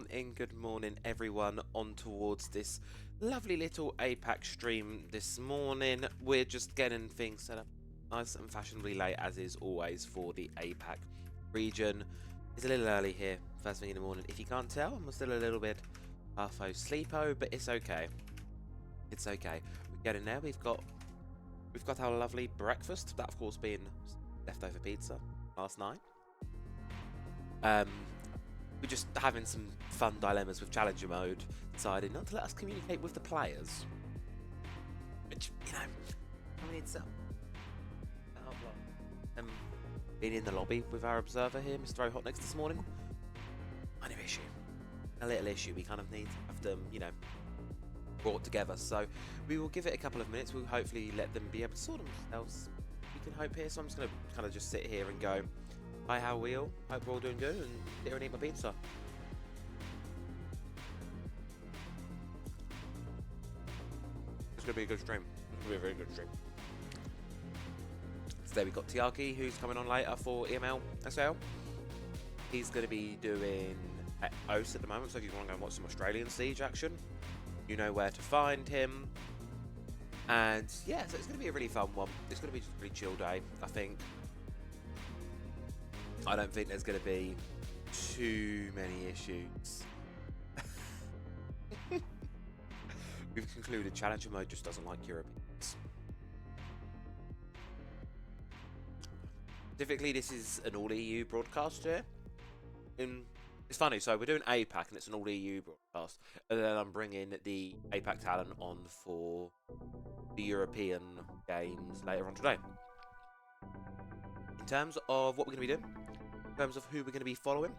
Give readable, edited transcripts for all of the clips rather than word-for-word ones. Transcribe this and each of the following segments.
good morning everyone on towards this lovely little APAC stream this morning. We're just getting things set up nice and fashionably late as is always for the APAC region. It's a little early here, first thing in the morning. If you can't tell, I'm still a little bit half-o sleepo, but it's okay. It's okay. We're getting there. We've got our lovely breakfast, that of course being leftover pizza last night. We're just having some fun dilemmas with Challenger mode, deciding not to let us communicate with the players. Which, you know, I mean, it's being in the lobby with our observer here, Mr. O'Hotnex, this morning. Minor issue. A little issue. We kind of need to have them, you know, brought together. So we will give it a couple of minutes. We'll hopefully let them be able to sort themselves. We can hope here. So I'm just going to kind of just sit here and go, hi, how are we all? Hope we're all doing good, and sit here and eat my pizza. It's going to be a good stream. It's going to be a very good stream. Today we've got Tiaki, who's coming on later for EML SL. He's going to be doing OS at the moment, so if you want to go and watch some Australian Siege action, you know where to find him. And yeah, so it's going to be a really fun one. It's going to be just a really chill day, I think. I don't think there's going to be too many issues. We've concluded Challenger mode just doesn't like Europeans. Specifically, this is an all-EU broadcast here. It's funny, so we're doing APAC and it's an all-EU broadcast. And then I'm bringing the APAC talent on for the European games later on today. In terms of what we're going to be doing, in terms of who we're going to be following,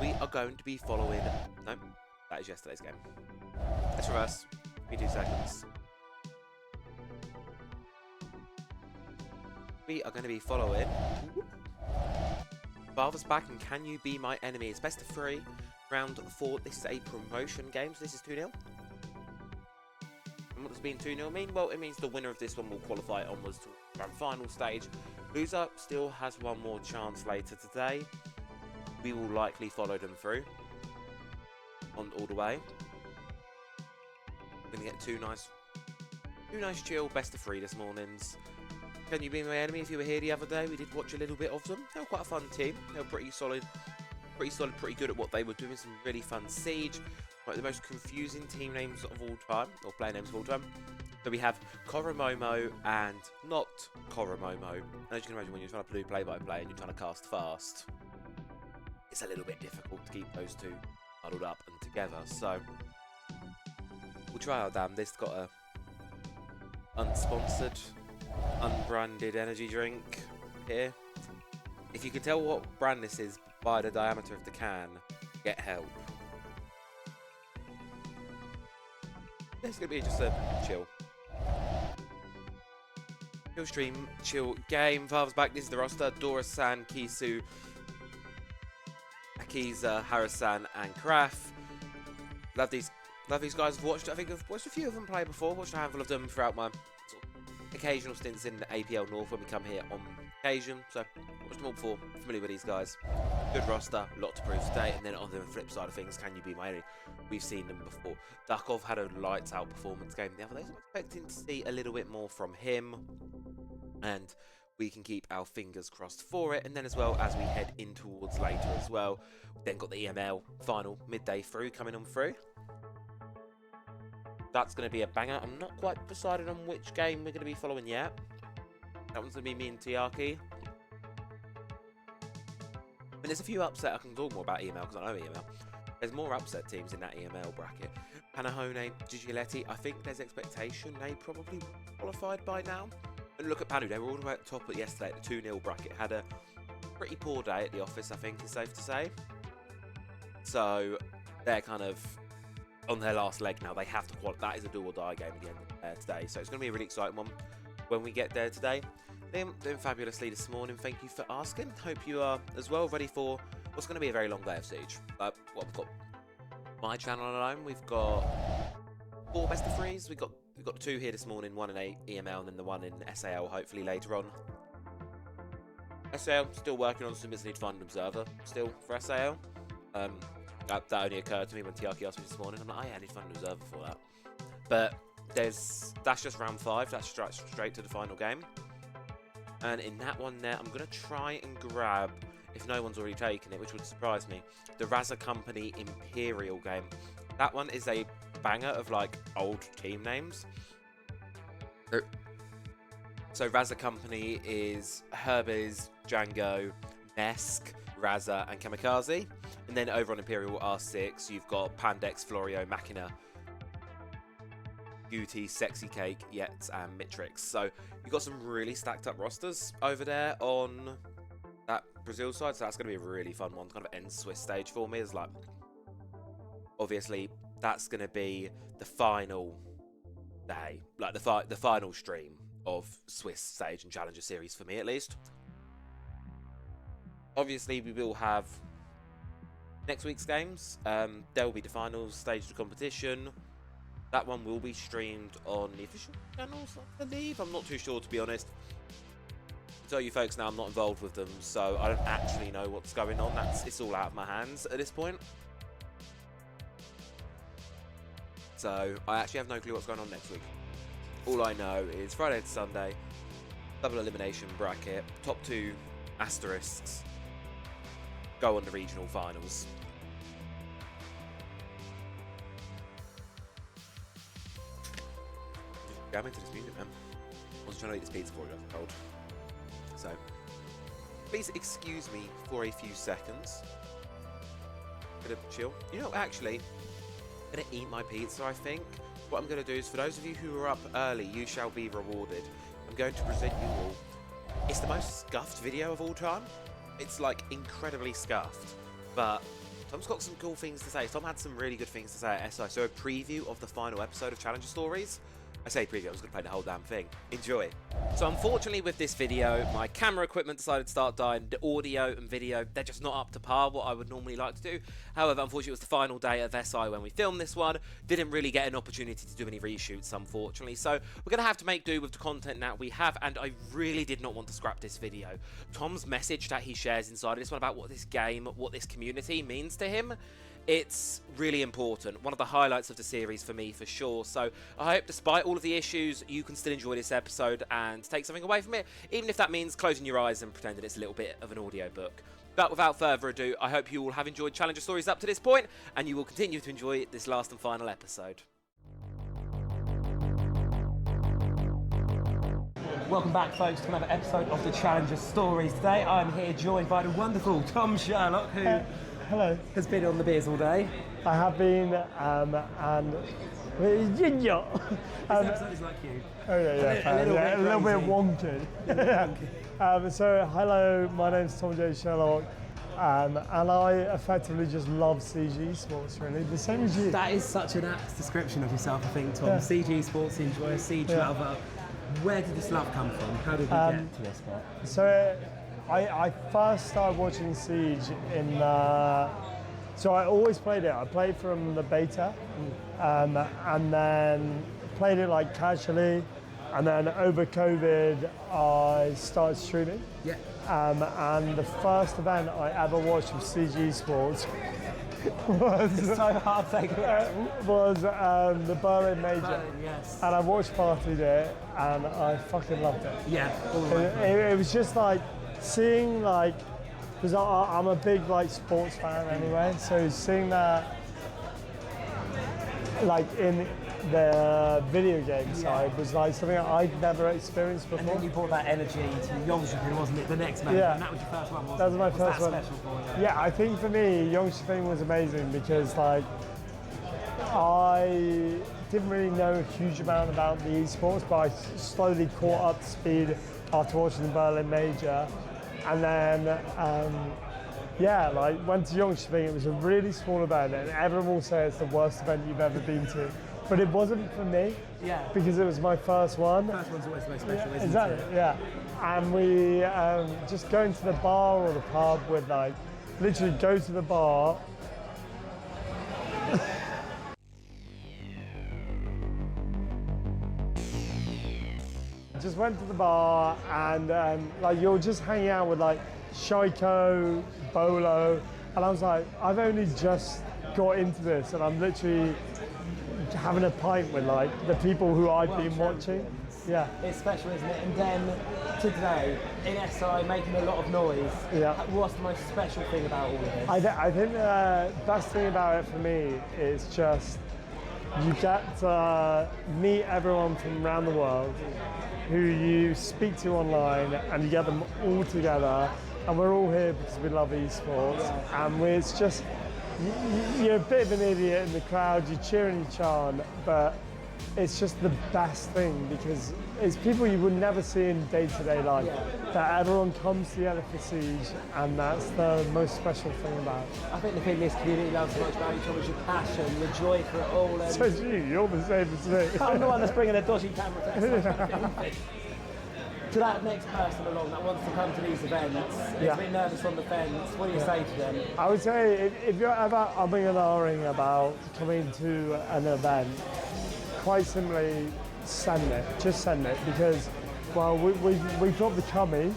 we are going to be following... No, that is yesterday's game. Let's reverse. Give me 2 seconds. We are going to be following... Father's back and Can You Be My Enemy? It's best of 3, round 4. This is a promotion game, so this is 2-0. And what does being 2-0 mean? Well, it means the winner of this one will qualify onwards to the grand final stage. Loser still has one more chance later today. We will likely follow them through on all the way. We're going to get two nice chill best of 3 this mornings. Can You Be My Enemy? If you were here the other day, we did watch a little bit of them. They were quite a fun team. They were pretty solid, pretty good at what they were doing. Some really fun Siege. Like the most confusing team names of all time, or player names of all time. So we have Koromomo and not Koromomo. And as you can imagine, when you're trying to do play-by-play and you're trying to cast fast, it's a little bit difficult to keep those two huddled up and together. So we'll try our damnedest. Got a unsponsored, unbranded energy drink here. If you can tell what brand this is by the diameter of the can, get help. It's going to be just a chill stream, chill game. Father's back. This is the roster. Dora-san, Kisu, Akiza, Harasan, and Kraf. Love these guys. I've watched, I think I've watched a few of them play before. Watched a handful of them throughout my sort of occasional stints in the APL North when we come here on occasion. So watched them all before. Familiar with these guys. Good roster, lot to prove today. And then on the flip side of things, Can You Be My Enemy? We've seen them before. Dukov had a lights out performance game the other day, so I'm expecting to see a little bit more from him. And we can keep our fingers crossed for it. And then as well as we head in towards later as well, we've then got the EML final midday through coming on through. That's going to be a banger. I'm not quite decided on which game we're going to be following yet. That one's going to be me and Tiaki. And there's a few upset. I can talk more about EML because I know EML. There's more upset teams in that EML bracket. Panahone, Gigiletti, I think there's expectation they probably qualified by now. And look at Panu, they were all the way at the top at yesterday at the 2-0 bracket. Had a pretty poor day at the office, I think is safe to say. So they're kind of on their last leg now. They have to qualify. That is a do or die game at the end of today. So it's going to be a really exciting one when we get there today. Liam, doing fabulously this morning. Thank you for asking. Hope you are as well ready for what's going to be a very long day of Siege. What we've got my channel alone. We've got 4 best of 3s. We've got 2 here this morning, 1 in EML and then the 1 in SAL hopefully later on. SAL still working on some Need Find Observer still for SAL. That only occurred to me when Tiaki asked me this morning. I'm like, oh yeah, I need to find a reserve before that. But that's just round 5. That's straight to the final game. And in that one there, I'm going to try and grab, if no one's already taken it, which would surprise me, the Raza Company Imperial game. That one is a banger of like old team names. So Raza Company is Herbiz, Django, Nesk, Raza, and Kamikaze. And then over on Imperial R6, you've got Pandex, Florio, Machina, Beauty, Sexy Cake, Yetz, and Mitrix. So you've got some really stacked up rosters over there on that Brazil side. So that's going to be a really fun one, kind of end Swiss stage for me. Is like, obviously, that's going to be the final day, like the final stream of Swiss stage and Challenger series for me, at least. Obviously, we will have next week's games. There will be the finals stage of the competition. That one will be streamed on the official channels, I believe. I'm not too sure, to be honest. I'll tell you folks now, I'm not involved with them, so I don't actually know what's going on. It's all out of my hands at this point. So I actually have no clue what's going on next week. All I know is Friday to Sunday, double elimination bracket, top 2 asterisks, go on the regional finals. Jam into this music, man. I was trying to eat this pizza before it got cold. So, please excuse me for a few seconds. Gonna chill. You know, actually, I'm gonna eat my pizza, I think. What I'm gonna do is, for those of you who are up early, you shall be rewarded. I'm going to present you all. It's the most scuffed video of all time. It's like incredibly scuffed, but Tom's got some cool things to say. Tom had some really good things to say at SI. So a preview of the final episode of Challenger Stories. I say preview, I was going to play the whole damn thing. Enjoy. So unfortunately with this video, my camera equipment decided to start dying. The audio and video, they're just not up to par what I would normally like to do. However, unfortunately it was the final day of SI when we filmed this one. Didn't really get an opportunity to do any reshoots, unfortunately. So we're going to have to make do with the content that we have, and I really did not want to scrap this video. Tom's message that he shares inside of this one about what this game, what this community means to him, it's really important. One of the highlights of the series for me, for sure. So I hope despite all of the issues, you can still enjoy this episode and take something away from it, even if that means closing your eyes and pretending it's a little bit of an audiobook. But without further ado, I hope you all have enjoyed Challenger Stories up to this point, and you will continue to enjoy this last and final episode. Welcome back, folks, to another episode of the Challenger Stories. Today I'm here joined by the wonderful Tom Sherlock, who hello. Has been on the beers all day. I have been, and This episode is like you. Oh yeah, a little bit wonky. So hello, my name's Tom J. Sherlock, and I effectively just love CG Esports, really, the same as you. That is such an apt description of yourself, I think, Tom. Yeah. CG Esports enjoyer, Siege lover. Where did this love come from? How did we get to this part? So I first started watching Siege in, so I always played it. I played from the beta, and then played it like casually, and then over COVID I started streaming. Yeah. And the first event I ever watched of CG Esports it's so hard to take was the Berlin Major. Berlin, yes. And I watched partied it, and I fucking loved it. Yeah. It was just like seeing, like, because I'm a big like sports fan anyway, so seeing that like in the video game side was like something I'd never experienced before. And then you brought that energy to Yongshipping, wasn't it? The next match, and that was your first one, wasn't it? That was my first one. Special for you? Yeah, I think for me, Yongshipping was amazing because like I didn't really know a huge amount about the esports, but I slowly caught up to speed after watching the Berlin Major, and then like went to Yongshipping. It was a really small event, and everyone will say it's the worst event you've ever been to. But it wasn't for me, because it was my first one. First one's always the most special, isn't exactly, it? Yeah. And we just going to the bar or the pub with like, literally go to the bar. Just went to the bar and like you're just hanging out with like Shaiko, Bolo, and I was like, I've only just got into this, and I'm literally having a pint with like the people who I've been watching. Yeah. It's special, isn't it? And then today, in SI, making a lot of noise. Yeah. What's the most special thing about all of this? I think the best thing about it for me is just you get to meet everyone from around the world who you speak to online, and you get them all together, and we're all here because we love esports, and it's just, you're a bit of an idiot in the crowd, you cheer and you chant, but it's just the best thing because it's people you would never see in day-to-day life. That everyone comes together for Siege, and that's the most special thing about it. I think the thing this community loves so much about each other is your passion, your joy for it all. And So it's you're the same as me. I'm the one that's bringing a dodgy camera to to that next person along that wants to come to these events, is a bit nervous on the fence, what do you say to them? I would say if you're ever umming and ahhing about coming to an event, quite simply send it, just send it, because well, we've got the cummies,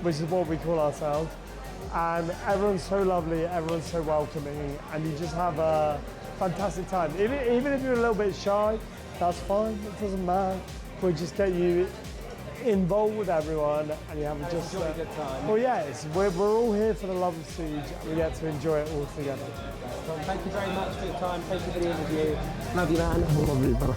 which is what we call ourselves, and everyone's so lovely, everyone's so welcoming, and you just have a fantastic time. Even if you're a little bit shy, that's fine, it doesn't matter. We'll just get you involved with everyone, and you have just enjoy a good time. Well, yes, we're all here for the love of Siege, and we get to enjoy it all together. Tom, thank you very much for your time. Thank you for the interview. Love you, man. Love you, brother.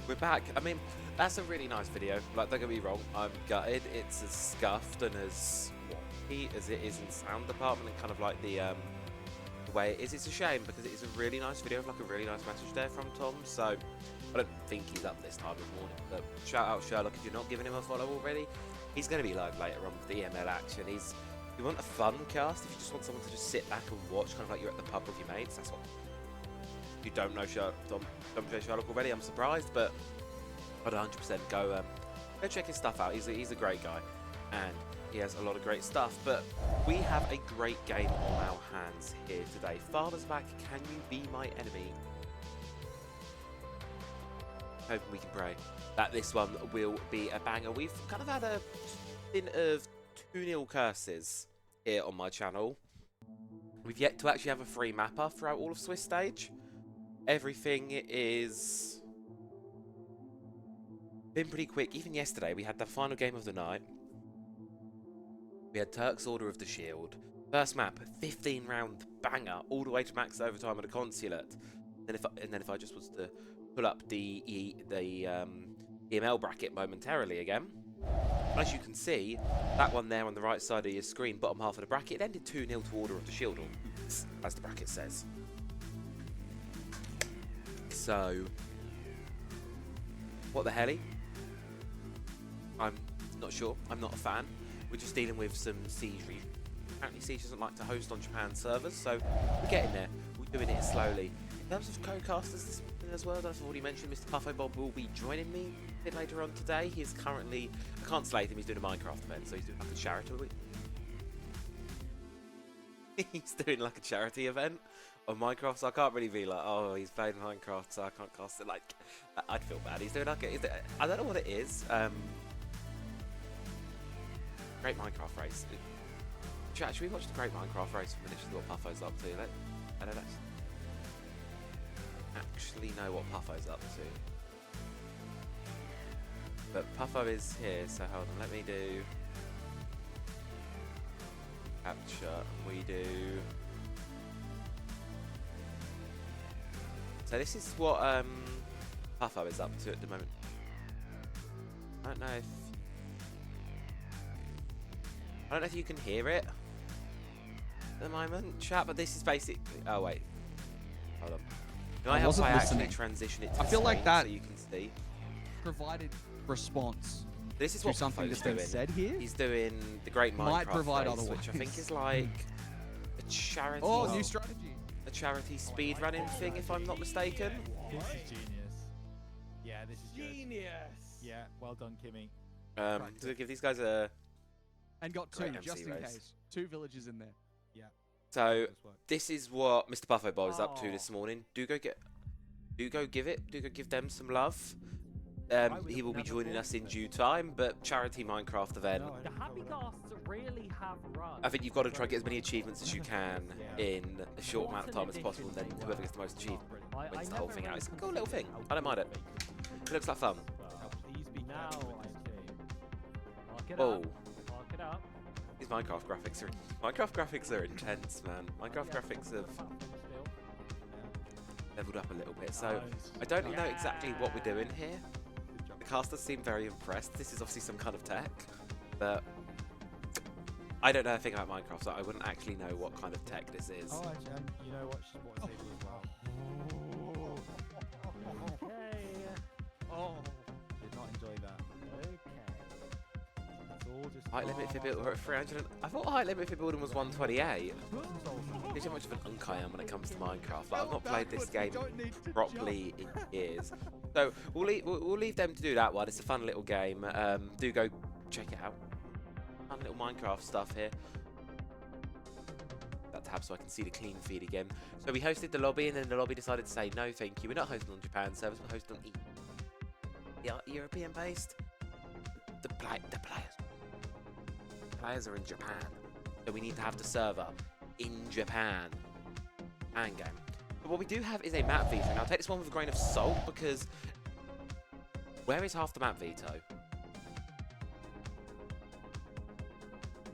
We're back. I mean, that's a really nice video. Like, don't get me wrong, I'm gutted. It's as scuffed and as wonky as it is in sound department and kind of like the way it is. It's a shame because it is a really nice video with like a really nice message there from Tom. So I don't think he's up this time of morning. But shout out Sherlock if you're not giving him a follow already. He's going to be live later on with the EML action. If you want a fun cast, if you just want someone to just sit back and watch, kind of like you're at the pub with your mates, that's what. If you don't know Sherlock already, I'm surprised, but I'd 100% go check his stuff out. He's a great guy, and he has a lot of great stuff. But we have a great game on our hands here today. Father's back. Can you be my enemy? Hoping we can pray that this one will be a banger. We've kind of had a stint of 2-0 curses here on my channel. We've yet to actually have a free mapper throughout all of Swiss stage. Everything is been pretty quick. Even yesterday, we had the final game of the night. We had Turk's Order of the Shield. First map, 15-round banger, all the way to max overtime at a consulate. And then if I just was to pull up the EML bracket momentarily again, as you can see, that one there on the right side of your screen, bottom half of the bracket, it ended 2-0 to Order of the Shield, or as the bracket says. So, what the hell? I'm not sure. I'm not a fan. We're just dealing with some Siege. Apparently Siege doesn't like to host on Japan servers, so we're getting there. We're doing it slowly. In terms of co-casters as well, as I've already mentioned, Mr. Puffo Bob will be joining me a bit later on today. He's currently, I can't slate him, he's doing a Minecraft event, so he's doing like a charity. He's doing like a charity event on Minecraft, so I can't really be like, oh, he's playing Minecraft, so I can't cast it. Like, I'd feel bad. He's doing like I don't know what it is. Great Minecraft race. Should we watch the Great Minecraft race and finish what Puffo's up to? I don't actually know what Puffo's up to. But Puffo is here, so hold on, let me do... capture. We do. So this is what Puffo is up to at the moment. I don't know if you can hear it at the moment, chat, but this is basically. Oh wait, hold on. Can I help? I actually transition it to I feel like that so you can see. Provided response. This is to what something Puffo's that's been doing. said here. He's doing the Great Minecraft Might provide race, otherwise. which I think is like a charity. Oh, new strategy. A charity speed running thing, if I'm not mistaken. This is genius. Yeah, this is good. Genius. Yeah, well done, Kimmy. To give these guys a. And got two, Great MC just in race. case. 2 villages in there. So This works. this is what Mr. Buffo Boy is up to this morning. Do go give them some love. He will be joining us in due time, but charity Minecraft event. The happy casts really have run. I think you've got to try and get as many achievements as you can in a short amount of time as possible, and then whoever gets the most achievements wins the whole thing out. It's a cool little thing. I don't mind it. It looks like fun. Please be Now, charity. mark it Oh, up. Mark it up. these Minecraft graphics are intense, man. Minecraft graphics have leveled up a little bit, so I don't know exactly what we're doing here. The casters seem very impressed. This is obviously some kind of tech, but I don't know a thing about Minecraft, so I wouldn't actually know what kind of tech this is. Oh, actually, you know what? She's bought a table as well. Okay. Oh. Did not enjoy that. Okay. It's all just. Height limit for building, we're at 300. I thought height limit for building was 128. There's so much of an unk I am when it comes to Minecraft. Like, I've not played this game properly in years. So we'll leave them to do that one. It's a fun little game. Do go check it out. Fun little Minecraft stuff here. That tab so I can see the clean feed again. So we hosted the lobby, and then the lobby decided to say no, thank you. We're not hosting on Japan servers. We're hosting on European based. The players are in Japan, so we need to have the server in Japan. And game. But what we do have is a map veto. Now, I'll take this one with a grain of salt, because where is half the map veto?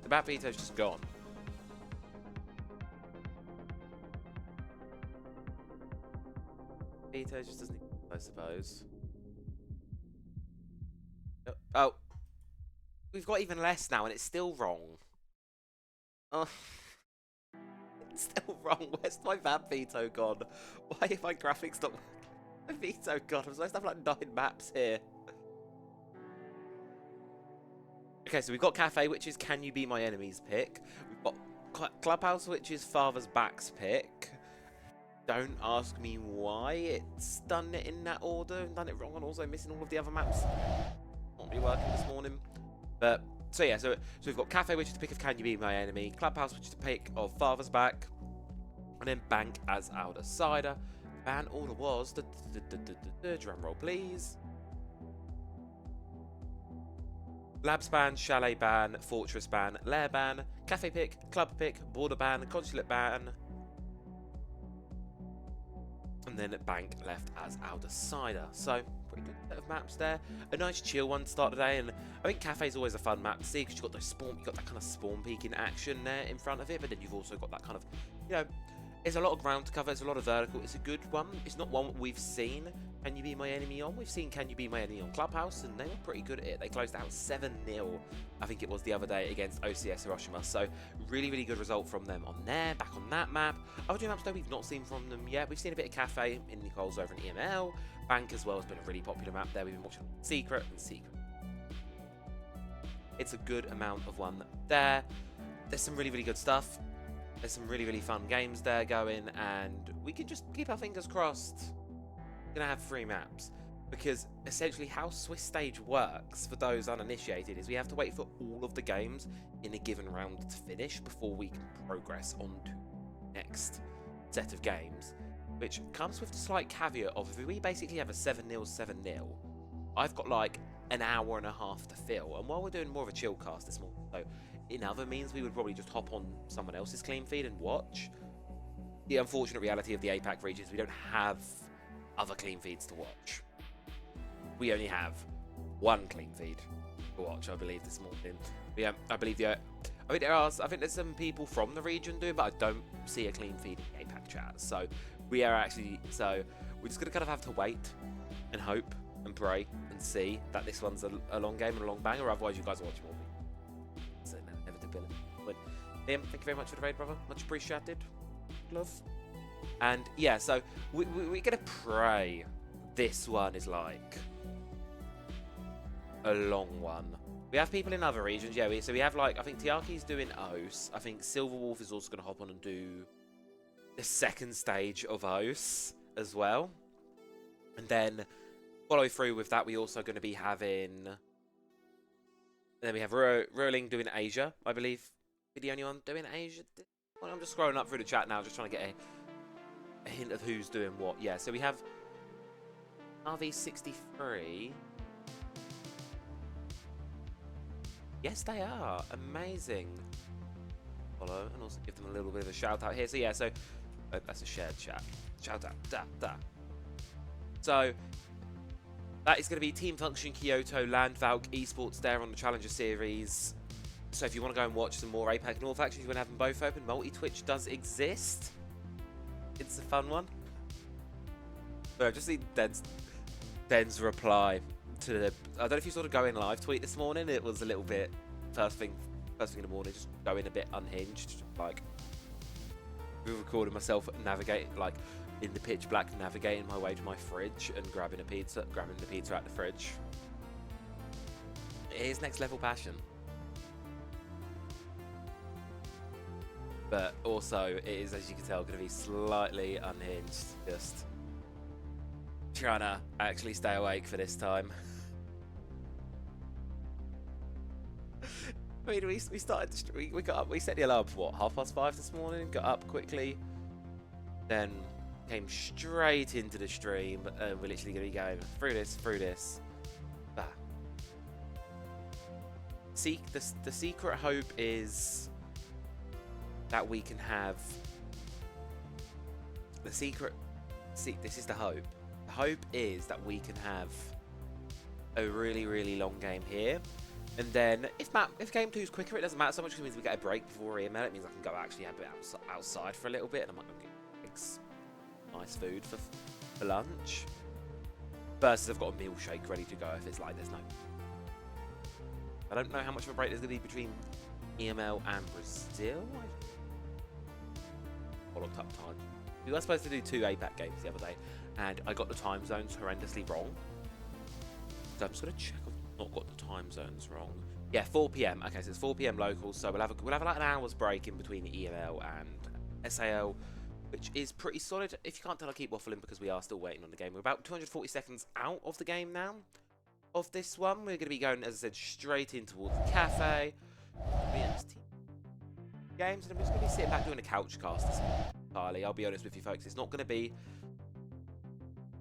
The map veto's just gone. Veto just doesn't exist, I suppose. Oh. We've got even less now, and it's still wrong. Oh. It's still wrong. Where's my map veto gone? Why have my graphics not... My veto gone. I'm supposed to have like 9 maps here. Okay, so we've got Cafe, which is Can You Be My Enemy's pick. We've got Clubhouse, which is Father's Back's pick. Don't ask me why it's done it in that order and done it wrong, and also missing all of the other maps. Not really working this morning. But, so yeah, so we've got Cafe, which is the pick of Can You Be My Enemy. Clubhouse, which is the pick of Father's Back. And then Bank as our decider. Ban order was drum roll, please. Labs ban, Chalet ban, Fortress ban, Lair ban, Cafe pick, Club pick, Border ban, Consulate ban. And then Bank left as our decider. So, pretty good set of maps there. A nice chill one to start the day, and I think Cafe's always a fun map to see because you've got those you've got that kind of spawn peeking action there in front of it, but then you've also got that kind of, you know, it's a lot of ground to cover, it's a lot of vertical, it's a good one. It's not one we've seen Can You Be My Enemy on. We've seen Can You Be My Enemy on Clubhouse, and they were pretty good at it. They closed out 7-0, I think it was the other day, against OCS Hiroshima. So really, really good result from them on there, back on that map. Other two maps though we've not seen from them yet. We've seen a bit of Cafe in Nicole's over in EML. Bank as well has been a really popular map there. We've been watching Secret and Secret. It's a good amount of one there. There's some really, really good stuff. There's some really, really fun games there going, and we can just keep our fingers crossed. We're going to have 3 maps, because essentially how Swiss Stage works, for those uninitiated, is we have to wait for all of the games in a given round to finish before we can progress on to the next set of games, which comes with the slight caveat of if we basically have a 7-0, 7-0, I've got like an hour and a half to fill, and while we're doing more of a chill cast this morning, so in other means we would probably just hop on someone else's clean feed and watch. The unfortunate reality of the APAC region is we don't have other clean feeds to watch. We only have one clean feed to watch, I believe, this morning. I believe I mean, I think there's some people from the region doing, but I don't see a clean feed in the APAC chat. So we are actually, so we're just gonna kind of have to wait and hope and pray and see that this one's a long game and a long banger. Otherwise, you guys will watch more. It's an inevitability. But Liam, thank you very much for the raid, brother. Much appreciated. Love. And yeah, so we're gonna pray this one is like a long one. We have people in other regions, yeah. So we have like, I think Tiaki's doing OS. I think Silverwolf is also gonna hop on and do the second stage of OS as well. And then follow through with that, we also going to be having. And then we have Rolling doing Asia, I believe. Is the only one doing Asia? Well, I'm just scrolling up through the chat now, just trying to get a hint of who's doing what. Yeah, so we have RV63. Yes, they are. Amazing. Follow and also give them a little bit of a shout out here. So yeah, so that's a shared chat. Shout out. Da. So that is going to be Team Function, Kyoto, Land, Valk, Esports there on the Challenger Series. So if you want to go and watch some more APAC North actions, you want to have them both open. Multi-Twitch does exist. It's a fun one. But I've just seen Den's reply to the... I don't know if you saw the Going Live tweet this morning. It was a little bit... First thing in the morning, just going a bit unhinged. Like, recording myself navigate, like, in the pitch black, navigating my way to my fridge and grabbing the pizza out the fridge. It is next level passion. But also, it is, as you can tell, going to be slightly unhinged. Just trying to actually stay awake for this time. I mean, we started, we got up, we set the alarm for what, 5:30 this morning, got up quickly, then came straight into the stream, and we're literally going to be going through this. Bah. The secret hope is that we can have this is the hope. The hope is that we can have a really, really long game here. And then, if game 2 is quicker, it doesn't matter so much because it means we get a break before EML. It means I can go actually have a bit outside for a little bit, and I might get nice food for lunch. Versus I've got a milkshake ready to go if it's like there's no... I don't know how much of a break there's going to be between EML and Brazil. I looked up time. We were supposed to do 2 APAC games the other day, and I got the time zones horrendously wrong. So I'm just going to check I've not got the time zones wrong. Yeah, 4 PM. Okay, so it's 4 PM local, so we'll have like an hour's break in between EML and SAL, which is pretty solid. If you can't tell, I keep waffling because we are still waiting on the game. We're about 240 seconds out of the game now. Of this one, we're going to be going, as I said, straight in towards the cafe. Games, and I'm just going to be sitting back doing a couch cast entirely. I'll be honest with you folks, it's not going to be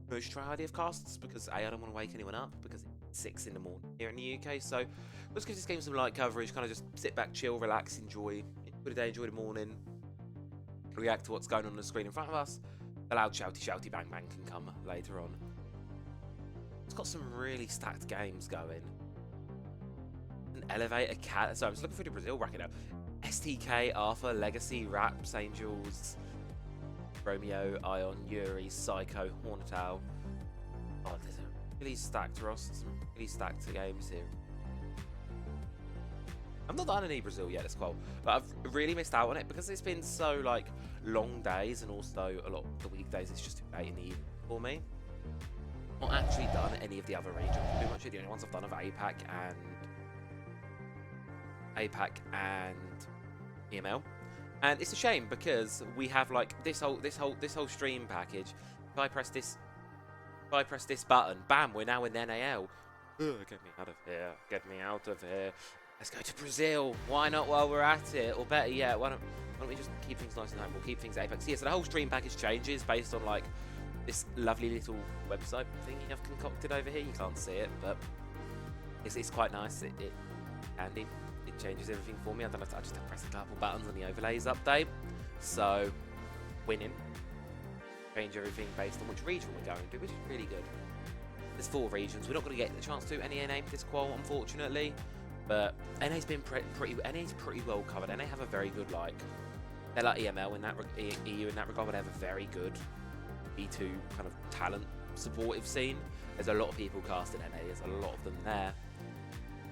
the most try-hardy of casts because A, I don't want to wake anyone up because it's 6 in the morning here in the UK. So let's give this game some light coverage, kind of just sit back, chill, relax, enjoy the day, enjoy the morning, react to what's going on the screen in front of us. The loud shouty bang bang can come later on. It's got some really stacked games going. An elevator cat. So I'm just looking through the Brazil bracket now. STK, Arthur, Legacy, Raps, Angels, Romeo, Ion, Yuri, Psycho, Hornetal. Oh, there's a really stacked roster, some really stacked games here. I've not done any Brazil yet as well, but I've really missed out on it because it's been so like long days, and also a lot of the weekdays it's just too late in the evening for me. Not actually done any of the other regions. Pretty much the only ones I've done are APAC and EML. And it's a shame because we have like this whole stream package. If I press this button, bam, we're now in NAL. Ugh, get me out of here. Get me out of here. Let's go to Brazil. Why not while we're at it? Or better yet, why don't we just keep things nice and home? We'll keep things APAC. So yeah, so the whole stream package changes based on like this lovely little website thingy I've concocted over here. You can't see it, but it's quite nice. It handy. It changes everything for me. I don't have to, I just have to press a couple buttons on the overlays update. So, winning. Change everything based on which region we're going to, which is really good. There's 4 regions. We're not going to get the chance to NA name this qual, unfortunately. But NA's been NA's pretty well covered. NA have a very good, like, they're like EML in that EU in that regard, but they have a very good E2 kind of talent supportive scene. There's a lot of people cast in NA. There's a lot of them there.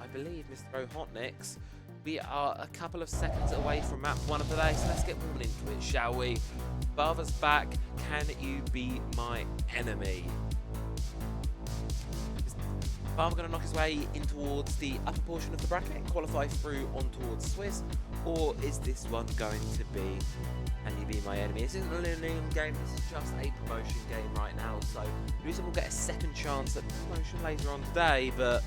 I believe, Mr. Ohotniks, we are a couple of seconds away from map 1 of the day, so let's get moving into it, shall we? Father's back. Can you be my enemy? Is Father going to knock his way in towards the upper portion of the bracket and qualify through on towards Swiss? Or is this one going to be, can you be my enemy? This isn't a learning game, this is just a promotion game right now, so Luton will get a second chance at promotion later on today, but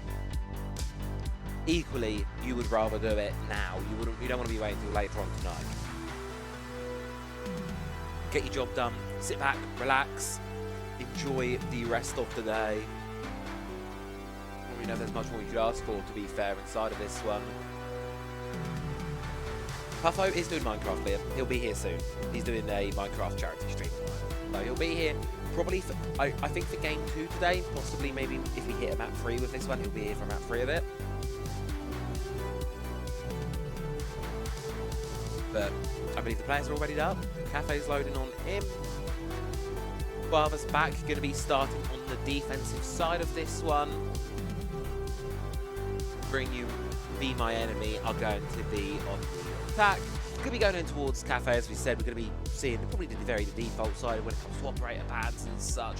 equally, you would rather do it now. You don't want to be waiting until later on tonight. Get your job done, sit back, relax, enjoy the rest of the day. I don't really know if there's much more you could ask for, to be fair, inside of this one. Puffo is doing Minecraft clear. He'll be here soon. He's doing a Minecraft charity stream. So he'll be here probably for, I think for game 2 today, possibly maybe if we hit a map 3 with this one, he'll be here for map 3 of it. But I believe the players are already up. Cafe's loading on him. Father's back, going to be starting on the defensive side of this one. Bring you, be my enemy, are going to be on the attack. Going to be going in towards Cafe, as we said. We're going to be seeing probably the default side when it comes to operator pads and such.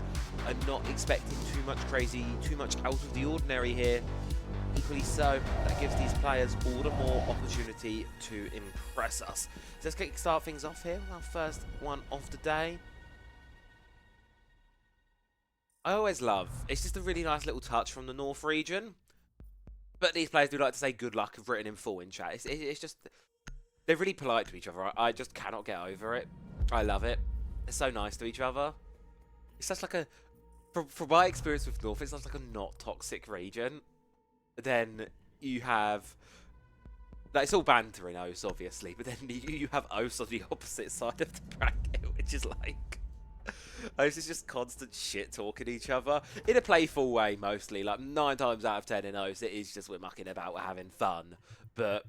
I'm not expecting too much out of the ordinary here. Equally so, that gives these players all the more opportunity to impress us. So let's kickstart things off here. Our first one of the day. I always love, it's just a really nice little touch from the North region. But these players do like to say good luck have written in full in chat. It's just, they're really polite to each other. I just cannot get over it. I love it. They're so nice to each other. It's such like a, from my experience with North, it's such like a not toxic region. Then you have, like, it's all banter in OS obviously, but then you have OS on the opposite side of the bracket, which is like, OS is just constant shit talking each other in a playful way mostly. Like 9 times out of 10 in OS, it is just we're mucking about, we're having fun. But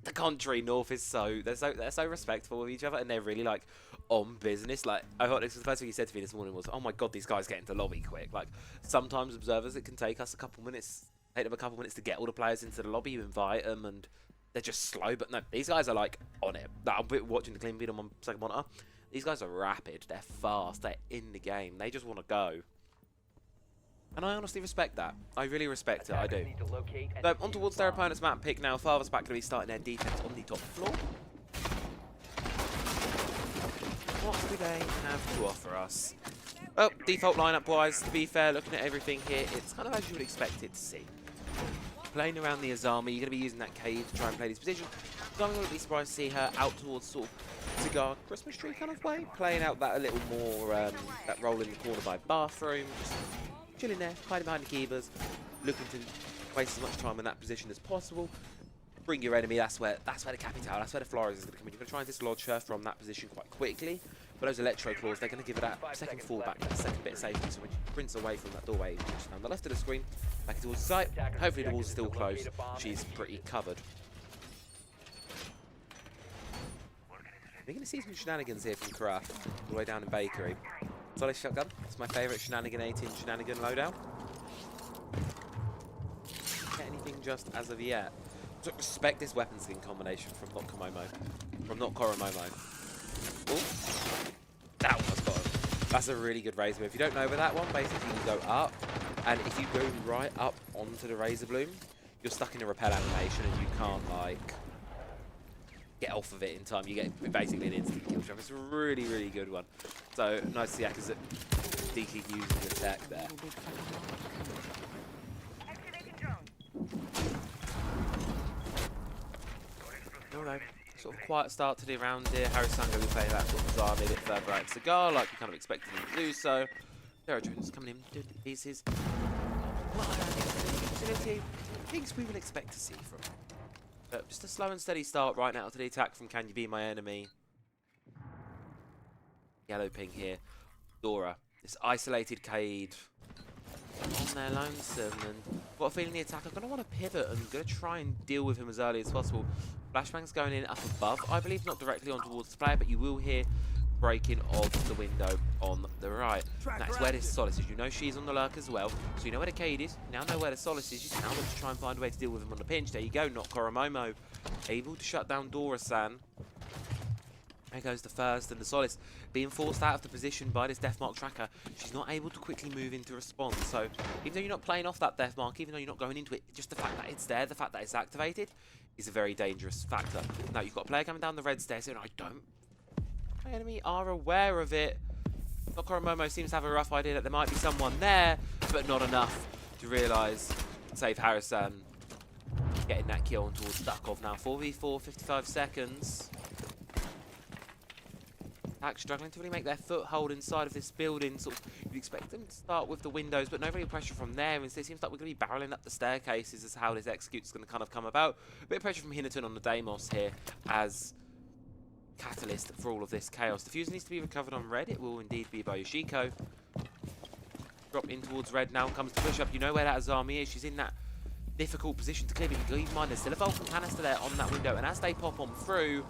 the contrary, North is they're so respectful of each other, and they're really like on business. Like, I thought this was the first thing he said to me this morning was, "Oh my god, these guys get into lobby quick." Like sometimes observers, it can take us a couple minutes. Take them a couple minutes to get all the players into the lobby. You invite them, and they're just slow. But no, these guys are like on it. Like, I'm watching the clean feed on my second monitor. These guys are rapid. They're fast. They're in the game. They just want to go. And I honestly respect that. I really respect it. I do. So on towards their opponent's map pick now. Father's back going to be starting their defense on the top floor. What do they have to offer us? Well, default lineup wise, to be fair, looking at everything here, it's kind of as you would expect it to see. Playing around the Azami, you're going to be using that Cade to try and play this position. I wouldn't be surprised to see her out towards sort of cigar Christmas tree kind of way, playing out that a little more, that role in the corner by bathroom, just chilling there, hiding behind the keepers, looking to waste as much time in that position as possible. Bring your enemy, that's where the Capital, that's where the Flores is going to come in. You're going to try and dislodge her from that position quite quickly. But those Electro Claws, they're going to give it that second fallback, that second bit of safety. So when she sprints away from that doorway, just down the left of the screen, back towards the site. Hopefully the wall's still closed. She's pretty covered. We're going to see some shenanigans here from Karaf, all the way down in Bakery. Solid shotgun, it's my favourite shenanigan 18 shenanigan loadout. Get anything just as of yet. So respect this weapon skin combination from not Koromomo. Oh, that one's got him. That's a really good razor bloom. If you don't know about that one, basically you go up, and if you go right up onto the razor bloom, you're stuck in a repel animation and you can't like get off of it in time. You get basically an instant kill shot. It's a really, really good one. So nice to see Aka's DK using the tech there. No. Sort of quiet start to the round here. Harry's going to be playing that sort of bizarre, a bit further out cigar, like we kind of expected him to do so. Sarah Jones coming in, doing the pieces. What utility? Things we will expect to see from him. But just a slow and steady start right now to the attack from Can You Be My Enemy? Yellow ping here. Dora, this isolated Cade on their lonesome, and Got a feeling the attacker going to want to pivot and going to try and deal with him as early as possible. Flashbang's going in up above, I believe, not directly on towards the player, but you will hear breaking of the window on the right. That's where this Solace is. You know she's on the lurk as well, so you know where the Cade is. You now know where the Solace is. You can now look to try and find a way to deal with him on the pinch. There you go, not Koromomo. Able to shut down Dora-san. There goes the first, and the Solace being forced out of the position by this death mark tracker. She's not able to quickly move into response. So even though you're not playing off that death mark, even though you're not going into it, just the fact that it's there, the fact that it's activated, is a very dangerous factor. Now you've got a player coming down the red stairs, and my enemy are aware of it. Koromomo seems to have a rough idea that there might be someone there, but not enough to realise. Save Harrison getting that kill on towards Stakov now. 4v4, 55 seconds. Struggling to really make their foothold inside of this building. Sort of, you'd expect them to start with the windows, but no real pressure from there. Instead, it seems like we're going to be barreling up the staircases as how this execute's going to kind of come about. A bit of pressure from Hinnerton on the Deimos here as catalyst for all of this chaos. The fuse needs to be recovered on red. It will indeed be by Yoshiko. Drop in towards red now. Comes to push up. You know where that Azami is. She's in that difficult position to clear, but you leave in mind there's still a Vulcan canister there on that window, and as they pop on through,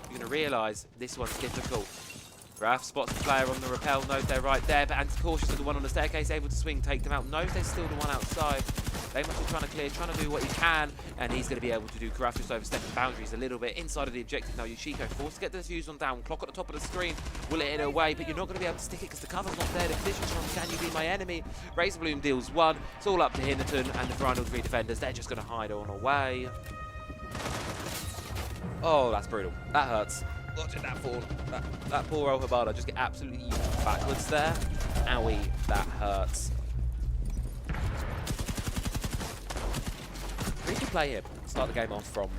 you're going to realise this one's difficult. Graf spots the player on the rappel, knows they're right there, but anti-cautious of the one on the staircase, able to swing, take them out, knows there's still the one outside. They must be trying to clear, trying to do what he can, and he's going to be able to do. Graf just overstepping boundaries a little bit inside of the objective now. Yoshiko forced to get the fuse on down, clock at the top of the screen, will it hit away, but you're not going to be able to stick it because the cover's not there. The position's from Can You Be My Enemy? Razorblum deals one, it's all up to Hinnerton and the final three defenders. They're just going to hide on away. Oh, that's brutal. That hurts. Watching that fall. That poor old Habada just get absolutely backwards there. Owie, that hurts. Really good play here. Start the game off from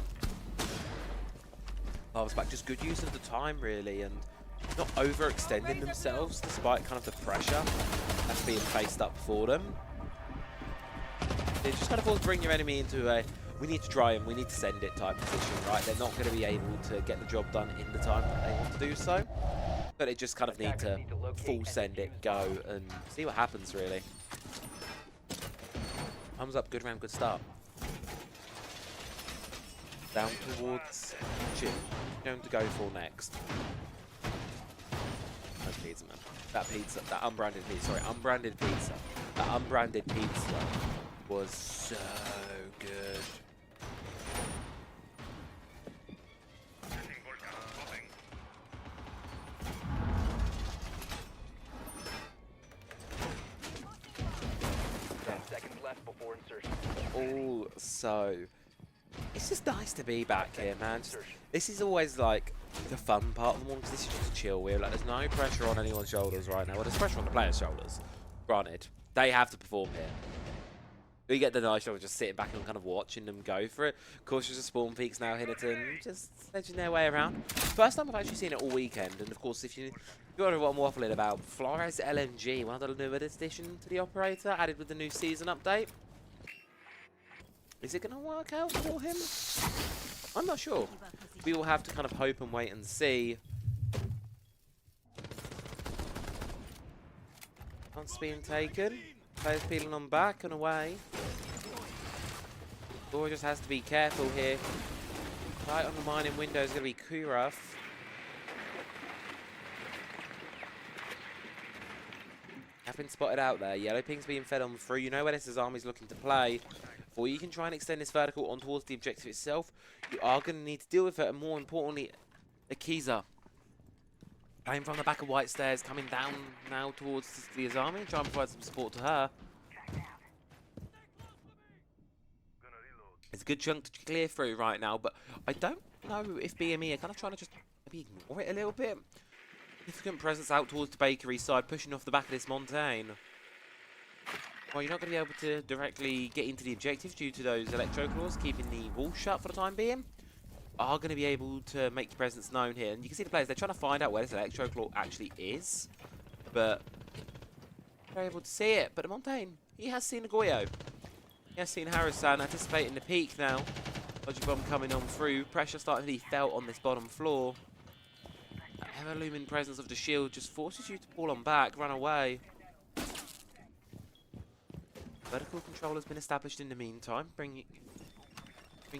Marvel's back. Just good use of the time, really, and not overextending themselves despite kind of the pressure that's being faced up for them. They just kind of always bring your enemy into a we need to try him, we need to send it type position, right? They're not going to be able to get the job done in the time that they want to do so. But they just kind of need to full send it, go, and see what happens, really. Thumbs up, good round, good start. Down towards Jim. Going to go for next. That's pizza, man. That pizza, that unbranded pizza, sorry, unbranded pizza. That unbranded pizza was so good. Also, it's just nice to be back here, man. This is always like the fun part of the morning because this is just chill. We're like, there's no pressure on anyone's shoulders right now. Well, there's pressure on the players' shoulders. Granted, they have to perform here. We get the nice job of just sitting back and kind of watching them go for it. Of course, there's a spawn peaks now, Hinnerton, just sledging their way around. First time I've actually seen it all weekend, and of course, if you wonder what I'm waffling about, Flores LMG, one of the newer addition to the operator, added with the new season update. Is it going to work out for him? I'm not sure. We will have to kind of hope and wait and see. Chance being taken. Players peeling on back and away. Dora just has to be careful here. Right on the mining window is going to be Kuraf. Have been spotted out there. Yellow ping's being fed on through. You know where this is army's looking to play. Before you can try and extend this vertical on towards the objective itself, you are going to need to deal with it, and more importantly, Akiza. Playing from the back of White Stairs, coming down now towards the Azami, trying to provide some support to her. It's a good chunk to clear through right now, but I don't know if BME are kind of trying to just maybe ignore it a little bit. Significant presence out towards the bakery side, pushing off the back of this Montaigne. Well, you're not going to be able to directly get into the objective due to those electro claws, keeping the wall shut for the time being. Are going to be able to make your presence known here. And you can see the players, they're trying to find out where this electro claw actually is. But they're able to see it. But Montaigne, he has seen Goyo. He has seen Harrison anticipating the peak now. Logic bomb coming on through. Pressure starting to be felt on this bottom floor. That ever-looming presence of the shield just forces you to pull on back, run away. Vertical control has been established in the meantime. Bring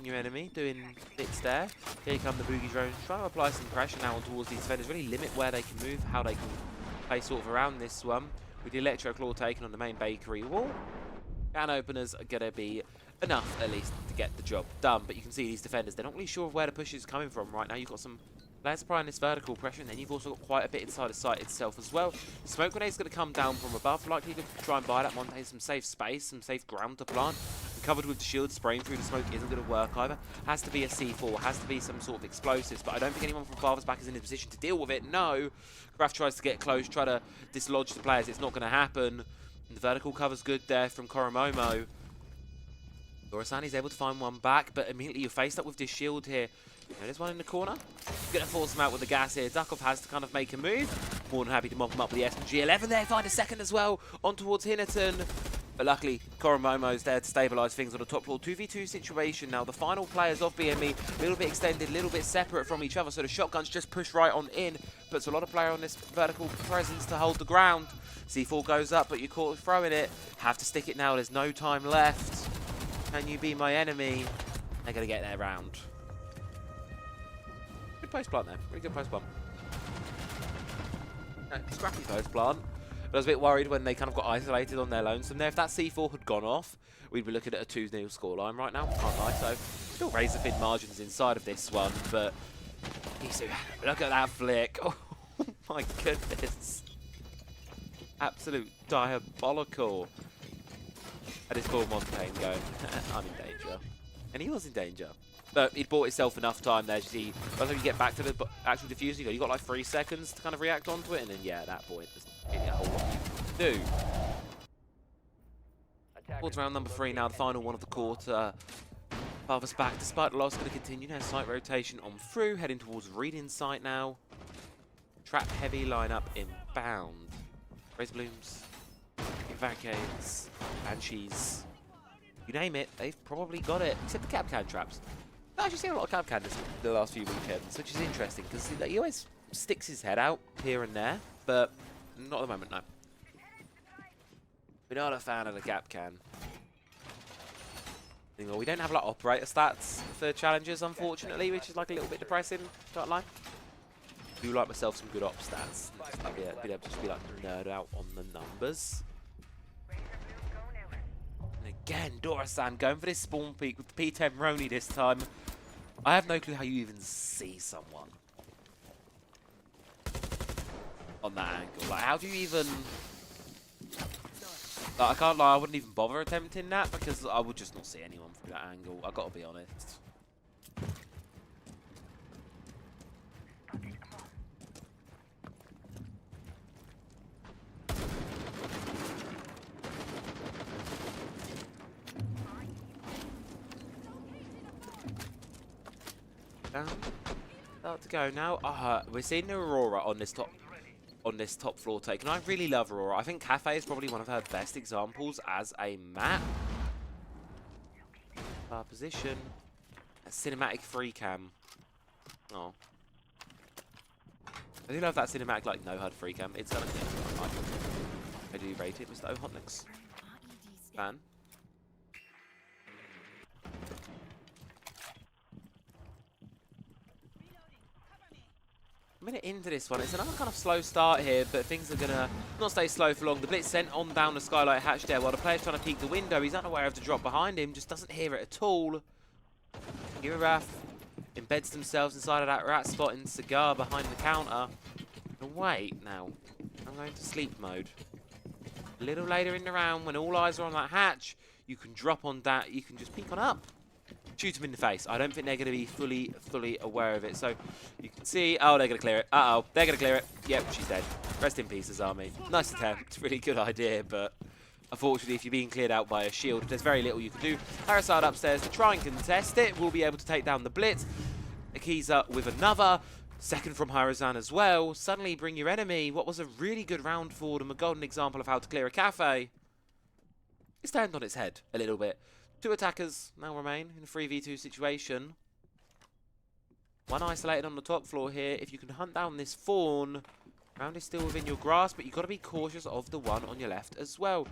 your enemy, doing bits there. Here come the boogie drones, trying to apply some pressure now on towards these defenders, really limit where they can move, how they can play sort of around this one. With the Electro Claw taken on the main bakery wall, can openers are going to be enough, at least, to get the job done. But you can see these defenders, they're not really sure of where the push is coming from right now. You've got some players applying this vertical pressure, and then you've also got quite a bit inside the site itself as well. The smoke grenade's going to come down from above, likely to try and buy that one, some safe space, some safe ground to plant. And covered with the shield, spraying through the smoke isn't going to work either. Has to be a C4, has to be some sort of explosives, but I don't think anyone from Father's Back is in a position to deal with it. No! Graf tries to get close, try to dislodge the players. It's not going to happen. And the vertical cover's good there from Koromomo. Gorasani's able to find one back, but immediately you're faced up with this shield here. There's one in the corner. Going to force him out with the gas here. Duckov has to kind of make a move. More than happy to mop him up with the SMG-11 there. Find a second as well on towards Hinnerton. But luckily, Koromomo's there to stabilise things on the top floor. 2v2 situation now. The final players of BME, a little bit extended, a little bit separate from each other. So the shotguns just push right on in. Puts a lot of player on this vertical presence to hold the ground. C4 goes up, but you're caught throwing it. Have to stick it now. There's no time left. Can you be my enemy? They're going to get their round. Good post plant there. Really good post plant. Scrappy post plant. But I was a bit worried when they kind of got isolated on their lonesome there. If that C4 had gone off, we'd be looking at a 2-0 scoreline right now. Can't lie. So still razor thin margins inside of this one. But look at that flick. Oh my goodness. Absolute diabolical. And it's Paul Montaigne going, I'm in danger. And he was in danger. But he'd bought himself enough time there to see, by the time you get back to the actual diffuser, you've got like 3 seconds to kind of react onto it, and then yeah, at that point, there's really a whole lot you can do. Towards round number 3 now, the final one of the quarter. Farthest back, despite the loss, going to continue now. Site rotation on through, heading towards reading site now. Trap heavy lineup inbound. Razor Blooms, Barricades, Banshees. You name it, they've probably got it, except the Capcan traps. I've actually seen a lot of Capcan the last few weekends, which is interesting, because he always sticks his head out here and there, but not at the moment, no. We're not a fan of the Capcan. Well, we don't have a lot of operator stats for challenges, unfortunately, which is like a little bit depressing, can't lie. I do like myself some good op stats. Like, yeah, be able to just be like nerd out on the numbers. And again, Dora-san going for this spawn peek with the P10 Roni this time. I have no clue how you even see someone on that angle. Like, how do you even... Like, I can't lie, I wouldn't even bother attempting that because I would just not see anyone from that angle. I've got to be honest. Start to go now. We're seeing Aurora on this top floor take, and I really love Aurora. I think Cafe is probably one of her best examples as a map. Position, a cinematic free cam. Oh, I do love that cinematic like no HUD free cam. It's gonna be. I do rate it, Mr. O'Hotnix. Fan. A minute into this one, it's another kind of slow start here, but things are gonna not stay slow for long. The blitz sent on down the skylight hatch there while the player's trying to peek the window. He's unaware of the drop behind him, just doesn't hear it at all. Giraffe embeds themselves inside of that rat spot in Cigar behind the counter. And wait, now, I'm going to sleep mode. A little later in the round, when all eyes are on that hatch, you can drop on that, you can just peek on up. Shoot him in the face. I don't think they're going to be fully aware of it. So you can see, oh, they're going to clear it. Uh-oh, they're going to clear it. Yep, she's dead. Rest in peace, Azami. Nice attempt. Really good idea, but unfortunately, if you're being cleared out by a shield, there's very little you can do. Harrisard upstairs to try and contest it. We'll be able to take down the blitz. Akiza with another. Second from Hirazan as well. Suddenly bring your enemy. What was a really good round for them. A golden example of how to clear a cafe. It's turned on its head a little bit. 2 attackers now remain in a 3v2 situation. One isolated on the top floor here. If you can hunt down this fawn, round is still within your grasp, but you've got to be cautious of the one on your left as well.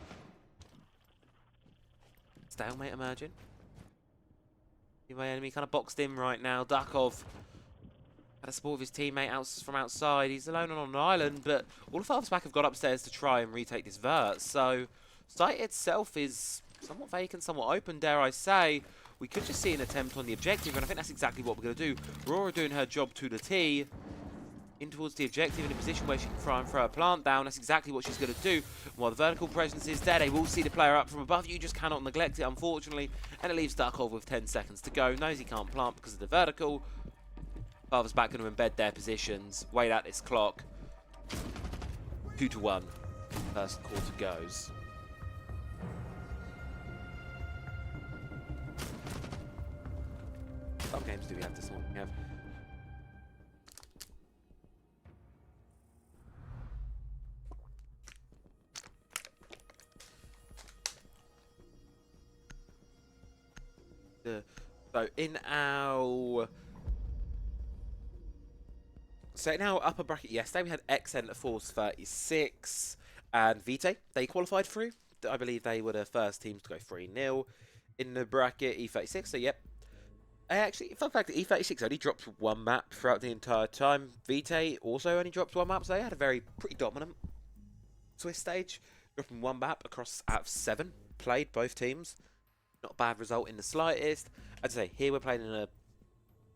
Stalemate emerging. My enemy kind of boxed in right now. Darkov had a support of his teammate from outside. He's alone on an island, but all of Farthest back have got upstairs to try and retake this vert. So, site itself is somewhat vacant, somewhat open, dare I say. We could just see an attempt on the objective, and I think that's exactly what we're going to do. Aurora doing her job to the T. In towards the objective in a position where she can try and throw a plant down. That's exactly what she's going to do. While the vertical presence is there, they will see the player up from above. You just cannot neglect it, unfortunately. And it leaves Darkov with 10 seconds to go. Knows he can't plant because of the vertical. Farthest back going to embed their positions. Wait out this clock. 2-1. First quarter goes. What games do we have this morning? We have so in our upper bracket yesterday we had XN at Force 36 and Vitae. They qualified through. I believe they were the first teams to go 3-0 in the bracket. E36. So yep. Actually, fun fact, E36 only dropped one map throughout the entire time. Vitae also only dropped one map, so they had a pretty dominant Swiss stage, dropping one map across out of 7 played, both teams. Not a bad result in the slightest. As I say, here we're playing in a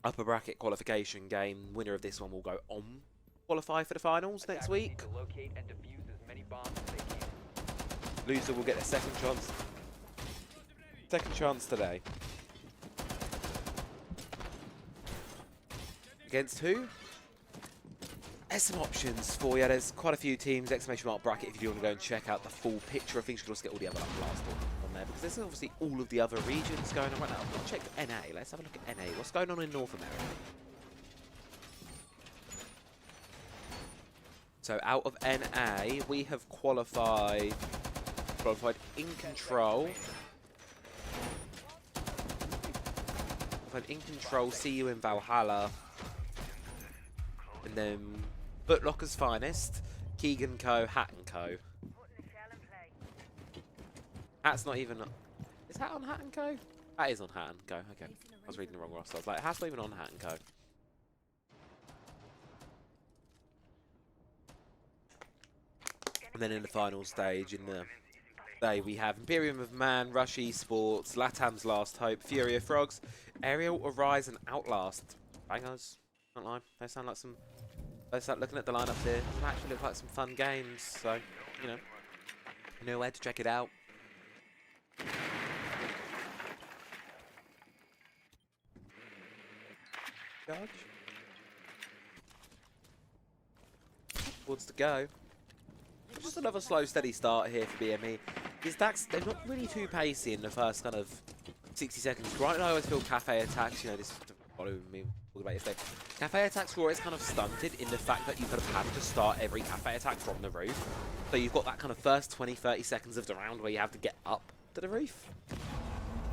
upper bracket qualification game. Winner of this one will go on qualify for the finals next week. Loser will get a second chance. Second chance today. Against who? There's some options for you. There's quite a few teams. Exclamation mark bracket if you do want to go and check out the full picture of things. You can also get all the other blast on there because there's obviously all of the other regions going on right now. Let's check NA. Let's have a look at NA. What's going on in North America? So out of NA, we have qualified in control. In control. See you in Valhalla. And then Bootlocker's Finest, Keegan Co, Hat and Co. Hat's not even... Is Hat on Hat and Co? That is on Hat and Co. Okay. I was reading the wrong roster. I was like, Hat's not even on Hat and Co. And then in the final stage, in the day, we have Imperium of Man, Rush Esports, Latam's Last Hope, Fury of Frogs, Aerial, Arise, and Outlast. Bangers. Not lie. They sound like some... looking at the lineup here, they actually look like some fun games, so, you know where to check it out. Charge. Towards to go. Just another slow, steady start here for BME. His attacks, they're not really too pacey in the first kind of 60 seconds. Right now I always feel cafe attacks, you know, this following me about yesterday. Cafe attacks were always kind of stunted in the fact that you kind of have to start every cafe attack from the roof. So you've got that kind of first 20-30 seconds of the round where you have to get up to the roof.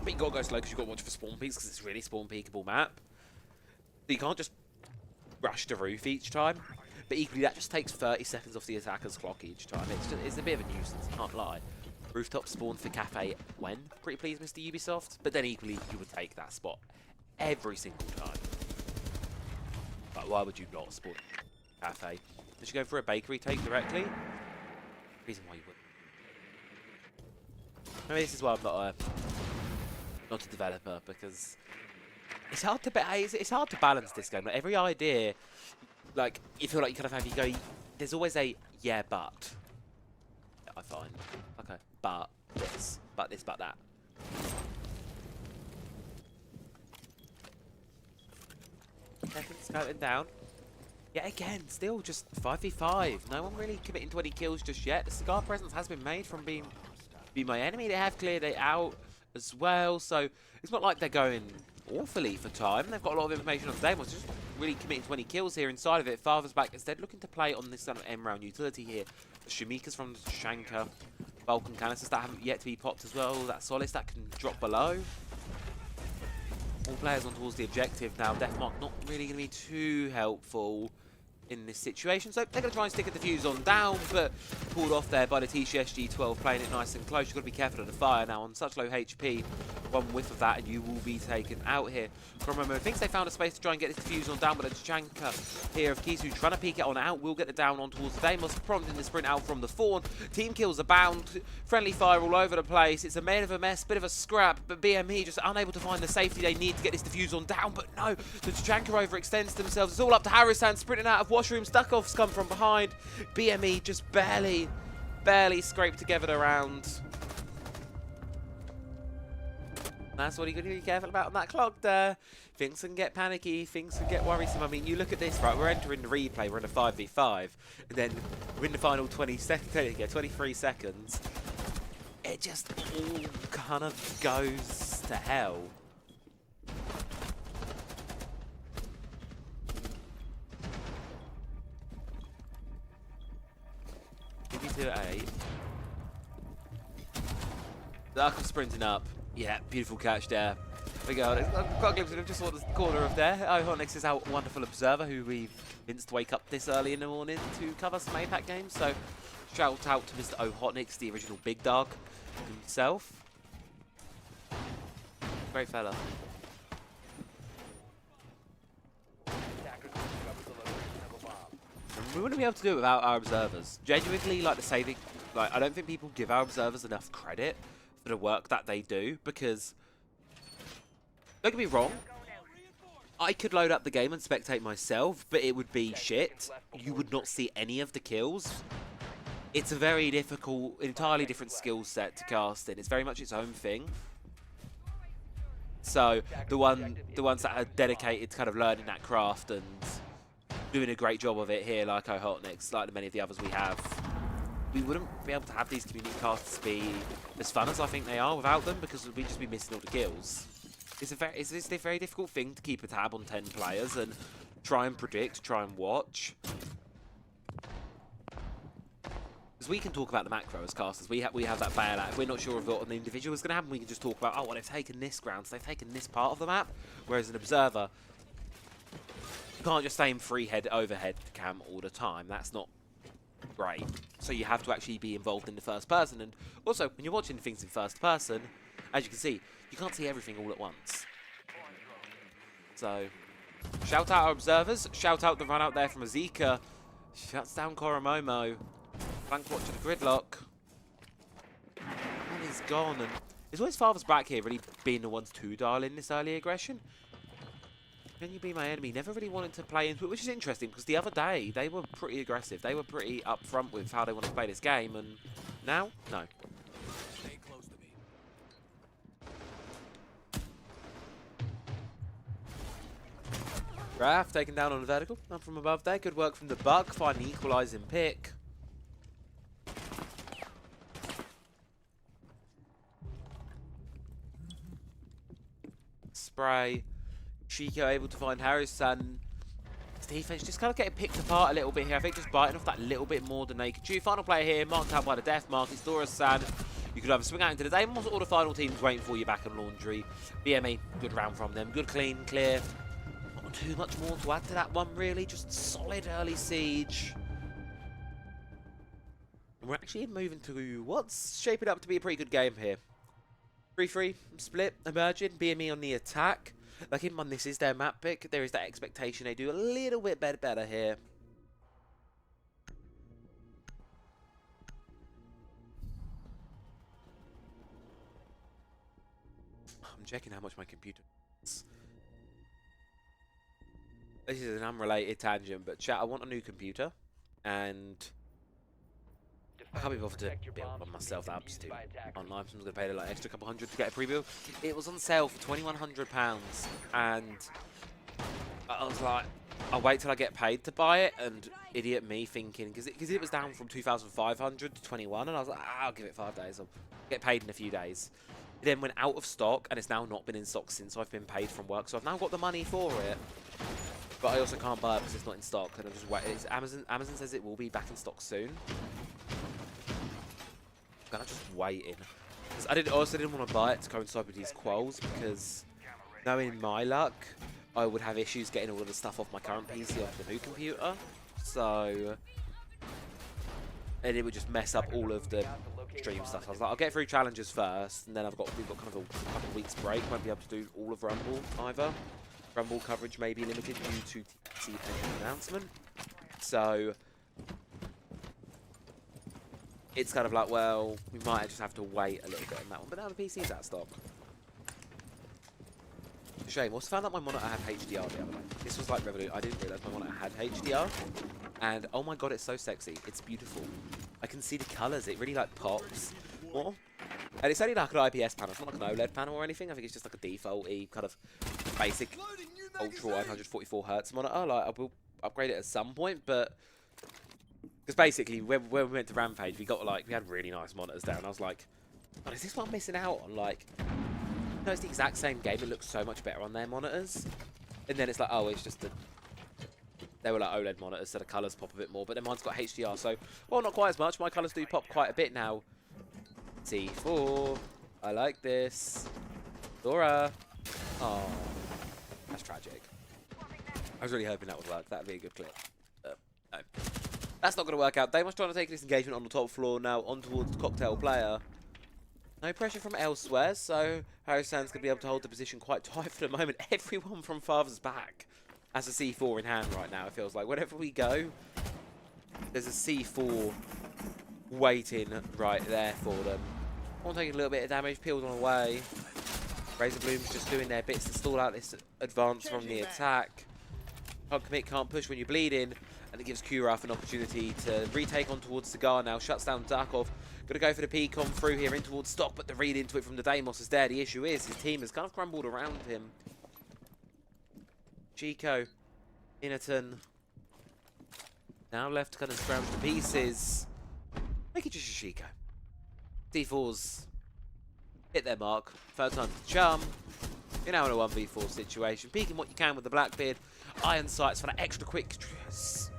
But you gotta go slow because you've got to watch for spawn peaks because it's really spawn peakable map. So you can't just rush the roof each time. But equally that just takes 30 seconds off the attacker's clock each time. It's a bit of a nuisance, can't lie. Rooftop spawn for cafe when? Pretty pleased, Mr. Ubisoft. But then equally you would take that spot every single time. But why would you not spawn cafe? Did you go for a bakery take directly? Reason why you wouldn't. I mean, this is why I'm not a developer, because it's hard to balance this game. Like, every idea, like, you feel like you kind of have, you go, there's always a yeah but. I find. Okay, but this, but that. Seconds counting down. Yet again, still just 5v5. No one really committing to any kills just yet. The cigar presence has been made from being my enemy. They have cleared it out as well, so it's not like they're going awfully for time. They've got a lot of information on today. Just really committing to any kills here inside of it. Farthest back instead looking to play on this kind of M round utility here. The Shumikas from the Shanka, Vulcan canisters that haven't yet to be popped as well. That Solace that can drop below. All players on towards the objective now. Deathmark not really going to be too helpful. in this situation. So they're going to try and stick a defuse on down, but pulled off there by the TCSG 12, playing it nice and close. You've got to be careful of the fire now on such low HP. One whiff of that and you will be taken out here. Koromomo thinks they found a space to try and get this defuse on down, but a Janka here of Kisu trying to peek it on out. Will get the down on towards the Deimos, prompting the sprint out from the Fawn. Team kills abound, friendly fire all over the place. It's a bit of a mess, bit of a scrap, but BME just unable to find the safety they need to get this defuse on down. But no, the Janka overextends themselves. It's all up to Harrison sprinting out of washroom. Stuckoff's come from behind. BME just barely scraped together the round. That's what you got to be careful about on that clock there. Things can get panicky, things can get worrisome. I mean, you look at this, right? We're entering the replay, we're in a 5v5, and then we're in the final 20 seconds, 23 seconds. It just all kind of goes to hell. To 8. Darkle sprinting up. Yeah, beautiful catch there. We go. I've got a glimpse of him just on the corner of there. Ohotnix is our wonderful observer who we've convinced to wake up this early in the morning to cover some APAC games. So shout out to Mr. Ohotnix, the original big dog himself. Great fella. We wouldn't be able to do it without our observers. Genuinely, like the saving, like I don't think people give our observers enough credit for the work that they do, because don't get me wrong, I could load up the game and spectate myself, but it would be shit. You would not see any of the kills. It's a very difficult, entirely different skill set to cast in. It's very much its own thing. So the ones that are dedicated to kind of learning that craft and doing a great job of it here, like Ohotnix, like many of the others we have, we wouldn't be able to have these community casts be as fun as I think they are without them, because we'd just be missing all the kills. It's a very difficult thing to keep a tab on 10 players and try and predict, try and watch. Because we can talk about the macro as casters, we have that bailout. If we're not sure of what an individual is going to happen, we can just talk about, oh, well, they've taken this ground, so they've taken this part of the map. Whereas an observer, you can't just aim free overhead cam all the time. That's not great. So you have to actually be involved in the first person. And also, when you're watching things in first person, as you can see, you can't see everything all at once. So, shout out our observers. Shout out the run out there from Azika. Shuts down Koromomo. Flank watch of the gridlock. One is gone. And it's always Father's back here really being the ones to dial in this early aggression. Can you be my enemy? Never really wanted to play into it, which is interesting because the other day they were pretty aggressive. They were pretty upfront with how they want to play this game, and now, no. Stay close to me. Graf taken down on the vertical. Up from above there. Good work from the Buck. Finding the equalising pick. Spray. Chico able to find Harrison. His defense just kind of getting picked apart a little bit here. I think just biting off that little bit more than they could chew. Final player here, marked out by the death mark. It's Dora-san. You could either swing out into the Deimos or the final team's waiting for you back in Laundry. BME, good round from them. Good, clean, clear. Not too much more to add to that one, really. Just solid early siege. And we're actually moving to what's shaping up to be a pretty good game here. 3-3 split emerging. BME on the attack. Like in one, this is their map pick. There is that expectation they do a little bit better here. I'm checking how much my computer is. This is an unrelated tangent, but chat, I want a new computer, and I can't be bothered to build one myself. That just too online. So I'm going to pay like extra couple hundred to get a pre-build. It was on sale for £2,100, and I was like, I'll wait till I get paid to buy it. And idiot me thinking, because it was down from 2,500 to 21, and I was like, I'll give it 5 days. I'll get paid in a few days. It then went out of stock, and it's now not been in stock since I've been paid from work. So I've now got the money for it, but I also can't buy it because it's not in stock. And I'm just waiting. Amazon says it will be back in stock soon. I'm just waiting. I also didn't want to buy it to coincide with these quals, because knowing my luck, I would have issues getting all of the stuff off my current PC off the new computer. So, and it would just mess up all of the stream stuff. So I was like, I'll get through challenges first, and then we've got kind of a couple of weeks break. Won't be able to do all of Rumble either. Rumble coverage may be limited due to TC announcement. So it's kind of like, well, we might just have to wait a little bit on that one. But now the PC's out of stock. Shame. Also found out my monitor had HDR the other way. This was like revolution. I didn't realise my monitor had HDR. And oh my god, it's so sexy. It's beautiful. I can see the colours. It really like pops more. And it's only like an IPS panel. It's not like an OLED panel or anything. I think it's just like a default-y kind of basic ultra wide 144 Hz monitor. Like I will upgrade it at some point, but because basically when we went to Rampage, we had really nice monitors down. I was like, oh, is this what I'm missing out on? Like, no, it's the exact same game. It looks so much better on their monitors. And then it's like, oh, it's just they were like OLED monitors, so the colours pop a bit more. But then mine's got HDR, so, well, not quite as much. My colours do pop quite a bit now. T4. I like this. Dora. Oh, that's tragic. I was really hoping that would work. That would be a good clip. No. That's not going to work out. They must try to take this engagement on the top floor now, on towards the cocktail player. No pressure from elsewhere, so Harry Sands going to be able to hold the position quite tight for the moment. Everyone from Father's back has a C4 in hand right now, it feels like. Wherever we go, there's a C4 waiting right there for them. One taking a little bit of damage, peeled on away. Razor Bloom's just doing their bits to stall out this advance from the attack. Can't commit, can't push when you're bleeding. And it gives Kuraf an opportunity to retake on towards Cigar now. Shuts down Darkov. Going to go for the Peacon through here in towards Stock, but the read into it from the Deimos is there. The issue is his team has kind of crumbled around him. Chico, Innerton, now left to kind of scrounge to pieces. Make it just a Chico. D4s hit their mark. Third time to charm. You're now in a 1v4 situation. Peeking what you can with the Blackbeard. Iron sights for that extra quick,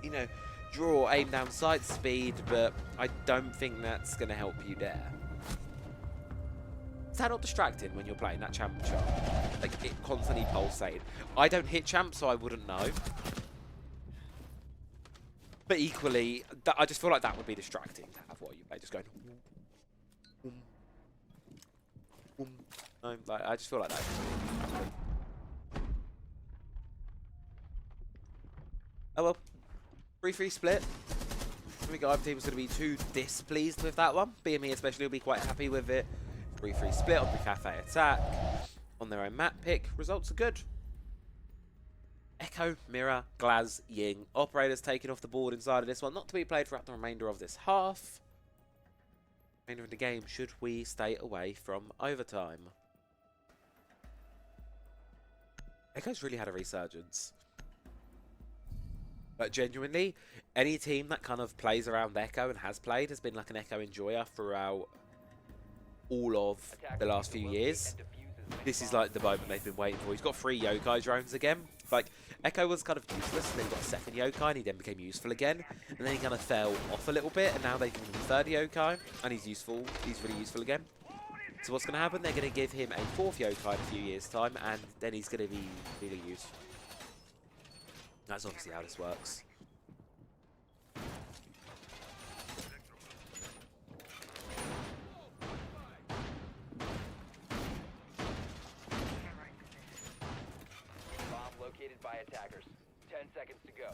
you know, draw, aim down sight speed, but I don't think that's going to help you there. Is that not distracting when you're playing that champ chart? Like, it constantly pulsating. I don't hit champ, so I wouldn't know. But equally, I just feel like that would be distracting to have what you play. Just going... No, like, I just feel like that. Oh well. 3-3 split. I think either team was going to be too displeased with that one. BME especially will be quite happy with it. 3-3 split on the Cafe attack. On their own map pick. Results are good. Echo, Mirror, Glaz, Ying. Operators taken off the board inside of this one. Not to be played throughout the remainder of this half. Remainder of the game should we stay away from overtime. Echo's really had a resurgence. But genuinely, any team that kind of plays around Echo and has played has been like an Echo enjoyer throughout all of the last few years. This is like the moment they've been waiting for. He's got 3 Yokai drones again. Like, Echo was kind of useless, and then he got a second Yokai, and he then became useful again. And then he kind of fell off a little bit, and now they've given him a 3rd Yokai, and he's useful. He's really useful again. So what's going to happen? They're going to give him a 4th Yokai in a few years' time, and then he's going to be really useful. That's obviously how this works. Bomb located by attackers. 10 seconds to go.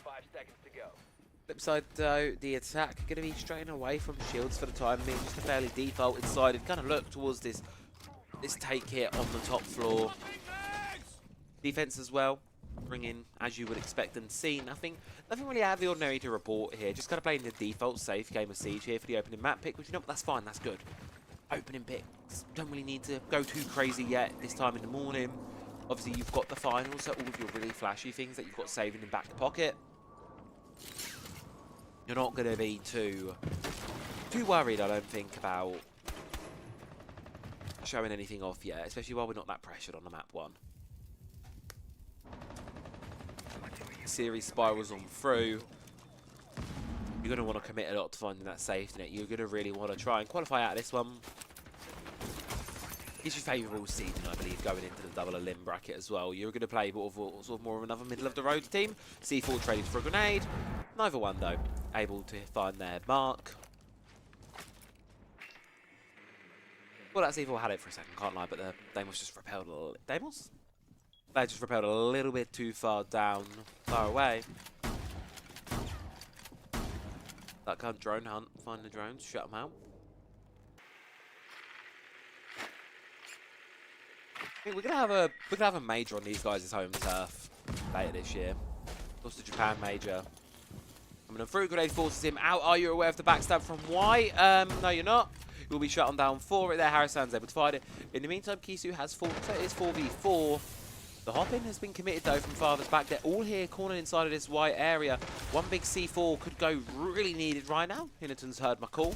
5 seconds to go. Flip side though, the attack going to be straying away from shields for the time being. Just a fairly defaulted side. It kind of look towards this take here on the top floor. Defense as well, bring in as you would expect and see. Nothing really out of the ordinary to report here. Just kind of playing the default safe game of Siege here for the opening map pick, which, you know, that's fine, that's good. Opening picks, don't really need to go too crazy yet this time in the morning. Obviously, you've got the finals, so all of your really flashy things that you've got saved in the back pocket. You're not going to be too worried, I don't think, about showing anything off yet, especially while we're not that pressured on the map 1. Series spirals on through. You're going to want to commit a lot to finding that safety net. You're going to really want to try and qualify out of this one. Is your favourable seeding, I believe, going into the double elim bracket as well. You're going to play sort of more of another middle of the road team. C4 trading for a grenade. Neither one though able to find their mark. Well, that C4 had it for a second, can't lie, but the Deimos just repelled a little. Deimos? They just repelled a little bit too far down, far away. That kind of drone hunt, find the drones, shut them out. I think we're gonna have a major on these guys' home turf later this year. Plus the Japan major. I mean, a fruit grenade forces him out. Are you aware of the backstab from Y? No, you're not. You'll be shut on down for it there. Harrisan's able to fight it. In the meantime, Kisu has fought. So it is 4v4. The hop-in has been committed though from Father's back. They're all here cornered inside of this white area. One big C4 could go really needed right now. Hinnerton's heard my call.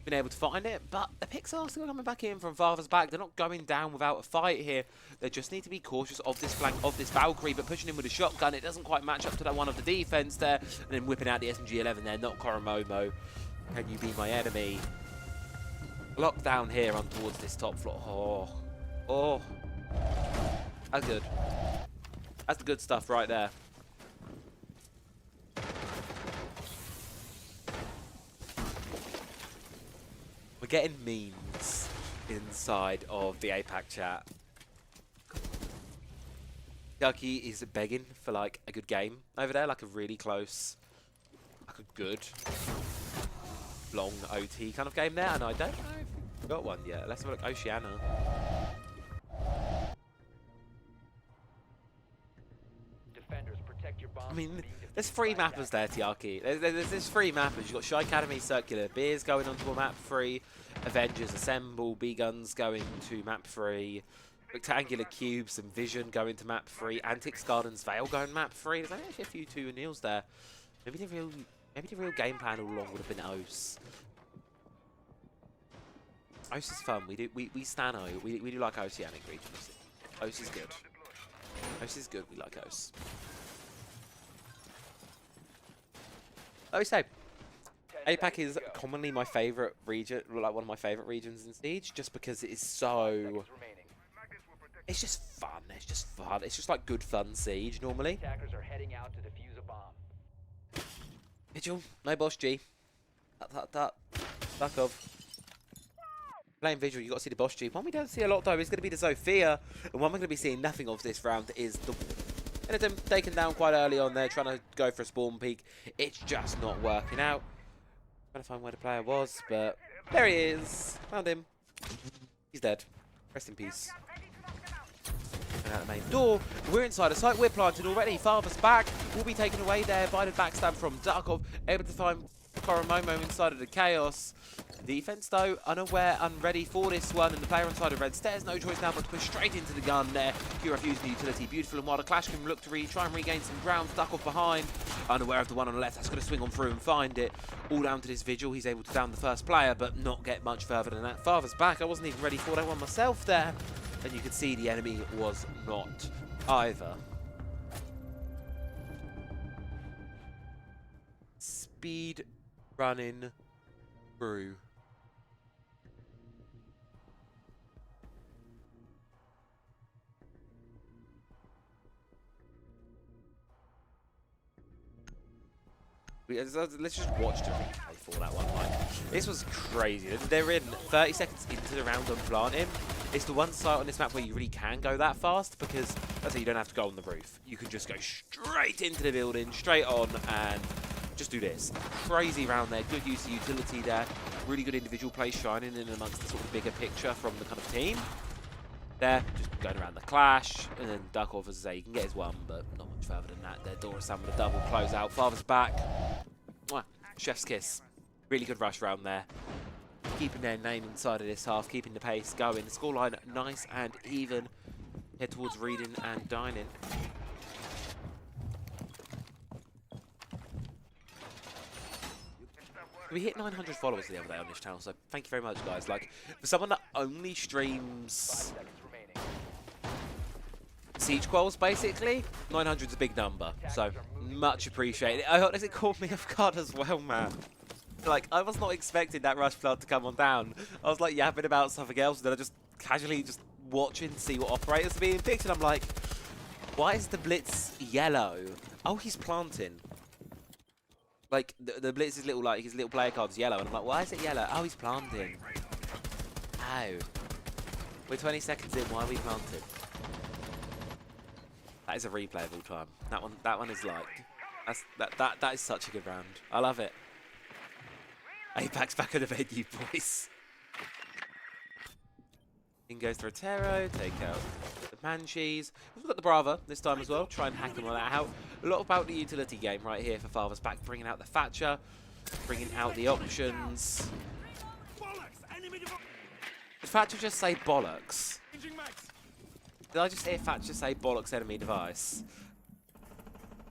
Been able to find it, but the picks are still coming back in from Father's back. They're not going down without a fight here. They just need to be cautious of this flank of this Valkyrie, but pushing in with a shotgun, it doesn't quite match up to that one of the defense there. And then whipping out the SMG-11 there, not Koromomo. Can you be my enemy? Locked down here on towards this top floor. Oh. That's good. That's the good stuff right there. We're getting memes inside of the APAC chat. Ducky is begging for like a good game over there, like a really close, like a good, long OT kind of game there. And I don't know if we've got one yet. Let's have a look. Oceania. Defenders, protect your bombs. I mean, there's three mappers there, Tiaki. There's three mappers. You've got Shy Academy, Circular Beers going onto a map 3, Avengers Assemble, B-Guns going to map 3, Rectangular Cubes and Vision going to map 3, Antics Gardens Vale going map 3. There's actually a few 2 Neils there. Maybe the real game plan all along would have been OS. OS is fun. We stan O. We do like Oceanic regions. OS is good. OS is good. We like OS. Like we say, APAC is commonly my favourite region, like one of my favourite regions in Siege, just because it is so... It's just fun. It's just fun. It's just like good fun Siege normally. Attackers are heading out to defuse a bomb. Vigil, no boss G. Fuck off. Playing Vigil, you got to see the boss G. One we don't see a lot though is going to be the Zofia, and one we're going to be seeing nothing of this round is the... Hinnerton taken down quite early on there, trying to go for a spawn peek. It's just not working out. Trying to find where the player was, but there he is. Found him. He's dead. Rest in peace. And out the main door. We're inside the site. We're planted already. Father's back. Will be taken away there by the backstab from Darkov. Able to find Koromomo inside of the chaos. Defense though, unaware, unready for this one, and the player on side of Red Stairs, no choice now but to push straight into the gun there. Q refusing the utility, beautiful, and while the Clash can look to try and regain some ground, stuck off behind, unaware of the one on the left, that's going to swing on through and find it. All down to this Vigil, he's able to down the first player, but not get much further than that. Father's back, I wasn't even ready for that one myself there, and you can see the enemy was not either. Speed running through. Let's just watch the replay for that one. Like, this was crazy. They're in 30 seconds into the round on planting. It's the one site on this map where you really can go that fast because, let's say, you don't have to go on the roof. You can just go straight into the building, straight on, and just do this. Crazy round there. Good use of utility there. Really good individual play shining in amongst the sort of bigger picture from the kind of team. There, just going around the Clash, and then Darkov, as I say, you can get his one, but not much further than that. There, Dora-san with a double close out. Father's back. Mwah. Chef's kiss. Really good rush round there. Keeping their name inside of this half, keeping the pace going. The scoreline nice and even. Head towards reading and dining. We hit 900 followers the other day on this channel, so thank you very much, guys. Like, for someone that only streams Siege Quells, basically, 900 is a big number, so much appreciated. I honestly caught me off guard as well, man. Like, I was not expecting that rush flood to come on down. I was like yapping about something else, and then I just casually just watching to see what operators are being picked, and I'm like, why is the blitz yellow? Oh, he's planting. Like the blitz's little his little player card's yellow, and I'm like, why is it yellow? Oh, he's planting. Ow. We're 20 seconds in. Why are we planting? That is a replay of all time. That one is like, that is such a good round. I love it. Apex back on the venue, boys. In goes the Rotero, take out the Banshees. We've got the Brava this time as well. Try and hack him all that out. A lot about the utility game right here for Father's Back. Bringing out the Thatcher, bringing out the options. Did Thatcher just say bollocks? Did I just hear Thatcher say bollocks enemy device?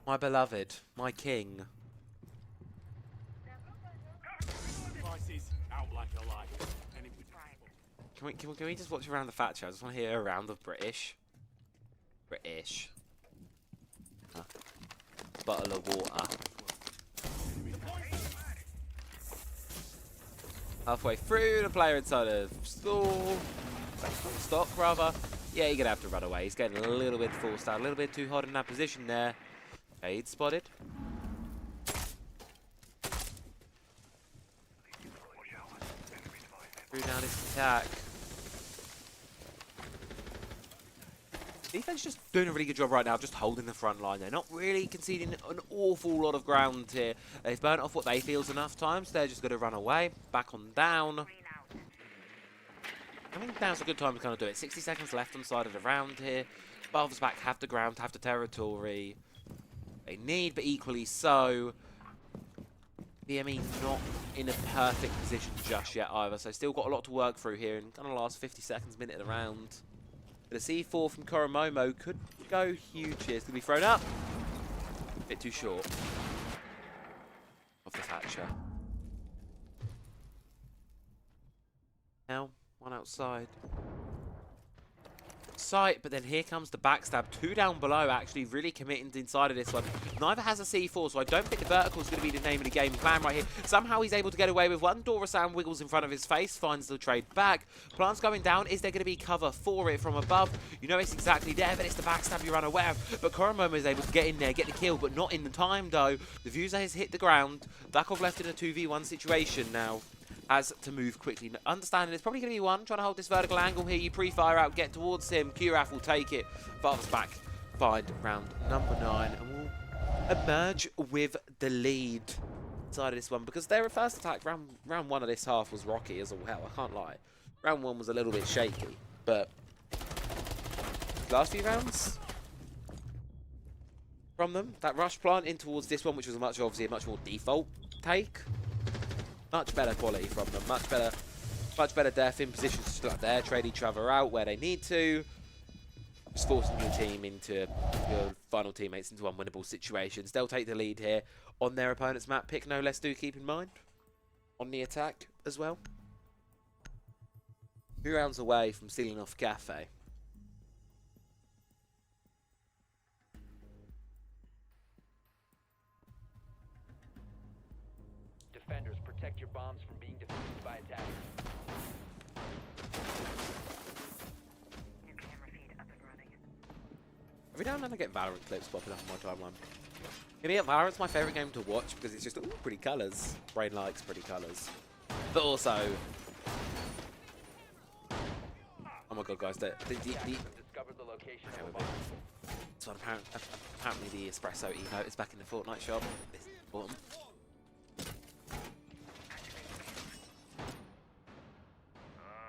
My beloved, my king. Can we just watch around the Thatcher? I just want to hear a round of British. Huh. Bottle of water. Halfway through, the player inside of stock rather. Yeah, you're gonna have to run away. He's getting a little bit forced out, a little bit too hot in that position there. Fade spotted. Through down his attack. Defense just doing a really good job right now, just holding the front line. They're not really conceding an awful lot of ground here. They've burnt off what they feel is enough times. They're just going to run away. Back on down. I think now's a good time to kind of do it. 60 seconds left on the side of the round here. Father's Back have the ground, have the territory. They need, but equally so. BME not in a perfect position just yet either, so still got a lot to work through here in kind of last 50 seconds, minute of the round. But a C4 from Koromomo could go huge here. It's going to be thrown up. Bit too short. Off the Thatcher. Now, one outside. Sight, but then here comes the backstab. Two down below, actually really committing inside of this one. Neither has a C4, so I don't think the vertical is going to be the name of the game plan right here. Somehow he's able to get away with one. Dora-san wiggles in front of his face, finds the trade back. Plant's going down. Is there going to be cover for it from above? You know it's exactly there, but it's the backstab you're unaware of. But Koromomo is able to get in there, get the kill, but not in the time though. The Vuzer has hit the ground. Dakov left in a 2v1 situation now. Has to move quickly. Understanding it's probably going to be one. Trying to hold this vertical angle here. You pre-fire out, get towards him. Kuraf will take it. Father's Back. Find round number 9. And we'll emerge with the lead inside of this one. Because their first attack, round 1 of this half was rocky as all hell. I can't lie. Round 1 was a little bit shaky. But last few rounds from them. That rush plant in towards this one, which was obviously a much more default take. Much better quality from them. Much better def in positions to just let their trade each other out where they need to. Just forcing your team into your final teammates into unwinnable situations. They'll take the lead here on their opponent's map pick. No less do keep in mind. On the attack as well. 2 rounds away from sealing off Cafe. Defenders, protect your bombs from being defused by attackers. New camera feed up and running. Every now and then I get Valorant clips popping up on my timeline. Maybe Valorant's my favourite game to watch because it's just pretty colours. Brain likes pretty colours. But also... Oh my god guys, Discovered the location of a bomb. so apparently the espresso emote is back in the Fortnite shop. This is important.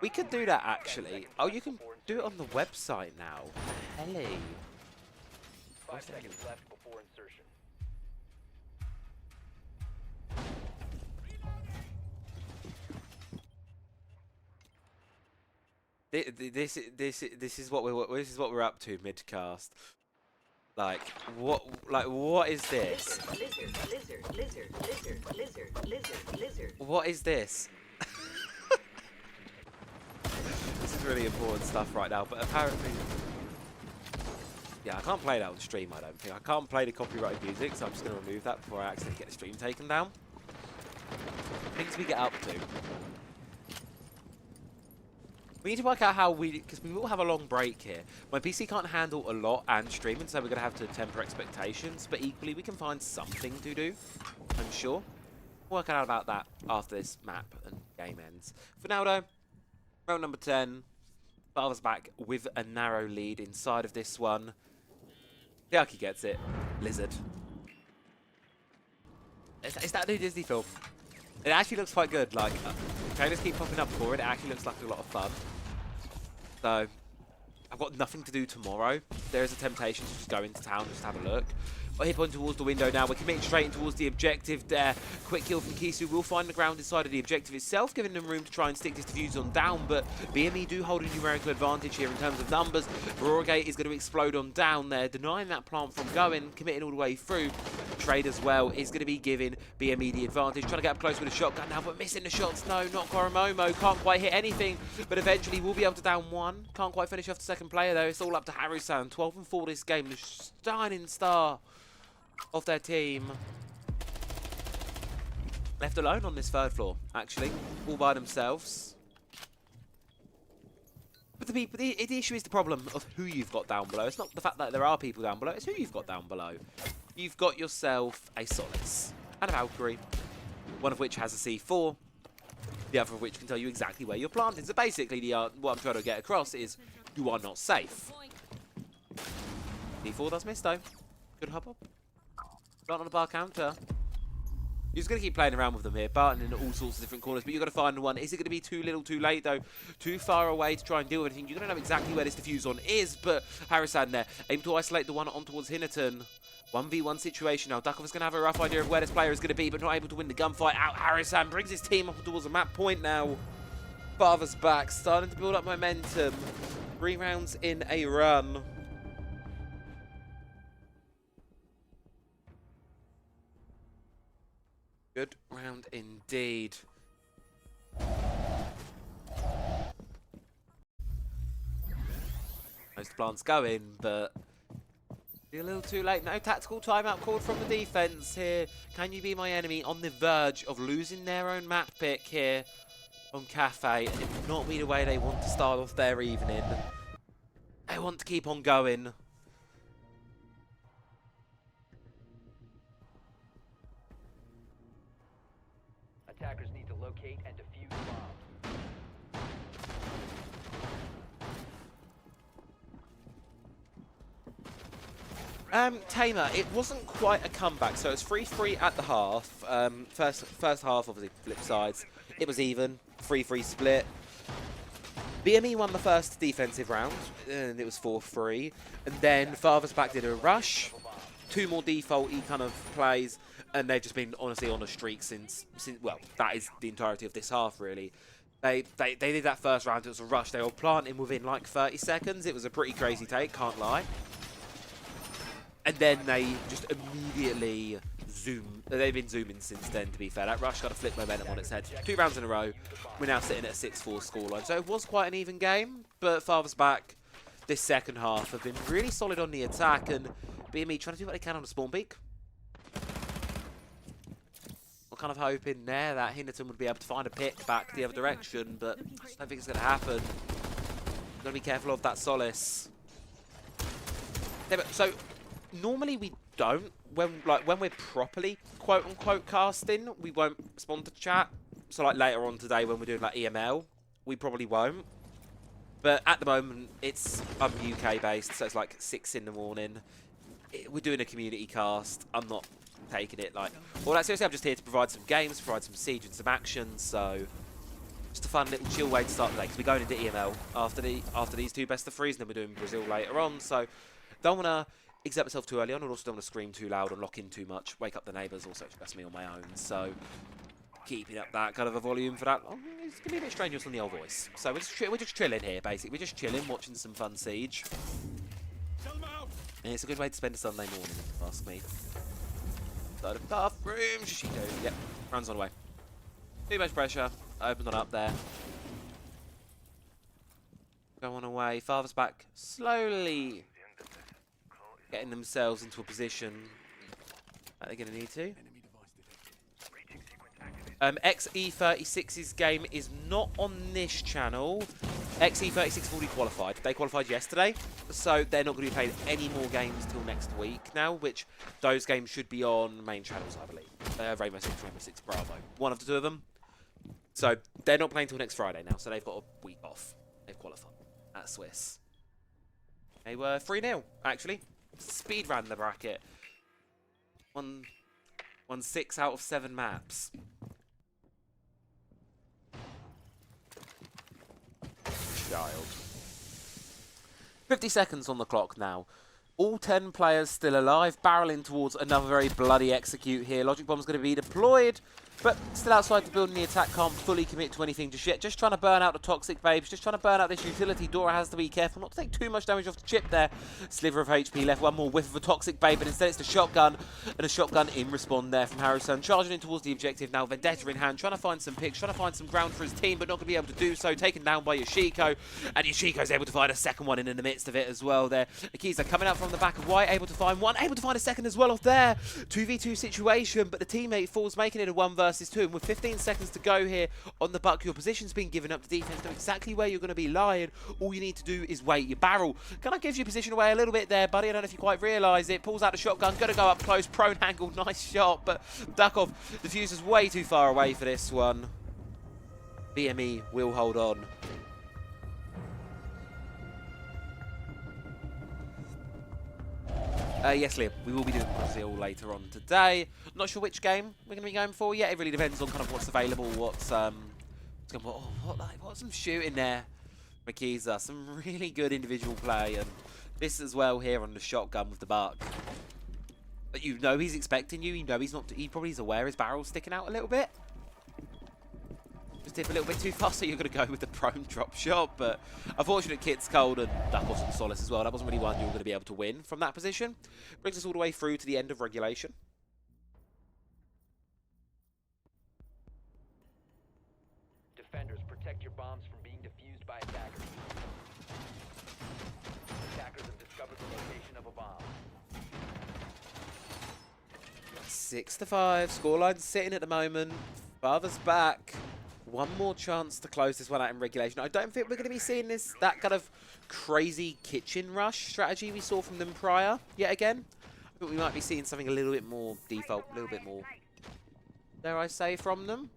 We could do that actually. Oh, you can do it on the website now. Helly. 5 seconds left before insertion. This is what we're up to midcast. Like what is this? Lizard. What is this? This is really important stuff right now, but apparently... Yeah, I can't play that on stream, I don't think. I can't play the copyrighted music, so I'm just going to remove that before I accidentally get the stream taken down. Things we get up to. We need to work out how because we will have a long break here. My PC can't handle a lot and streaming, so we're going to have to temper expectations. But equally, we can find something to do, I'm sure. We'll work out about that after this map and game ends. For now, though, round number 10. Father's back with a narrow lead inside of this one. Yaki gets it. Lizard. It's that new Disney film. It actually looks quite good. Like, trailers keep popping up for it. It actually looks like a lot of fun. So, I've got nothing to do tomorrow. There is a temptation to just go into town, just have a look. But hip on towards the window now. We're committing straight in towards the objective there. Quick kill from Kisu will find the ground inside of the objective itself, giving them room to try and stick this defuse on down. But BME do hold a numerical advantage here in terms of numbers. Aurora is going to explode on down there, denying that plant from going, committing all the way through. Trade as well is going to be giving BME the advantage. Trying to get up close with a shotgun now, but missing the shots. No, not Koromomo. Can't quite hit anything, but eventually we'll be able to down one. Can't quite finish off the second player though. It's all up to Harusan. 12-4 this game. The shining star of their team. Left alone on this third floor, actually. All by themselves. But the issue is the problem of who you've got down below. It's not the fact that there are people down below, it's who you've got down below. You've got yourself a Solace and a Valkyrie, one of which has a C4, the other of which can tell you exactly where you're planted. So basically, what I'm trying to get across is you are not safe. C4 does miss though. Good hop up. Not on the bar counter. You're just going to keep playing around with them here, barting in all sorts of different corners, but you've got to find one. Is it going to be too little, too late, though? Too far away to try and deal with anything. You're going to know exactly where this diffuse on is, but Harisan there, able to isolate the one on towards Hinnerton. 1v1 situation now. Duckov is going to have a rough idea of where this player is going to be, but not able to win the gunfight out. Harisan brings his team up towards a map point now. Father's back, starting to build up momentum. 3 rounds in a run. Good round indeed. Most plants going, but a little too late. No tactical timeout called from the defense here. Can you be my enemy? On the verge of losing their own map pick here on Cafe. And it would not be the way they want to start off their evening. They want to keep on going. Attackers need to locate and defuse bombs. Tamer, it wasn't quite a comeback, so it's 3-3 at the half. First half, obviously, flip sides. It was even, 3-3 split. BME won the first defensive round, and it was 4-3. And then Father's back did a rush, 2 more default-y kind of plays, and they've just been honestly on a streak since well, that is the entirety of this half really. They did that first round, it was a rush, they were planting within like 30 seconds, it was a pretty crazy take, can't lie. And then they just immediately zoom, they've been zooming since then to be fair. That rush got a flip momentum on its head. 2 rounds in a row, we're now sitting at a 6-4 scoreline. So it was quite an even game, but Father's back this second half have been really solid on the attack, and BME trying to do what they can on the spawn peak. We're kind of hoping there that Hinderton would be able to find a pick back the other direction, but I just don't think it's going to happen. Got to be careful of that Solace. So normally we don't, when we're properly quote unquote casting, we won't respond to chat. So like later on today when we're doing like EML, we probably won't. But at the moment it's UK based, so it's like 6 in the morning. We're doing a community cast. I'm not taking it like all that seriously. I'm just here to provide some games, provide some siege and some action. So just a fun little chill way to start the day, because we're going into EML after these 2 best of 3s, and then we're doing Brazil later on. So don't want to exert myself too early on, and also don't want to scream too loud and lock in too much, wake up the neighbours. Also, that's me on my own. So keeping up that kind of a volume for that. It's gonna be a bit strenuous on the old voice. So we're just chilling here, basically. We're just chilling, watching some fun siege. And it's a good way to spend a Sunday morning, if you ask me. Side of bathroom, Shishido. Yep, runs on the way. Too much pressure. Open on up there. Going away. Father's back slowly getting themselves into a position that they're going to need to. XE36's game is not on this channel. XE36 already qualified. They qualified yesterday, so they're not going to be playing any more games till next week now, which those games should be on main channels, I believe. Rainbow Six Bravo. One of the two of them. So they're not playing till next Friday now, so they've got a week off. They've qualified at Swiss. They were 3-0, actually. Speed ran the bracket. Won 6 out of 7 maps. Child. 50 seconds on the clock now. All 10 players still alive, barreling towards another very bloody execute here. Logic Bomb's going to be deployed, but still outside the building. The attack can't fully commit to anything just yet. Just trying to burn out the toxic babes, just trying to burn out this utility. Dora has to be careful not to take too much damage off the chip there. Sliver of HP left, one more whiff of a toxic babe, but instead it's the shotgun, and a shotgun in respawn there from Harrison. Charging in towards the objective now, Vendetta in hand, trying to find some picks, trying to find some ground for his team, but not going to be able to do so. Taken down by Yoshiko, and Yoshiko's able to find a second one in the midst of it as well there. Akiza coming out from the back of White, able to find one, able to find a second as well off there. 2v2 situation, but the teammate falls, making it a 1 versus 2. And with 15 seconds to go here on the buck, your position's been given up. The defense know exactly where you're going to be lying. All you need to do is wait. Your barrel kind of gives your position away a little bit there, buddy. I don't know if you quite realise it. Pulls out the shotgun, going to go up close, prone angle, nice shot, but duck off. The fuse is way too far away for this one. BME will hold on. Yes, Liam, we will be doing Brazil later on today. Not sure which game we're going to be going for yet. It really depends on kind of what's available, what's some shooting there. Makiza, some really good individual play, and this as well here on the shotgun with the buck. But you know he's expecting you. You know he's not. He probably is aware his barrel's sticking out a little bit. Just dip a little bit too fast, so you're going to go with the prone drop shot. But unfortunate kit's cold, and that wasn't Solace as well. That wasn't really one you were going to be able to win from that position. Brings us all the way through to the end of regulation. Defenders, protect your bombs from being defused by attackers. Attackers have discovered the location of a bomb. 6-5. Scoreline's sitting at the moment. Father's back. One more chance to close this one out in regulation. I don't think we're going to be seeing that kind of crazy kitchen rush strategy we saw from them prior yet again. I think we might be seeing something a little bit more default, a little bit more, dare I say, from them.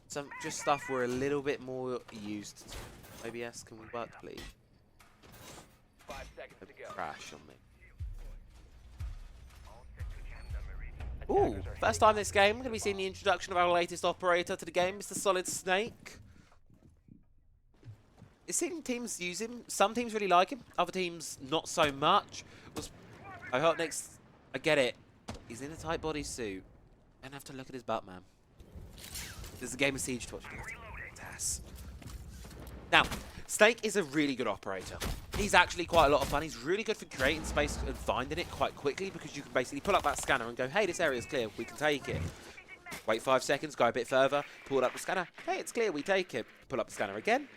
Some just stuff we're a little bit more used to. OBS, can we work, please? 5 seconds to go. Crash on me. Ooh, first time this game, we're going to be seeing the introduction of our latest operator to the game, Mr. Solid Snake. It seems teams use him. Some teams really like him, other teams not so much. I hope next. I get it. He's in a tight bodysuit. Don't have to look at his butt, man. There's a game of Siege to watch. Now, Snake is a really good operator. He's actually quite a lot of fun. He's really good for creating space and finding it quite quickly, because you can basically pull up that scanner and go, hey, this area's clear, we can take it. Wait 5 seconds, go a bit further, pull up the scanner, hey, it's clear, we take it. Pull up the scanner again.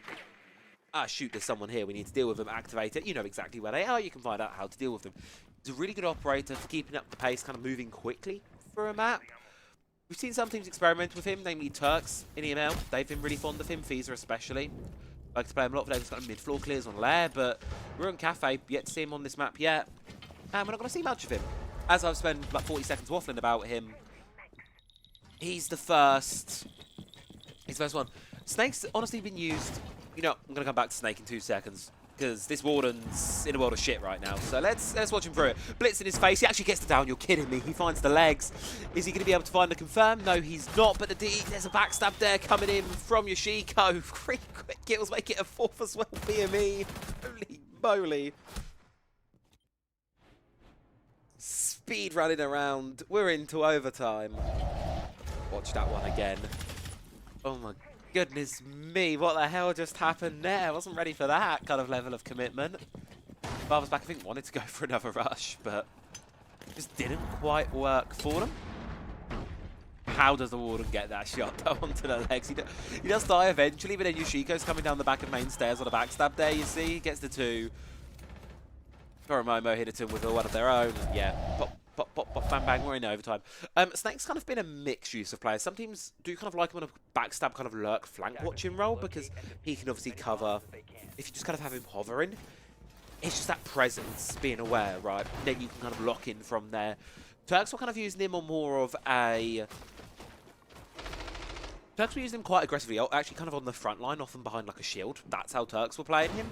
Ah, shoot, there's someone here, we need to deal with them, activate it. You know exactly where they are, you can find out how to deal with them. He's a really good operator for keeping up the pace, kind of moving quickly for a map. We've seen some teams experiment with him, namely Turks in EML. They've been really fond of him, Fiza especially. Like to play him a lot, but he's got mid-floor clears on Lair, but we're on Cafe, yet to see him on this map yet. And we're not going to see much of him. As I've spent about 40 seconds waffling about him, he's the first. He's the first one. Snake's honestly been used. You know, I'm going to come back to Snake in 2 seconds, because this Warden's in a world of shit right now. So let's watch him through it. Blitz in his face. He actually gets the down. You're kidding me. He finds the legs. Is he going to be able to find the confirm? No, he's not. But there's a backstab there coming in from Yoshiko. 3 quick kills. Make it a 4th as well. BME. Holy moly. Speed running around. We're into overtime. Watch that one again. Oh my goodness me, what the hell just happened there? I wasn't ready for that kind of level of commitment. Barber's back, I think, wanted to go for another rush, but just didn't quite work for them. How does the Warden get that shot though onto the legs? He does die eventually, but then Yoshiko's coming down the back of main stairs on a backstab there, you see. He gets the 2. Koromomo hit it him with one of their own. Yeah, Pop, pop, pop, bang, bang. We're in overtime. Snake's kind of been a mixed use of players. Some teams do kind of like him on a backstab kind of lurk flank watching role because he can obviously cover. If you just kind of have him hovering, it's just that presence, being aware, right? Then you can kind of lock in from there. Turks were kind of using him on more of a... Turks were using him quite aggressively, actually kind of on the front line, often behind like a shield. That's how Turks were playing him.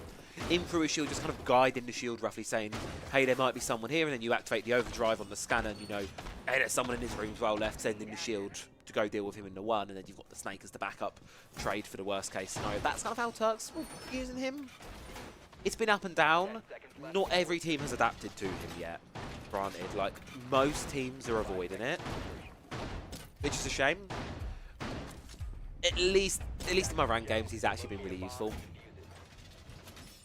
In through his shield, just kind of guiding the shield, roughly saying, hey, there might be someone here, and then you activate the overdrive on the scanner, and you know, hey, there's someone in his room as well left, sending the shield to go deal with him in the one, and then you've got the Snake as the backup trade for the worst case scenario. That's kind of how Turks were using him. It's been up and down. Not every team has adapted to him yet, granted. Like, most teams are avoiding it, which is a shame. At least in my ranked games, he's actually been really useful.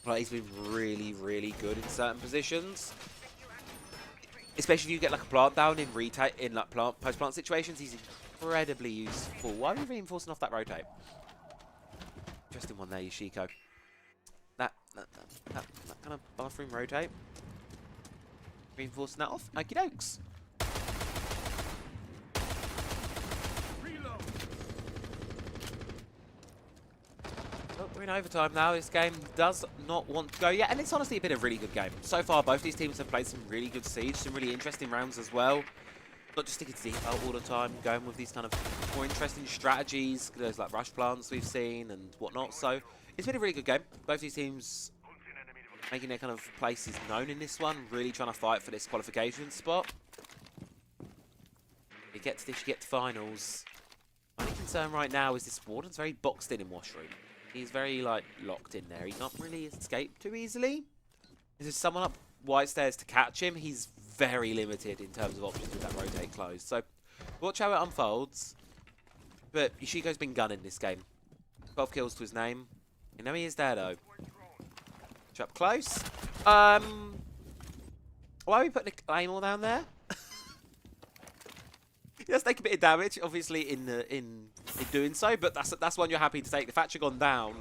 Like, he's been really, really good in certain positions. Especially if you get like a plant down in like post-plant situations, he's incredibly useful. Why are we reinforcing off that rotate? Interesting one there, Yoshiko. That kind of bathroom rotate. Reinforcing that off. Okie dokes. We're in overtime now. This game does not want to go yet, and it's honestly been a really good game. So far, both these teams have played some really good siege, some really interesting rounds as well. Not just sticking to default all the time, going with these kind of more interesting strategies. There's like rush plants we've seen and whatnot. So it's been a really good game. Both these teams making their kind of places known in this one, really trying to fight for this qualification spot. You get to this, you get to finals. My only concern right now is this Warden's very boxed in washroom. He's very, like, locked in there. He can't really escape too easily. If there's someone up white stairs to catch him, he's very limited in terms of options with that rotate closed. So, watch how it unfolds. But Yoshiko's been gunning this game. 12 kills to his name. You know he is there, though. Up close. Why are we putting a claymore down there? He does take a bit of damage, obviously, in doing so, but that's one you're happy to take. The Thatcher gone down.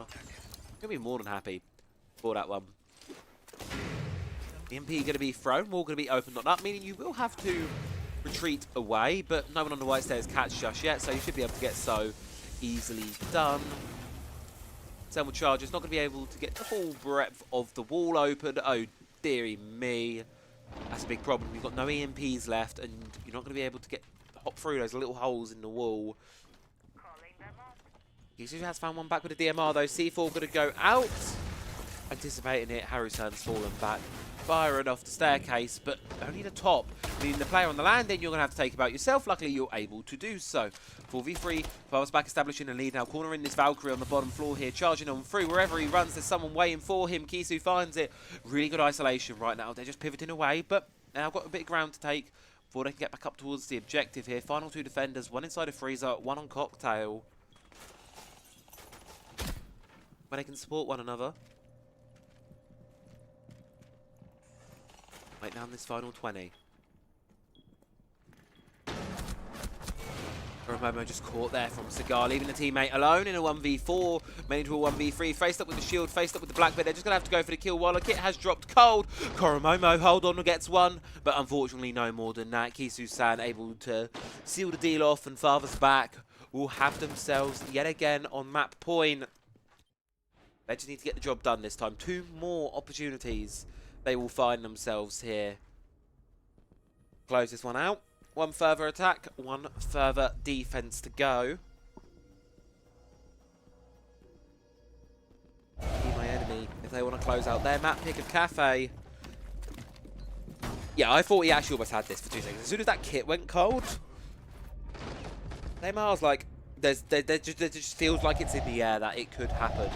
You'll be more than happy for that one. EMP going to be thrown, wall going to be opened on up, meaning you will have to retreat away, but no one on the white stairs catch just yet, so you should be able to get so easily done. Thermal charge is not going to be able to get the full breadth of the wall open. Oh, dearie me. That's a big problem. You've got no EMPs left, and you're not going to be able to get hop through those little holes in the wall. Kisu has found one back with a DMR, though. C4 going to go out. Anticipating it, Harusan's fallen back. Firing off the staircase, but only the top. Meaning the player on the landing, you're going to have to take about yourself. Luckily, you're able to do so. 4v3, Pavel's back establishing a lead now. Cornering this Valkyrie on the bottom floor here. Charging on through. Wherever he runs, there's someone waiting for him. Kisu finds it. Really good isolation right now. They're just pivoting away, but now got a bit of ground to take before they can get back up towards the objective here. Final two defenders, one inside a freezer, one on cocktail. Where they can support one another. Right down this final 20. Momo just caught there from Cigar, leaving the teammate alone in a 1v4, made into a 1v3, faced up with the shield, faced up with the Blackbeard. They're just going to have to go for the kill while the kit has dropped cold. Koromomo, hold on, gets one, but unfortunately no more than that. Kisu-san able to seal the deal off, and Father's back will have themselves yet again on map point. They just need to get the job done this time. 2 more opportunities they will find themselves here. Close this one out. 1 further attack, 1 further defense to go. Be my enemy if they want to close out their map pick of Cafe. Yeah, I thought he actually almost had this for 2 seconds. As soon as that kit went cold, Neymar's like, there just feels like it's in the air that it could happen.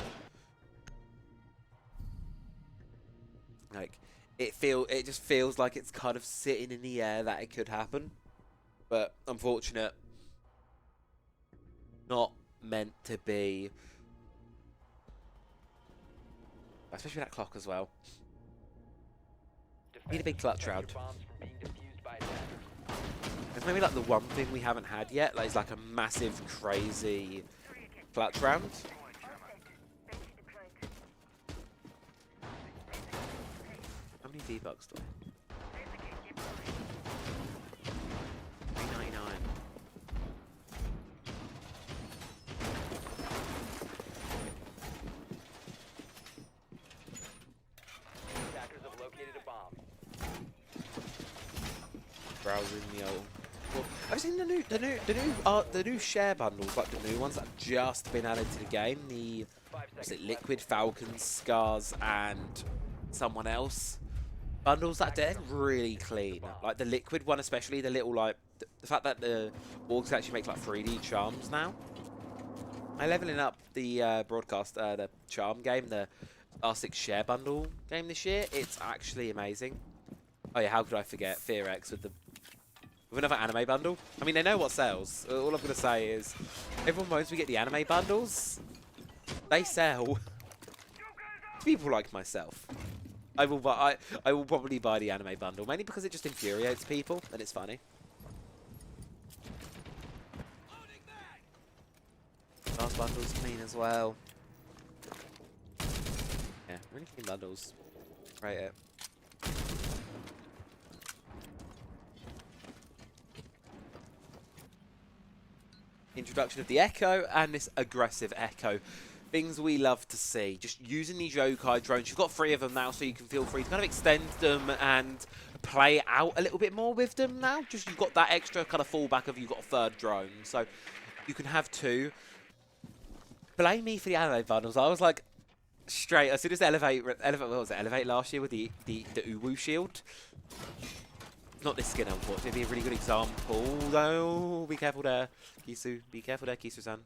Like, it just feels like it's kind of sitting in the air that it could happen. But unfortunate, not meant to be. Especially with that clock as well. Need a big clutch round. It's maybe like the one thing we haven't had yet. Like, it's like a massive, crazy clutch round. How many debugs do I have? browsing the old. Well, I've seen the new share bundles, like the new ones that have just been added to the game. The Liquid, Falcons, Scars, and someone else bundles that they're really clean. Like the Liquid one, especially the little like the fact that the orcs actually make like 3D charms now. I'm leveling up the broadcast, the charm game, the R6 share bundle game this year. It's actually amazing. Oh yeah, how could I forget Fear X with another anime bundle? I mean, they know what sells. All I'm gonna say is, everyone knows we get the anime bundles. They sell. People like myself. I will probably buy the anime bundle, mainly because it just infuriates people and it's funny. Last bundle's clean as well. Yeah, really clean bundles. Rate it. Introduction of the Echo and this aggressive Echo. Things we love to see. Just using these yokai drones. You've got 3 of them now, so you can feel free to kind of extend them and play out a little bit more with them now. Just you've got that extra kind of fallback of you've got a 3rd drone. So you can have 2. Blame me for the anime bundles. I was like, straight, as soon as Elevate last year with the Uwu shield. Not this skin, unfortunately. It'd be a really good example, though. Be careful there, Kisu. Be careful there, Kisu-san.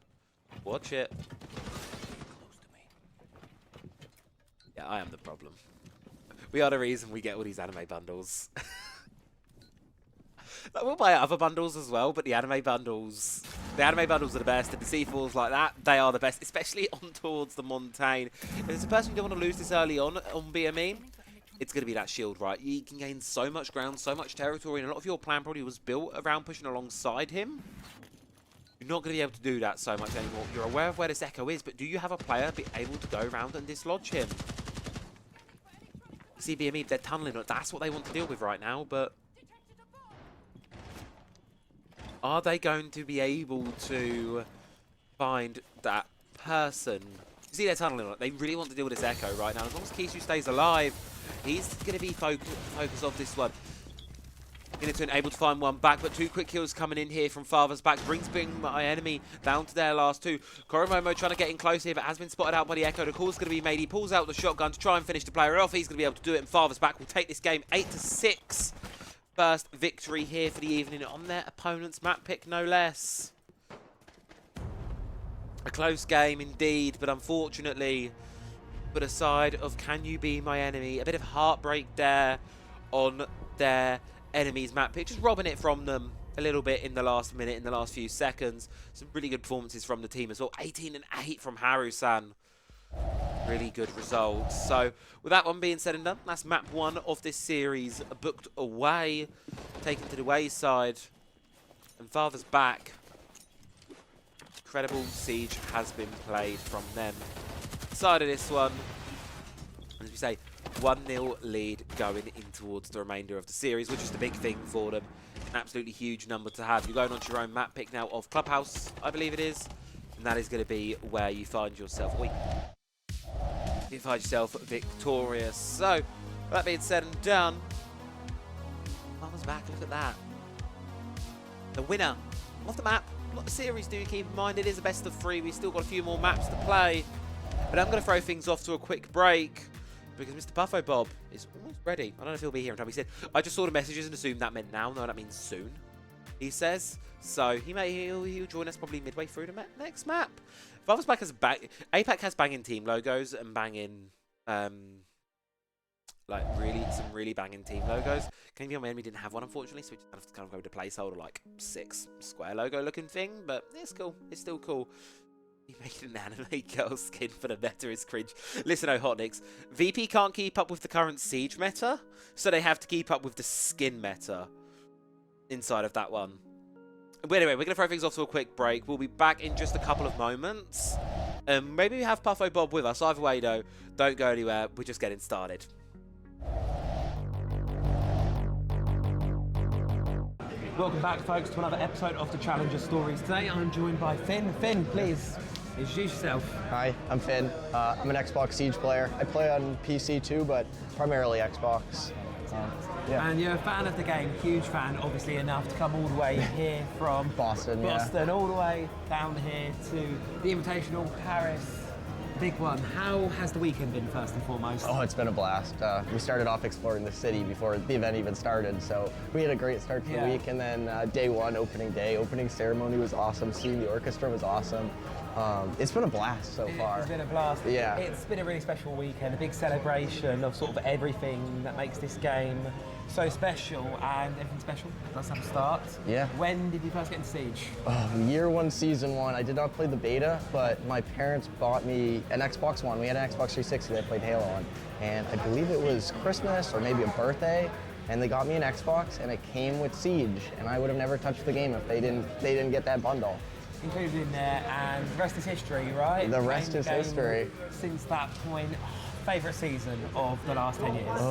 Watch it. Close to me. Yeah, I am the problem. We are the reason we get all these anime bundles. Like, we'll buy other bundles as well, but the anime bundles are the best. And the C4s like that, they are the best, especially on towards the Montaigne. If there's a person who don't want to lose this early on BME, it's going to be that shield, right? You can gain so much ground, so much territory, and a lot of your plan probably was built around pushing alongside him. You're not going to be able to do that so much anymore. You're aware of where this Echo is, but do you have a player be able to go around and dislodge him? See, BME, they're tunneling. That's what they want to deal with right now, but are they going to be able to find that person? You see, they're tunneling. They really want to deal with this Echo right now. As long as Kisu stays alive, he's going to be focused off this one. Innerton able to find one back, but 2 quick kills coming in here from Father's back. Brings my enemy down to their last 2. Koromomo trying to get in close here, but has been spotted out by the Echo. The call's going to be made. He pulls out the shotgun to try and finish the player off. He's going to be able to do it, and Father's back will take this game 8-6. First victory here for the evening on their opponent's map pick, no less. A close game indeed, but unfortunately, put aside of can you be my enemy? A bit of heartbreak there on their enemy's map pick, just robbing it from them a little bit in the last minute, in the last few seconds. Some really good performances from the team as well. 18-8 from Haru-san. Really good results. So with that one being said and done, that's map 1 of this series booked away, taken to the wayside, and Father's back. Incredible siege has been played from them. Side of this one, as we say, 1-0 lead going in towards the remainder of the series, which is the big thing for them. An absolutely huge number to have. You're going on to your own map pick now of Clubhouse, I believe it is, and that is going to be where you find yourself. You find yourself victorious. So, that being said and done, Mama's back. Look at that. The winner of the map, not the series. Do keep in mind it is a best of 3. We've still got a few more maps to play, but I'm going to throw things off to a quick break because Mr. Buffo Bob is almost ready. I don't know if he'll be here in time. He said, I just saw the messages and assumed that meant now. No, that means soon, he says. So he'll join us probably midway through the next map. Father's back has APAC has banging team logos and banging like some really banging team logos. Can Be My Enemy didn't have one, unfortunately, so we just have to kind of go with the placeholder like 6 square logo looking thing, but it's cool. It's still cool. He made an anime girl skin for the meta is cringe. Listen, oh Hotnicks, VP can't keep up with the current siege meta, so they have to keep up with the skin meta inside of that one. But anyway, we're going to throw things off to a quick break. We'll be back in just a couple of moments. Maybe we have Puffo Bob with us. Either way, though, don't go anywhere. We're just getting started. Welcome back, folks, to another episode of the Challenger Stories. Today, I'm joined by Finn. Finn, please introduce yourself. Hi, I'm Finn. I'm an Xbox Siege player. I play on PC too, but primarily Xbox. Yeah. And you're a fan of the game, huge fan, obviously enough to come all the way here from Boston, all the way down here to the Invitational, Paris. Big one. How has the weekend been, first and foremost? Oh, it's been a blast. We started off exploring the city before the event even started, so we had a great start to the week. And then day one, opening ceremony was awesome. Seeing the orchestra was awesome. It's been a blast so far. It's been a blast. Yeah. It's been a really special weekend, a big celebration of sort of everything that makes this game so special, and everything special does have a start. Yeah. When did you first get into Siege? Year one, season one. I did not play the beta, but my parents bought me an Xbox One. We had an Xbox 360 that I played Halo on, and I believe it was Christmas or maybe a birthday, and they got me an Xbox, and it came with Siege, and I would have never touched the game if they didn't get that bundle. Included in there, and the rest is history, right? The rest Main is game history. Since that point, favourite season of the last 10 years?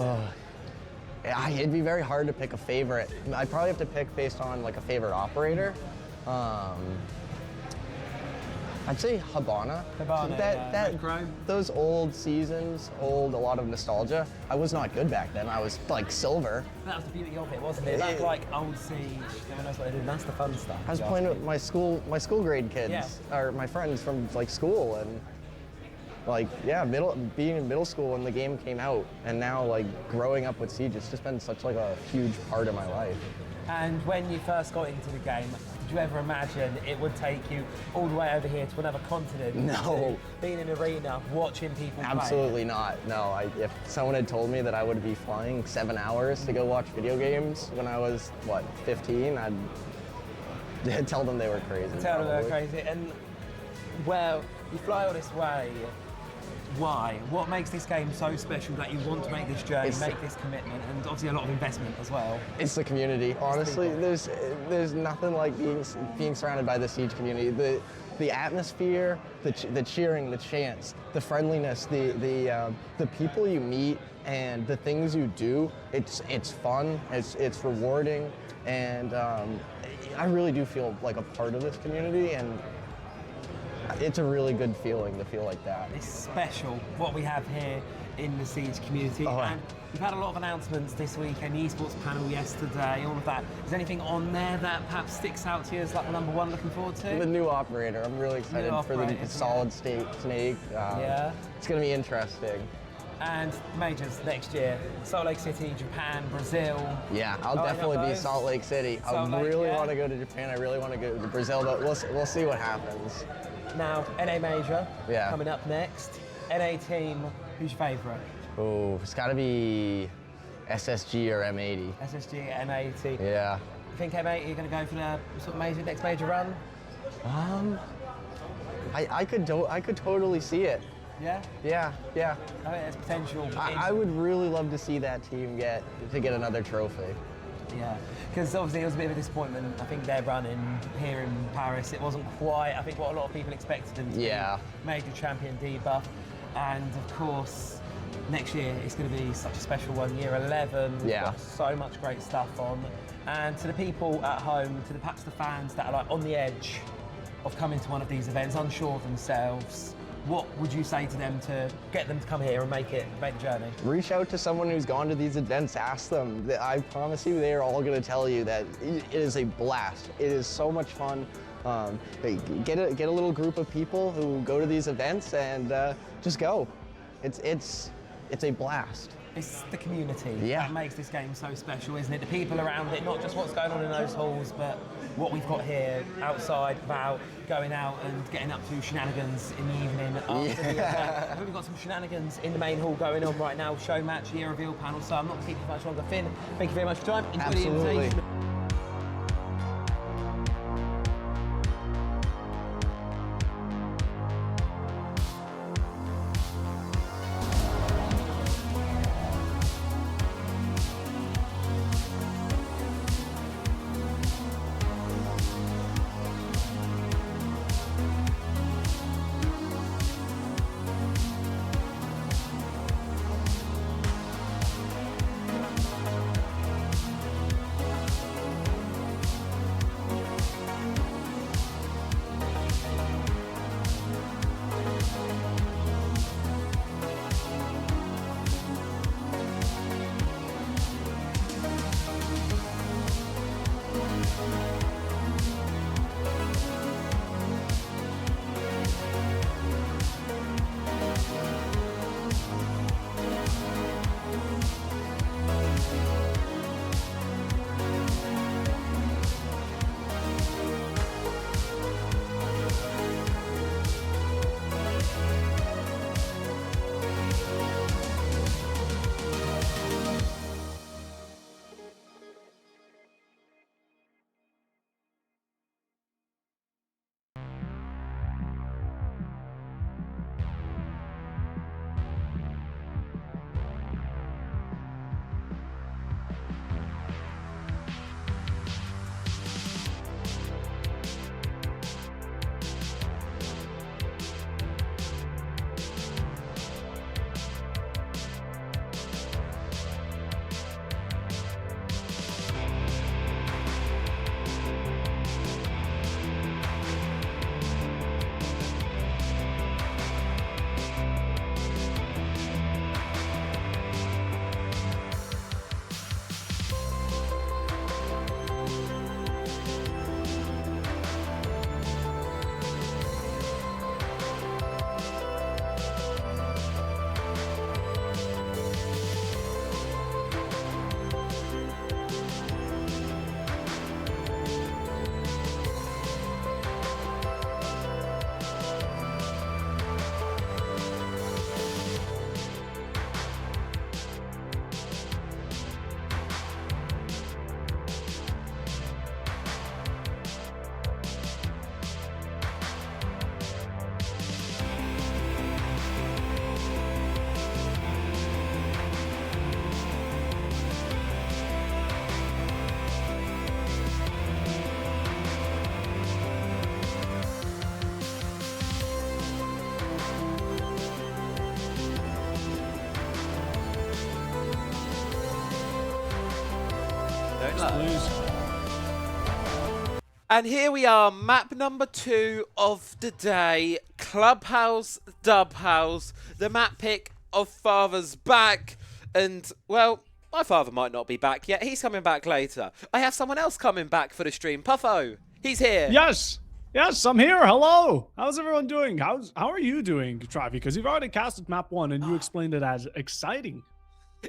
It'd be very hard to pick a favorite. I'd probably have to pick based on like a favorite operator. I'd say Habana. Those old seasons hold a lot of nostalgia. I was not good back then. I was like silver. That was the beauty of it, wasn't it? That's like old Siege. No one knows what they do. That's the fun stuff. I was playing with my school grade kids, or my friends from like school, and like being in middle school when the game came out, and now like growing up with Siege, it's just been such like a huge part of my life. And when you first got into the game, did you ever imagine it would take you all the way over here to another continent? No. Being in an arena, watching people Absolutely not. No, if someone had told me that I would be flying 7 hours to go watch video games when I was, 15, I'd tell them they were crazy. Tell them they were crazy. And, well, you fly all this way. Why? What makes this game so special that you want to make this journey, make this commitment, and obviously a lot of investment as well? It's the community. Honestly, there's nothing like being surrounded by the Siege community. The atmosphere, the cheering, the chants, the friendliness, the people you meet, and the things you do. It's fun. It's rewarding, and I really do feel like a part of this community, and it's a really good feeling to feel like that. It's special what we have here in the Siege community. And we've had a lot of announcements this week, and the esports panel yesterday, all of that. Is there anything on there that perhaps sticks out to you as like the number one looking forward to? The new operator. I'm really excited for the solid state snake. It's going to be interesting. And majors next year, Salt Lake City, Japan, Brazil. Yeah, I'll definitely be Salt Lake City. I really want to go to Japan. I really want to go to Brazil, but we'll see what happens. Now, NA Major coming up next. NA team, who's your favourite? Oh, it's got to be SSG or M80. SSG, M80. Yeah. You think M80 are going to go for the sort of next major run? I could totally see it. Yeah? Yeah. I think there's potential. I would really love to see that team get another trophy. Yeah, because obviously it was a bit of a disappointment. I think their run here in Paris, it wasn't quite, I think, what a lot of people expected them to be. Major champion debuff. And of course, next year it's going to be such a special one, year 11. We've got so much great stuff on. And to the people at home, to perhaps the fans that are like on the edge of coming to one of these events, unsure of themselves, what would you say to them to get them to come here and make the journey? Reach out to someone who's gone to these events, ask them. I promise you they are all going to tell you that it is a blast. It is so much fun. Get a little group of people who go to these events and just go. It's a blast. It's the community that makes this game so special, isn't it? The people around it, not just what's going on in those halls, but what we've got here outside about going out and getting up to shenanigans in the evening after the event. I think we've got some shenanigans in the main hall going on right now, show match, year reveal panel, so I'm not keeping you much longer. Finn, thank you very much for your time. Enjoy the invitation. Don't lie. Please. And here we are, map number 2 of the day. Clubhouse, Dubhouse, the map pick of Father's back. And, well, my father might not be back yet. He's coming back later. I have someone else coming back for the stream. Puffo, he's here. Yes. Yes, I'm here. Hello. How's everyone doing? How are you doing, Travi? Because you've already casted map 1 and you explained it as exciting.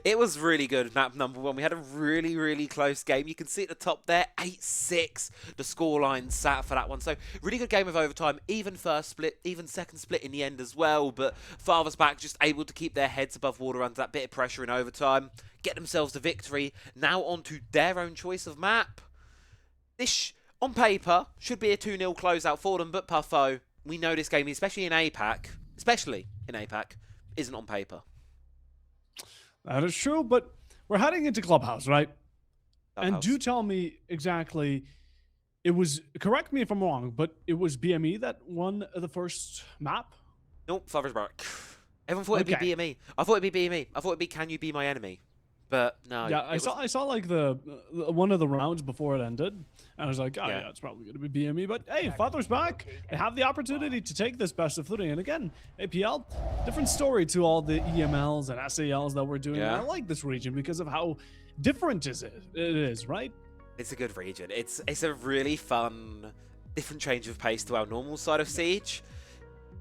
It was really good, map number 1. We had a really, really close game. You can see at the top there, 8-6. The scoreline sat for that one. So, really good game of overtime. Even first split, even second split in the end as well. But Father's back just able to keep their heads above water under that bit of pressure in overtime. Get themselves the victory. Now on to their own choice of map. This, on paper, should be a 2-0 closeout for them. But Puffo, we know this game, especially in APAC, isn't on paper. That is true, but we're heading into Clubhouse, right? Clubhouse. And do tell me exactly, it was, correct me if I'm wrong, but it was BME that won the first map? Nope, Father's back. Everyone thought it'd be BME. I thought it'd be BME. I thought it'd be Can You Be My Enemy? But no. Yeah, I saw like the one of the rounds before it ended, and I was like, oh yeah, it's probably going to be BME. But hey, Father's back. They have the opportunity to take this best of 3. And again, APL, different story to all the EMLs and SALs that we're doing. Yeah. And I like this region because of how different it is, right? It's a good region. It's a really fun, different change of pace to our normal side of Siege.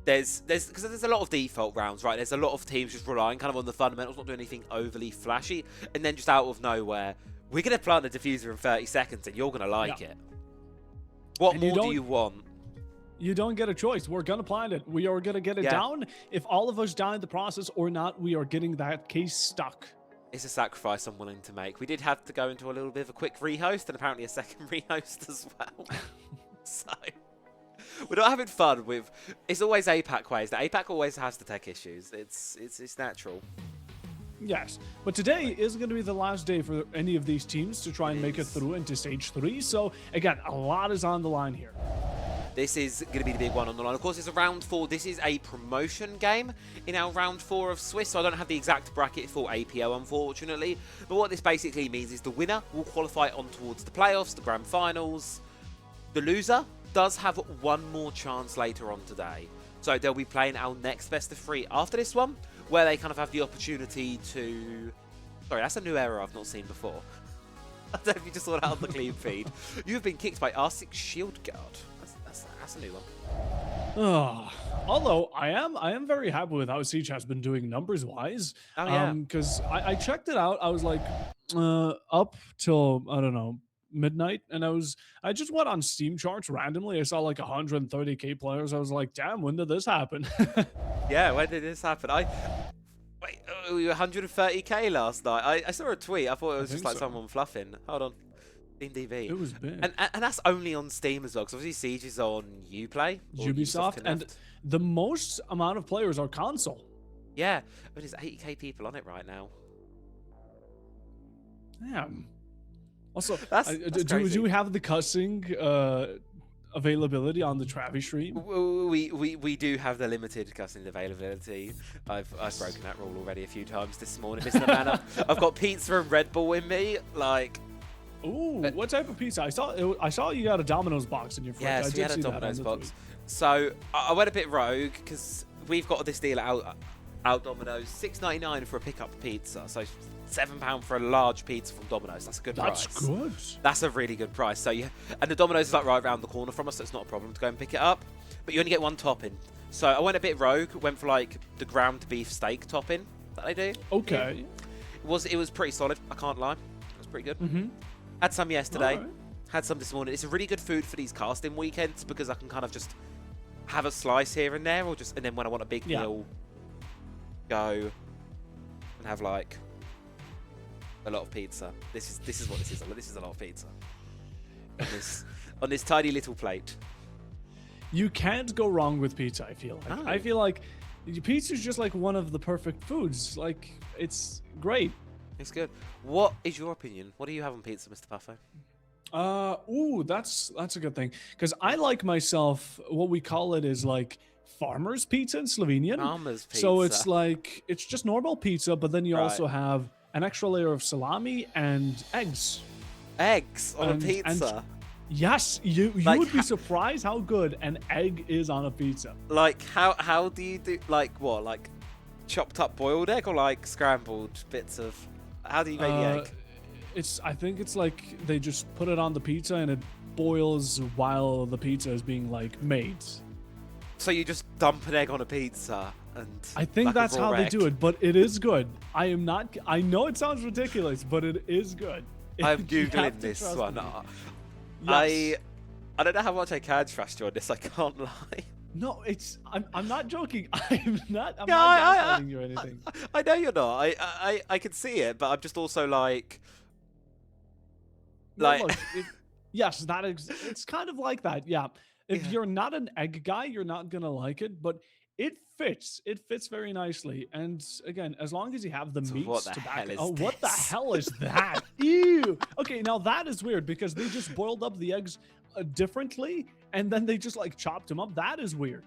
Because there's a lot of default rounds, right? There's a lot of teams just relying kind of on the fundamentals, not doing anything overly flashy, and then just out of nowhere, we're going to plant the diffuser in 30 seconds, and you're going to like it. What more do you want? You don't get a choice. We're going to plant it. We are going to get it down. If all of us die in the process or not, we are getting that case stuck. It's a sacrifice I'm willing to make. We did have to go into a little bit of a quick rehost, and apparently a second rehost as well. So... we're not having fun with... It's always APAC ways. The APAC always has the tech issues. It's natural. Yes, but today is going to be the last day for any of these teams to try and make it through into Stage 3. So, again, a lot is on the line here. This is going to be the big one on the line. Of course, it's a round 4. This is a promotion game in our round 4 of Swiss, so I don't have the exact bracket for APL, unfortunately. But what this basically means is the winner will qualify on towards the playoffs, the grand finals. The loser does have one more chance later on today. So they'll be playing our next best of 3 after this one, where they kind of have the opportunity to... Sorry, that's a new error I've not seen before. I don't know if you just saw that on the clean feed. You've been kicked by R6 Shield Guard. That's a new one. Although I am very happy with how Siege has been doing numbers wise. Oh yeah. Because I checked it out. I was like up till, I don't know, midnight, and I just went on Steam charts randomly. I saw like 130k players. I was like, damn, when did this happen? Yeah, when did this happen? Wait, we were 130k last night. I saw a tweet. I thought it was just like someone fluffing. Hold on. Steam DV. It was big. And that's only on Steam as well, because obviously Siege is on Uplay. Ubisoft, and the most amount of players are console. Yeah, but there's 80k people on it right now. Damn. Also, that's do we have the cussing availability on the Travi stream? We do have the limited cussing availability. I've broken that rule already a few times this morning, Mr. Manor. I've got pizza and Red Bull in me, like. Ooh, what type of pizza? I saw you got a Domino's box in your fridge. Yes, we had a Domino's box. So I went a bit rogue because we've got this deal out Domino's, $6.99 for a pickup pizza. So £7 for a large pizza from Domino's. That's a good price. That's good. That's a really good price. So yeah, and the Domino's is like right around the corner from us, so it's not a problem to go and pick it up. But you only get one topping. So I went a bit rogue. Went for like the ground beef steak topping that they do. Okay. Yeah. It was pretty solid. I can't lie. It was pretty good. Mm-hmm. Had some yesterday. Right. Had some this morning. It's a really good food for these casting weekends because I can kind of just have a slice here and there, and then when I want a big meal, go and have like a lot of pizza. This is what this is. This is a lot of pizza on this tiny little plate. You can't go wrong with pizza. I feel like. No. I feel like pizza is just like one of the perfect foods. Like it's great. It's good. What is your opinion? What do you have on pizza, Mr. Puffo? Ooh, that's a good thing. Because I like myself, what we call it is like farmer's pizza in Slovenian. Farmer's pizza. So it's like, it's just normal pizza, but then you also have an extra layer of salami and eggs. Eggs on a And- pizza. Yes, you Like, would be surprised how good an egg is on a pizza. Like, how do you do, like, what, like, chopped up boiled egg or, like, scrambled bits of, how do you make the egg? I think it's like they just put it on the pizza and it boils while the pizza is being like made. So you just dump an egg on a pizza and... I think like a that's raw how they egg? do it, but it is good. I know it sounds ridiculous, but it is good. I'm You have Googling to this trust one. me. I Yes. don't know how much I can trust you on this, I can't lie. No, I'm not joking. I'm not Yeah, gaslighting you or anything. I know you're not. I can see it, but I'm just also like... No, Like... look, yes, it's kind of like that. Yeah. If Yeah. you're not an egg guy, you're not gonna like it, but it fits. It fits very nicely. And again, as long as you have the So meats what the to back hell it. is Oh, what the this? hell is that? Ew. Okay, now that is weird because they just boiled up the eggs differently and then they just like chopped them up. That is weird.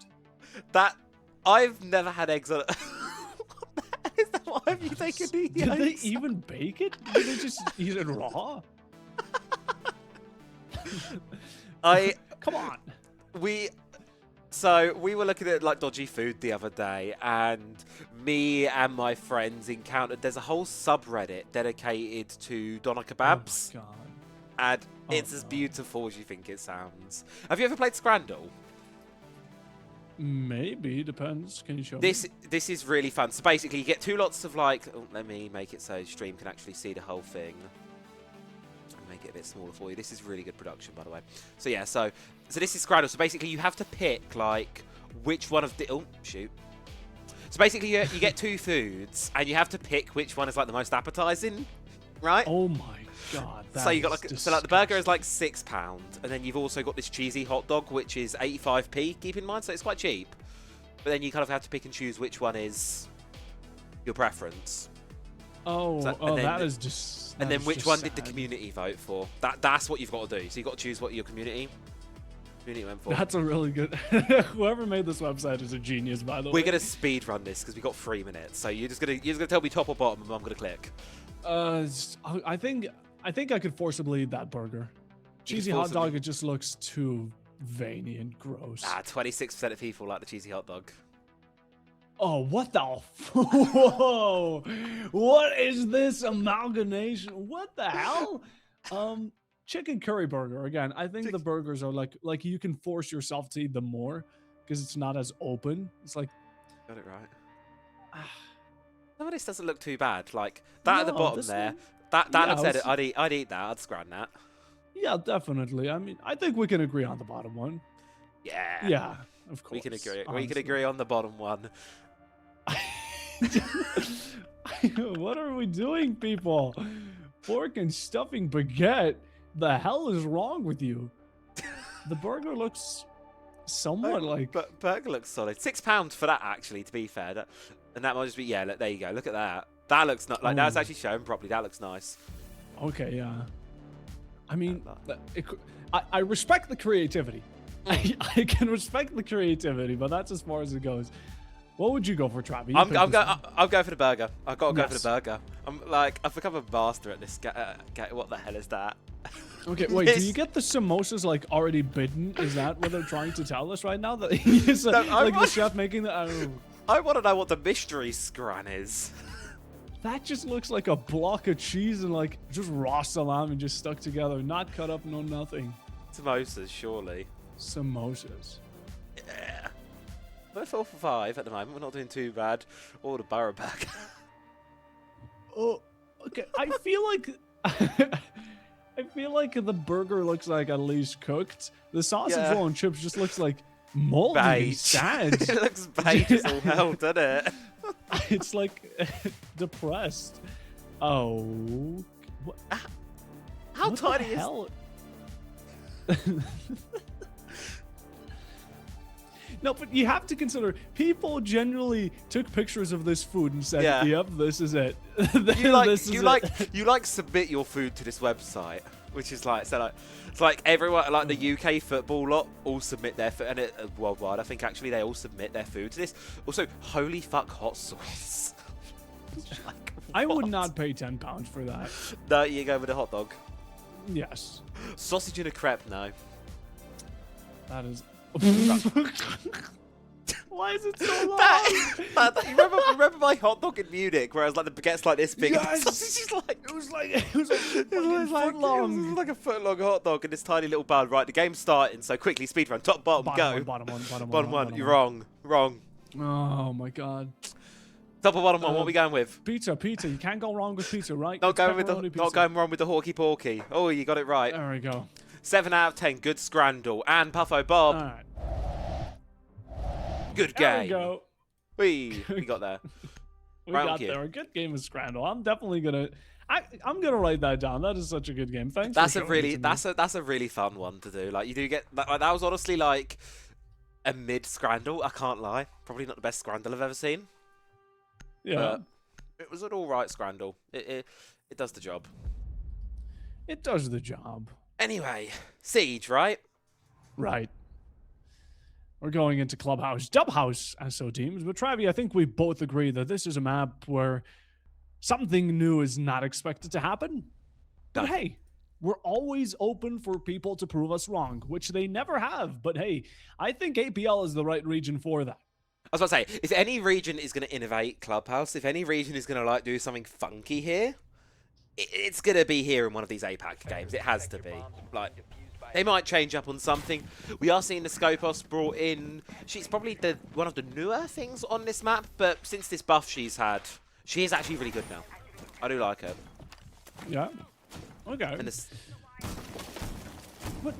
That... I've never had eggs on... What the hell is that? Why have you taken the Did they eggs? even bake it? Did they just eat it raw? Come on. So we were looking at like dodgy food the other day, and me and my friends encountered there's a whole subreddit dedicated to doner kebabs, Oh my god. and Oh it's as no. beautiful as you think it sounds. Have you ever played Scrandle? Maybe, depends. Can you show me? This is really fun. So basically, you get two lots of like. Oh, let me make it so stream can actually see the whole thing. Make it a bit smaller for you. This is really good production, by the way. So yeah, so this is Scrandle. So basically, you have to pick like which one of the shoot. So basically, you get two foods, and you have to pick which one is like the most appetizing, right? Oh my god. So you got like is the burger is like disgusting. £6, and then you've also got this cheesy hot dog which is 85p. Keep in mind, so it's quite cheap. But then you kind of have to pick and choose which one is your preference. Oh, So- and then that the- is just. And then that's which just one did the sad. community vote for? That's what you've got to do. So you've got to choose what your community went for. That's a really good. Whoever made this website is a genius, by the way. We're gonna speed run this because we've got 3 minutes. So you're just gonna tell me top or bottom, and I'm gonna click. I think I could forcibly eat that burger. Cheesy hot dog. It just looks too veiny and gross. 26% of people like the cheesy hot dog. Oh, what the? Whoa! What is this amalgamation? What the hell? Chicken curry burger again. I think the burgers are like you can force yourself to eat them more because it's not as open. It's like Got it right. Some of this doesn't look too bad. Like that at the No, bottom this there. one- That yeah, looks it's- edit. I'd eat that. I'd scran that. yeah, definitely. I mean, I think we can agree on the bottom one. Yeah. Yeah, of course. We can agree. We can honestly. agree on the bottom one. What are we doing, people? Pork and stuffing baguette. The hell is wrong with you? The burger looks somewhat like. But burger looks solid. £6 for that, actually. To be fair, and that might just be look, there you go. Look at that. That looks not like that's Oh. actually shown properly. That looks nice. Okay, yeah. I mean, I respect the creativity. I can respect the creativity, but that's as far as it goes. What would you go for, Travi? I'm going for the burger. I've got to go for Yes. the burger. I've become a master at this. What the hell is that? Okay, wait. Do you get the samosas like already bidden? Is that what they're trying to tell us right now? That he's No, like the chef making the. Oh, I want to know what the mystery scran is. that just looks like a block of cheese and like just raw salami just stuck together, not cut up, no nothing. Samosas, surely. Samosas. Yeah. We're 4 for 5 at the moment. We're not doing too bad. Or the burger back. Oh, okay. I feel like. I feel like the burger looks like at least cooked. The sausage Yeah. roll and chips just looks like moldy and Beige. sad. It looks beige as all hell, doesn't it? It's like depressed. Oh, what, How what tiny the is... hell? No, but you have to consider people generally took pictures of this food and said, Yeah. "Yep, this is it." You It." like submit your food to this website, which is like it's like everyone like the UK football lot all submit their food, and worldwide I think actually they all submit their food to this. Also, holy fuck, hot sauce. Like, I would what? not pay £10 for that. No, you go with a hot dog. Yes. Sausage and a crepe, no. That is. Why is it so long? Remember my hot dog in Munich, where I was like the baguette's like this big. Yes. Sausage is like It was like long. It was like a foot long hot dog in this tiny little bun. Right, the game's starting, so quickly speed run, top, bottom, go. Bottom one. You're wrong. Oh my god. Top or bottom one, what are we going with? Pizza. You can't go wrong with pizza, right? Not It's going pepperoni wrong with the hawky porky. Oh, you got it right. There we go. 7 out of 10, good scrandle. And Puffo Bob, All right. good There game. we go. We got there. We Round got cue. there. A good game of Scrandle. I'm definitely gonna. I'm gonna write that down. That is such a good game. Thanks. That's for a showing really it to me. that's a really fun one to do. Like you do get that was honestly like a mid scrandle. I can't lie. Probably not the best scrandle I've ever seen. Yeah. But it was an all right scrandle. It does the job. It does the job. Anyway, Siege, right? Right. We're going into Clubhouse, Dubhouse SO teams. But Travi, I think we both agree that this is a map where something new is not expected to happen. But hey, we're always open for people to prove us wrong, which they never have. But hey, I think APL is the right region for that. I was about to say, if any region is going to innovate Clubhouse, if any region is going to like do something funky here, it's going to be here in one of these APAC games. It has to be. Like, they might change up on something. We are seeing the Scopos brought in. She's probably one of the newer things on this map, but since this buff she's had, she is actually really good now. I do like her. Yeah. Okay. And this,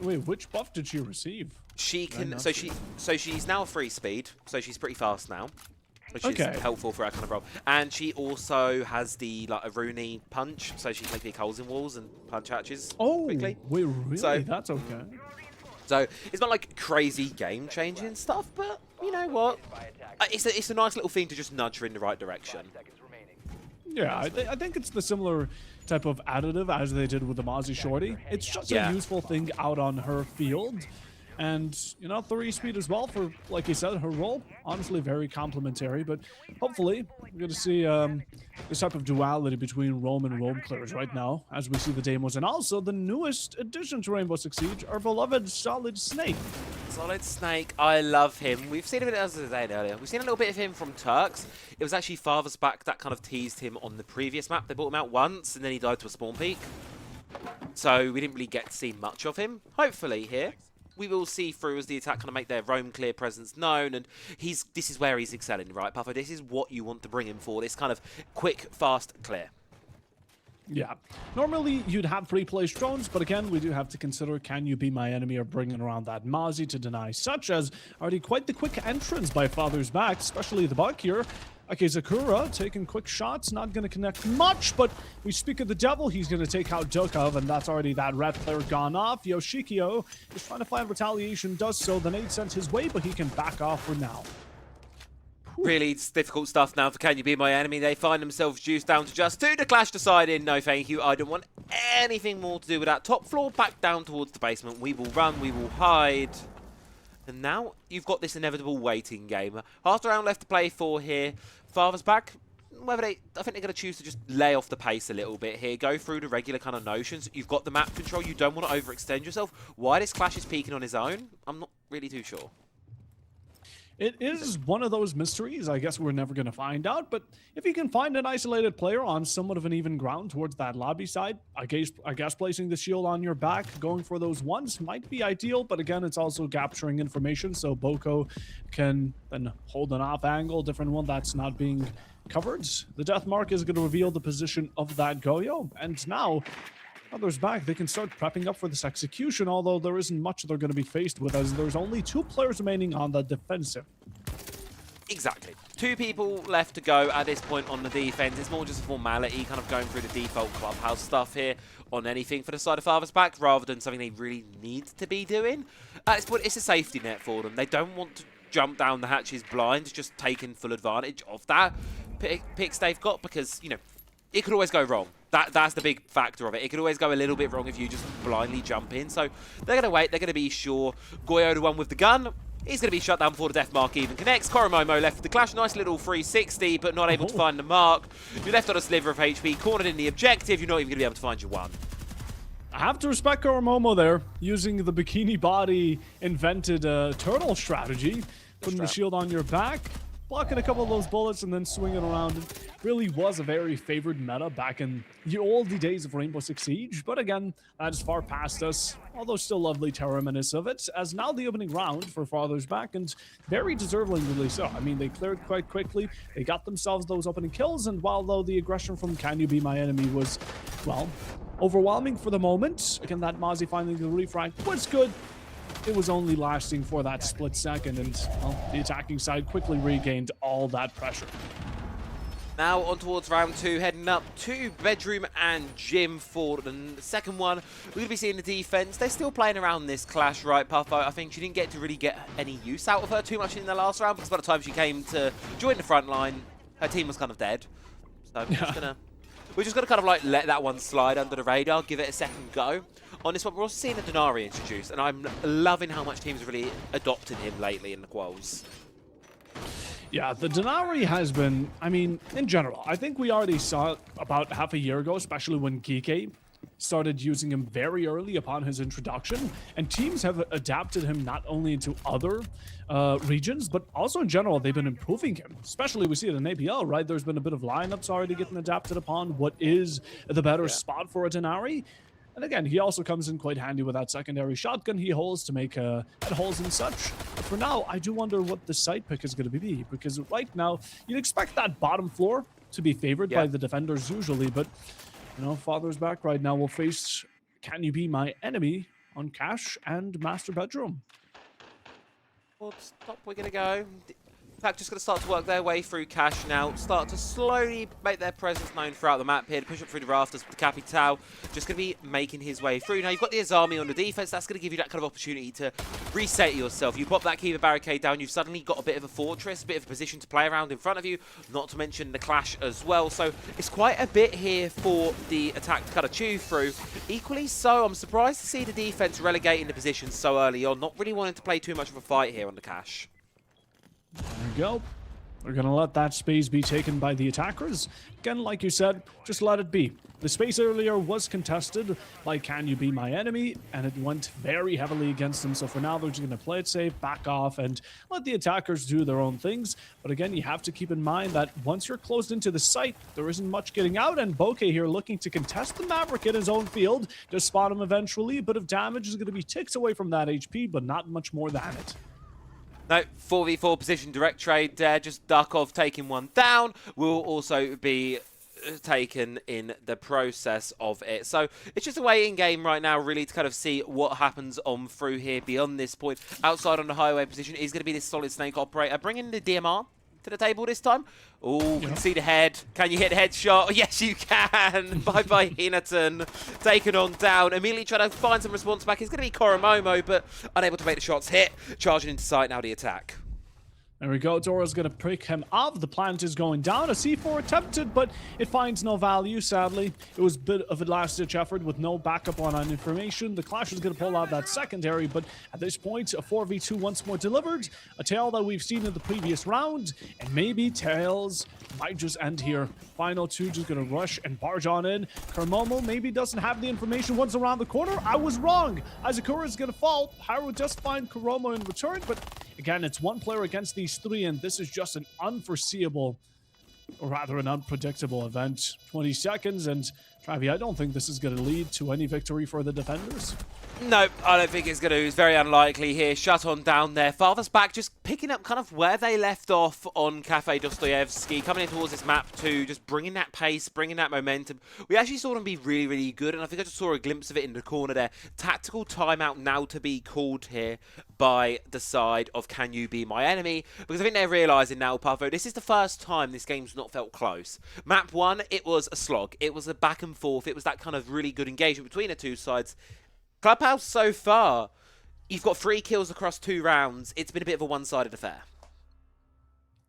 Wait, which buff did she receive? she can. So she's now free speed. So she's pretty fast now, which is helpful for her kind of role. And she also has the like a Rooney punch, so she can make big holes in walls and punch hatches quickly. Wait, really? So- That's okay. So it's not like crazy game-changing stuff, but you know what? It's a nice little thing to just nudge her in the right direction. Yeah, I think it's the similar type of additive as they did with the Mozzie Shorty. It's just a useful thing out on her field. And, you know, 3 speed as well for, like you said, her role. Honestly, very complimentary. But hopefully, we're going to see this type of duality between roam and roam clears right now as we see the demos. And also the newest addition to Rainbow Six Siege, our beloved Solid Snake. Solid Snake, I love him. We've seen a bit, as I said earlier, we've seen a little bit of him from Turks. It was actually Father's Back that kind of teased him on the previous map. They brought him out once, and then he died to a spawn peak. So we didn't really get to see much of him. Hopefully here, we will see through as the attack kind of make their roam clear presence known, and this is where he's excelling, right, Puffer? This is what you want to bring him for, this kind of quick, fast clear. Yeah. Normally, you'd have pre-placed drones, but again, we do have to consider, can you be my enemy or bringing around that Mozzie to deny, such as already quite the quick entrance by Father's Back, especially the buck here. Okay, Zakura taking quick shots, not going to connect much, but we speak of the devil, he's going to take out Dukov, and that's already that red player gone off. Yoshikio is trying to find retaliation, does so, the nade sent his way, but he can back off for now. Really difficult stuff now for Can You Be My Enemy. They find themselves juiced down to just 2. The Clash deciding, no thank you, I don't want anything more to do with that. Top floor, back down towards the basement. We will run, we will hide. And now you've got this inevitable waiting game. Half the round left to play for here. Father's Back, I think they're going to choose to just lay off the pace a little bit here. Go through the regular kind of notions. You've got the map control. You don't want to overextend yourself. Why this Clash is peaking on his own, I'm not really too sure. It is one of those mysteries, I guess we're never going to find out, but if you can find an isolated player on somewhat of an even ground towards that lobby side, I guess placing the shield on your back, going for those ones might be ideal, but again, it's also capturing information, so Boko can then hold an off angle, different one that's not being covered. The death mark is going to reveal the position of that Goyo, and now Others back, they can start prepping up for this execution, although there isn't much they're going to be faced with as there's only 2 players remaining on the defensive. Exactly. 2 people left to go at this point on the defense. It's more just a formality, kind of going through the default clubhouse stuff here on anything for the side of Father's Back, rather than something they really need to be doing. At this point, it's a safety net for them. They don't want to jump down the hatches blind, just taking full advantage of that picks they've got, because, you know, it could always go wrong. That's the big factor of it. It could always go a little bit wrong if you just blindly jump in. So they're going to wait. They're going to be sure. Goyo, the one with the gun, he's going to be shut down before the death mark even connects. Koromomo left with the clash. Nice little 360, but not able to find the mark. You're left on a sliver of HP, cornered in the objective. You're not even going to be able to find your one. I have to respect Koromomo there, using the bikini body invented turtle strategy, putting the shield on your back, blocking a couple of those bullets, and then swinging around. It really was a very favored meta back in the oldie days of Rainbow Six Siege, but again, that is far past us, although still lovely to reminisce of it, as now the opening round for Father's Back, and very deservingly so. I mean, they cleared quite quickly, they got themselves those opening kills, and while though the aggression from Can You Be My Enemy was, well, overwhelming for the moment, again, that Mozzie finding the refrag was good. It was only lasting for that split second, and well, the attacking side quickly regained all that pressure. Now on towards round 2, heading up to bedroom and gym for the second one. We're going to be seeing the defense. They're still playing around this clash, right, Puffo? I think she didn't get to really get any use out of her too much in the last round, because by the time she came to join the front line, her team was kind of dead. So we're just gonna kind of like let that one slide under the radar, give it a second go. On this one, we're also seeing a Denari introduced, and I'm loving how much teams are really adopting him lately in the quals. Yeah, the Denari has been, I mean, in general, I think we already saw it about half a year ago, especially when Geeky started using him very early upon his introduction, and teams have adapted him not only into other regions, but also in general, they've been improving him. Especially we see it in APL, right? There's been a bit of lineups already getting adapted upon what is the better spot for a Denari. And again, he also comes in quite handy with that secondary shotgun he holds to make head holes and such. But for now, I do wonder what the site pick is going to be, because right now, you'd expect that bottom floor to be favored by the defenders usually, but you know, Father's Back right now will face Can You Be My Enemy on Cash and Master Bedroom. Well, stop, we're going to go. Pack just going to start to work their way through Cash now, start to slowly make their presence known throughout the map here, push up through the rafters with the Capital, just going to be making his way through. Now, you've got the Azami on the defense, that's going to give you that kind of opportunity to reset yourself. You pop that Kiva barricade down, you've suddenly got a bit of a fortress, a bit of a position to play around in front of you, not to mention the Clash as well. So it's quite a bit here for the attack to kind of chew through. Equally so, I'm surprised to see the defense relegating the position so early on, not really wanting to play too much of a fight here on the Cash. There we go. We're going to let that space be taken by the attackers. Again, like you said, just let it be. The space earlier was contested by Can You Be My Enemy, and it went very heavily against them. So for now, they're just going to play it safe, back off, and let the attackers do their own things. But again, you have to keep in mind that once you're closed into the site, there isn't much getting out, and Bokeh here looking to contest the Maverick in his own field, to spot him eventually. A bit of damage is going to be ticks away from that HP, but not much more than it. No, 4v4 position direct trade there, just Darkov taking one down will also be taken in the process of it. So it's just a waiting game right now really to kind of see what happens on through here beyond this point. Outside on the highway position is going to be this solid snake operator, bringing the DMR to the table this time. Oh, can see the head. Can you hit a headshot? Oh, yes, you can. Bye-bye, Hinnerton. Taken on down. Immediately trying to find some response back. It's going to be Koromomo, but unable to make the shots hit. Charging into sight now, the attack. There we go. Dora's going to pick him up. The plant is going down. A C4 attempted, but it finds no value, sadly. It was a bit of a last-ditch effort with no backup on information. The Clash is going to pull out that secondary, but at this point, a 4v2 once more delivered. A tail that we've seen in the previous round, and maybe tails might just end here. Final two just going to rush and barge on in. Koromomo maybe doesn't have the information once around the corner. I was wrong. Azakura is going to fall. Haru just find Koromo in return, but again, it's one player against these three, and this is just an unforeseeable, or rather an unpredictable event. 20 seconds, and Travi, I don't think this is going to lead to any victory for the defenders. No, I don't think it's going to. It's very unlikely here. Shut on down there. Father's Back just picking up kind of where they left off on Cafe Dostoyevsky, coming in towards this map too, just bringing that pace, bringing that momentum. We actually saw them be really, really good, and I think I just saw a glimpse of it in the corner there. Tactical timeout now to be called here by the side of Can You Be My Enemy, because I think they're realising now, Pavo, this is the first time this game's not felt close. Map 1, it was a slog. It was a back and forth. It was that kind of really good engagement between the two sides. Clubhouse so far, you've got 3 kills across 2 rounds. It's been a bit of a one-sided affair.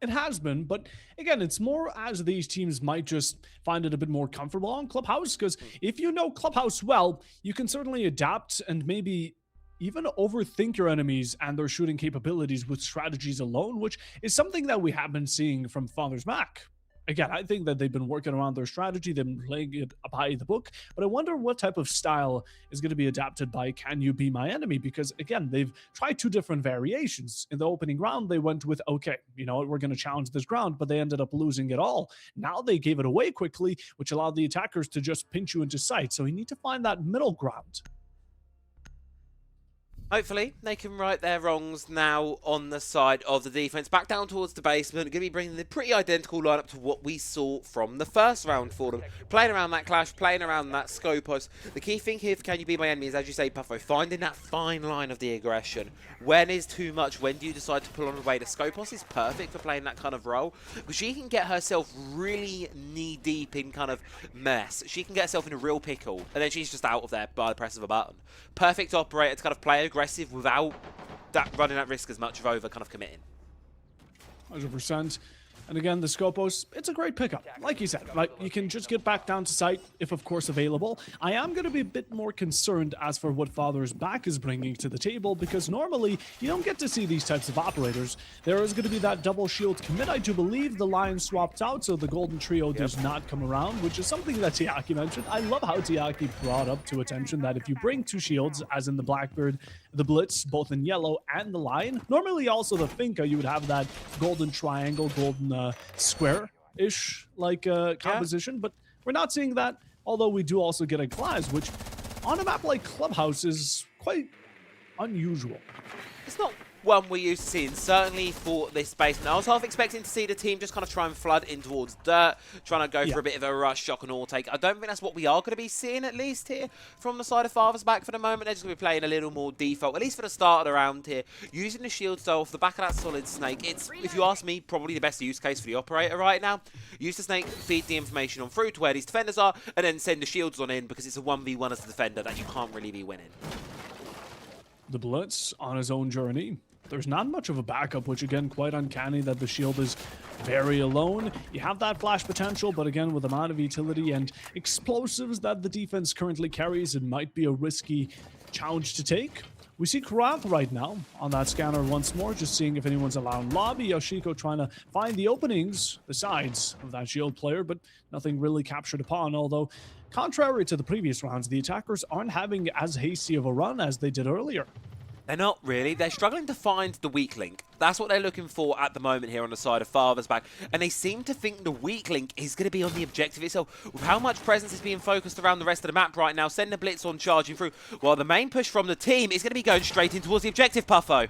It has been, but again, it's more as these teams might just find it a bit more comfortable on Clubhouse, because if you know Clubhouse well, you can certainly adapt and maybe even overthink your enemies and their shooting capabilities with strategies alone, which is something that we have been seeing from Father's Back. again, I think that they've been working around their strategy. They've been playing it by the book. But I wonder what type of style is going to be adapted by Can You Be My Enemy? Because, again, they've tried 2 different variations. In the opening round, they went with, okay, you know what, we're going to challenge this ground, but they ended up losing it all. Now they gave it away quickly, which allowed the attackers to just pinch you into sight. So you need to find that middle ground. Hopefully, they can right their wrongs now on the side of the defense. Back down towards the basement. Going to be bringing the pretty identical lineup to what we saw from the first round for them. Playing around that clash, playing around that Scopos. The key thing here for Can You Be My Enemy is, as you say, Puffo, finding that fine line of the aggression. When is too much? When do you decide to pull on the way? The Scopos is perfect for playing that kind of role, because she can get herself really knee-deep in kind of mess. She can get herself in a real pickle, and then she's just out of there by the press of a button. Perfect operator to kind of play aggressive without that running at risk as much of over kind of committing. 100%. And again, the Scopos, it's a great pickup. Like you said, like, you can just get back down to sight if, of course, available. I am going to be a bit more concerned as for what Father's Back is bringing to the table, because normally you don't get to see these types of operators. There is going to be that double shield commit. I do believe the line swapped out, so the Golden Trio does not come around, which is something that Tiaki mentioned. I love how Tiaki brought up to attention that if you bring 2 shields, as in the Blackbird, the Blitz, both in yellow, and the Lion, normally also the Finka, you would have that golden triangle, golden square-ish like composition, but we're not seeing that, although we do also get a Glass, which on a map like Clubhouse is quite unusual. It's not one we're used to seeing, certainly for this basement. I was half expecting to see the team just kind of try and flood in towards dirt, trying to go for a bit of a rush, shock and all take. I don't think that's what we are going to be seeing, at least here, from the side of Father's Back for the moment. They're just going to be playing a little more default, at least for the start of the round here. Using the shield so off the back of that solid snake, it's, if you ask me, probably the best use case for the operator right now. Use the snake, feed the information on through to where these defenders are, and then send the shields on in, because it's a 1v1 as a defender that you can't really be winning. The Blitz on his own journey. There's not much of a backup, which again, quite uncanny that the shield is very alone. You have that flash potential, but again, with the amount of utility and explosives that the defense currently carries, it might be a risky challenge to take. We see Karath right now on that scanner once more, just seeing if anyone's allowed lobby. Yoshiko trying to find the openings, the sides of that shield player, but nothing really captured upon, although contrary to the previous rounds, the attackers aren't having as hasty of a run as they did earlier. They're not really. They're struggling to find the weak link. That's what they're looking for at the moment here on the side of Father's Back. And they seem to think the weak link is going to be on the objective itself. With how much presence is being focused around the rest of the map right now, send the Blitz on charging through. While the main push from the team is going to be going straight in towards the objective, Puffo.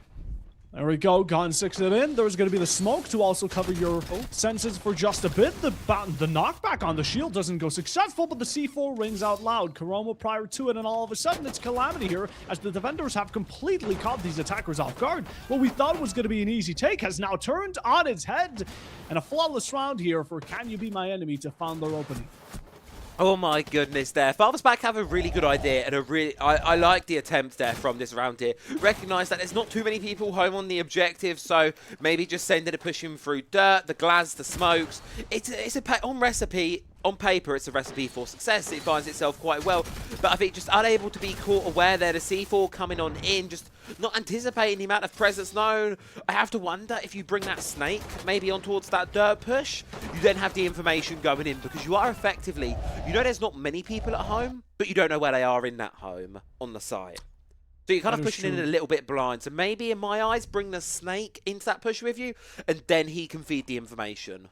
There we go, Gon 6 it in. There's going to be the smoke to also cover your senses for just a bit. The knockback on the shield doesn't go successful, but the C4 rings out loud. Karoma prior to it, and all of a sudden it's Calamity here as the defenders have completely caught these attackers off guard. What we thought was going to be an easy take has now turned on its head. And a flawless round here for Can You Be My Enemy to find their opening. Oh my goodness there. Father's Back have a really good idea, and I like the attempt there from this round here. Recognise that there's not too many people home on the objective, so maybe just sending it, pushing through dirt, the glass, the smokes. It's on paper, it's a recipe for success. It finds itself quite well, but I think just unable to be caught aware there. The C4 coming on in, just not anticipating the amount of presence known. I have to wonder if you bring that snake maybe on towards that dirt push, you then have the information going in, because you are effectively, you know there's not many people at home, but you don't know where they are in that home on the site. So you're kind of pushing in a little bit blind. So maybe in my eyes, bring the snake into that push with you, and then he can feed the information.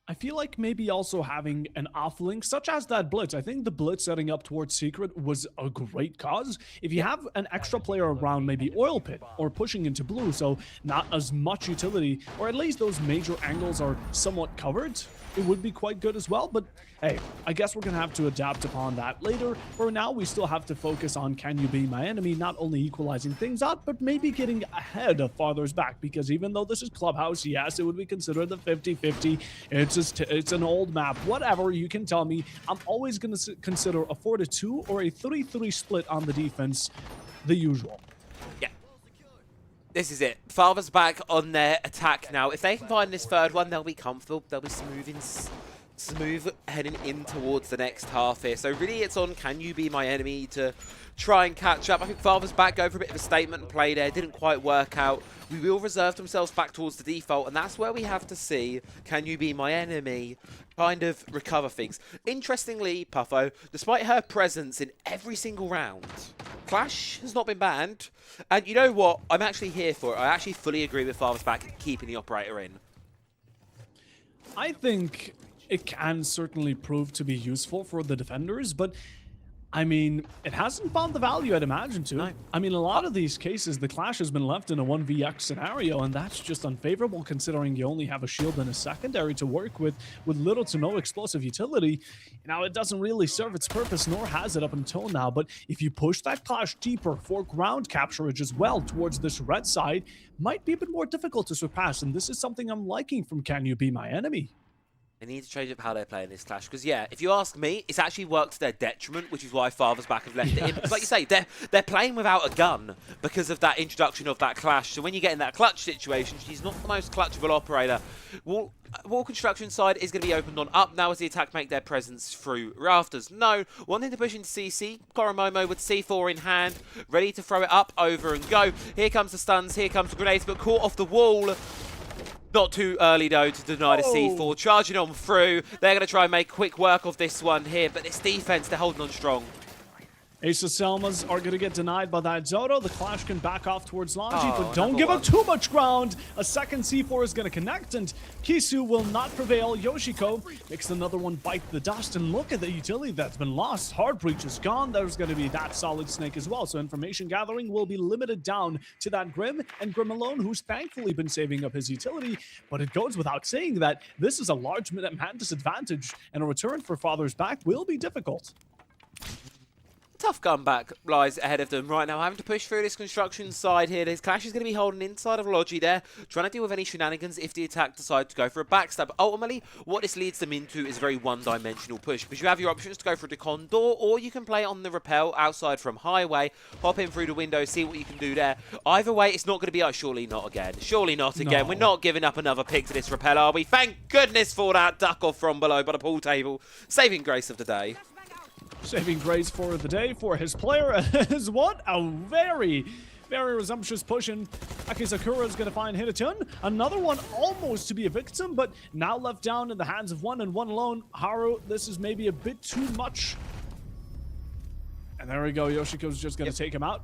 I feel like maybe also having an off-link, such as that Blitz. I think the Blitz setting up towards Secret was a great cause. If you have an extra player around maybe Oil Pit or pushing into Blue, so not as much utility, or at least those major angles are somewhat covered, it would be quite good as well. But hey, I guess we're going to have to adapt upon that later. For now, we still have to focus on Can You Be My Enemy, not only equalizing things out, but maybe getting ahead of Father's Back, because even though this is Clubhouse, yes, it would be considered the 50-50. It's an old map. Whatever, you can tell me. I'm always going to consider a 4-2 or a 3-3 split on the defense, the usual. Yeah. This is it. Father's Back on their attack now. If they can find this third one, they'll be comfortable. They'll be smoothing smooth heading in towards the next half here. So really it's on Can You Be My Enemy to try and catch up. I think Father's Back go for a bit of a statement and play there. Didn't quite work out. We will reserve themselves back towards the default, and that's where we have to see Can You Be My Enemy kind of recover things. Interestingly, Puffo, despite her presence in every single round, Clash has not been banned. And you know what? I'm actually here for it. I actually fully agree with Father's Back keeping the operator in. I think it can certainly prove to be useful for the defenders, but I mean, it hasn't found the value I'd imagine to. No. I mean, a lot of these cases, the Clash has been left in a 1vx scenario, and that's just unfavorable considering you only have a shield and a secondary to work with little to no explosive utility. Now, it doesn't really serve its purpose, nor has it up until now, but if you push that Clash deeper for ground capturage as well towards this red side, might be a bit more difficult to surpass, and this is something I'm liking from Can You Be My Enemy. They need to change up how they're playing this Clash. Because, yeah, if you ask me, it's actually worked to their detriment, which is why Father's Back have left it in. Because, like you say, they're playing without a gun because of that introduction of that Clash. So when you get in that clutch situation, she's not the most clutchable operator. Wall construction side is going to be opened on up now as the attack make their presence through rafters. No, wanting to push into CC. Koromomo with C4 in hand, ready to throw it up, over and go. Here comes the stuns, here comes the grenades, but caught off the wall. Not too early, though, to deny the C4. Charging on through. They're going to try and make quick work of this one here, but this defense, they're holding on strong. Ace of Selmas are going to get denied by that Zoto. The Clash can back off towards Longi, Oh, but don't give up too much ground. A second C4 is going to connect, and Kisu will not prevail. Yoshiko makes another one bite the dust, and look at the utility that's been lost. Hard Breach is gone. There's going to be that Solid Snake as well, so information gathering will be limited down to that Grim, and Grim alone, who's thankfully been saving up his utility, but it goes without saying that this is a large man disadvantage, and a return for Father's Back will be difficult. Tough comeback lies ahead of them right now, having to push through this construction side here. This Clash is going to be holding inside of Logi there, trying to deal with any shenanigans if the attack decides to go for a backstab. Ultimately, what this leads them into is a very one-dimensional push, because you have your options to go for the condor, or you can play on the rappel outside from highway, hop in through the window, see what you can do there. Either way, it's not going to be, surely not again. Surely not again. No. We're not giving up another pick to this rappel, are we? Thank goodness for that duck off from below by the pool table. Saving grace of the day. Saving grace for the day for his player is what? A very, very resumptuous push, and Akizakura is going to find Hidetun. Another one almost to be a victim, but now left down in the hands of one and one alone. Haru, this is maybe a bit too much. And there we go. Yoshiko's just going to take him out.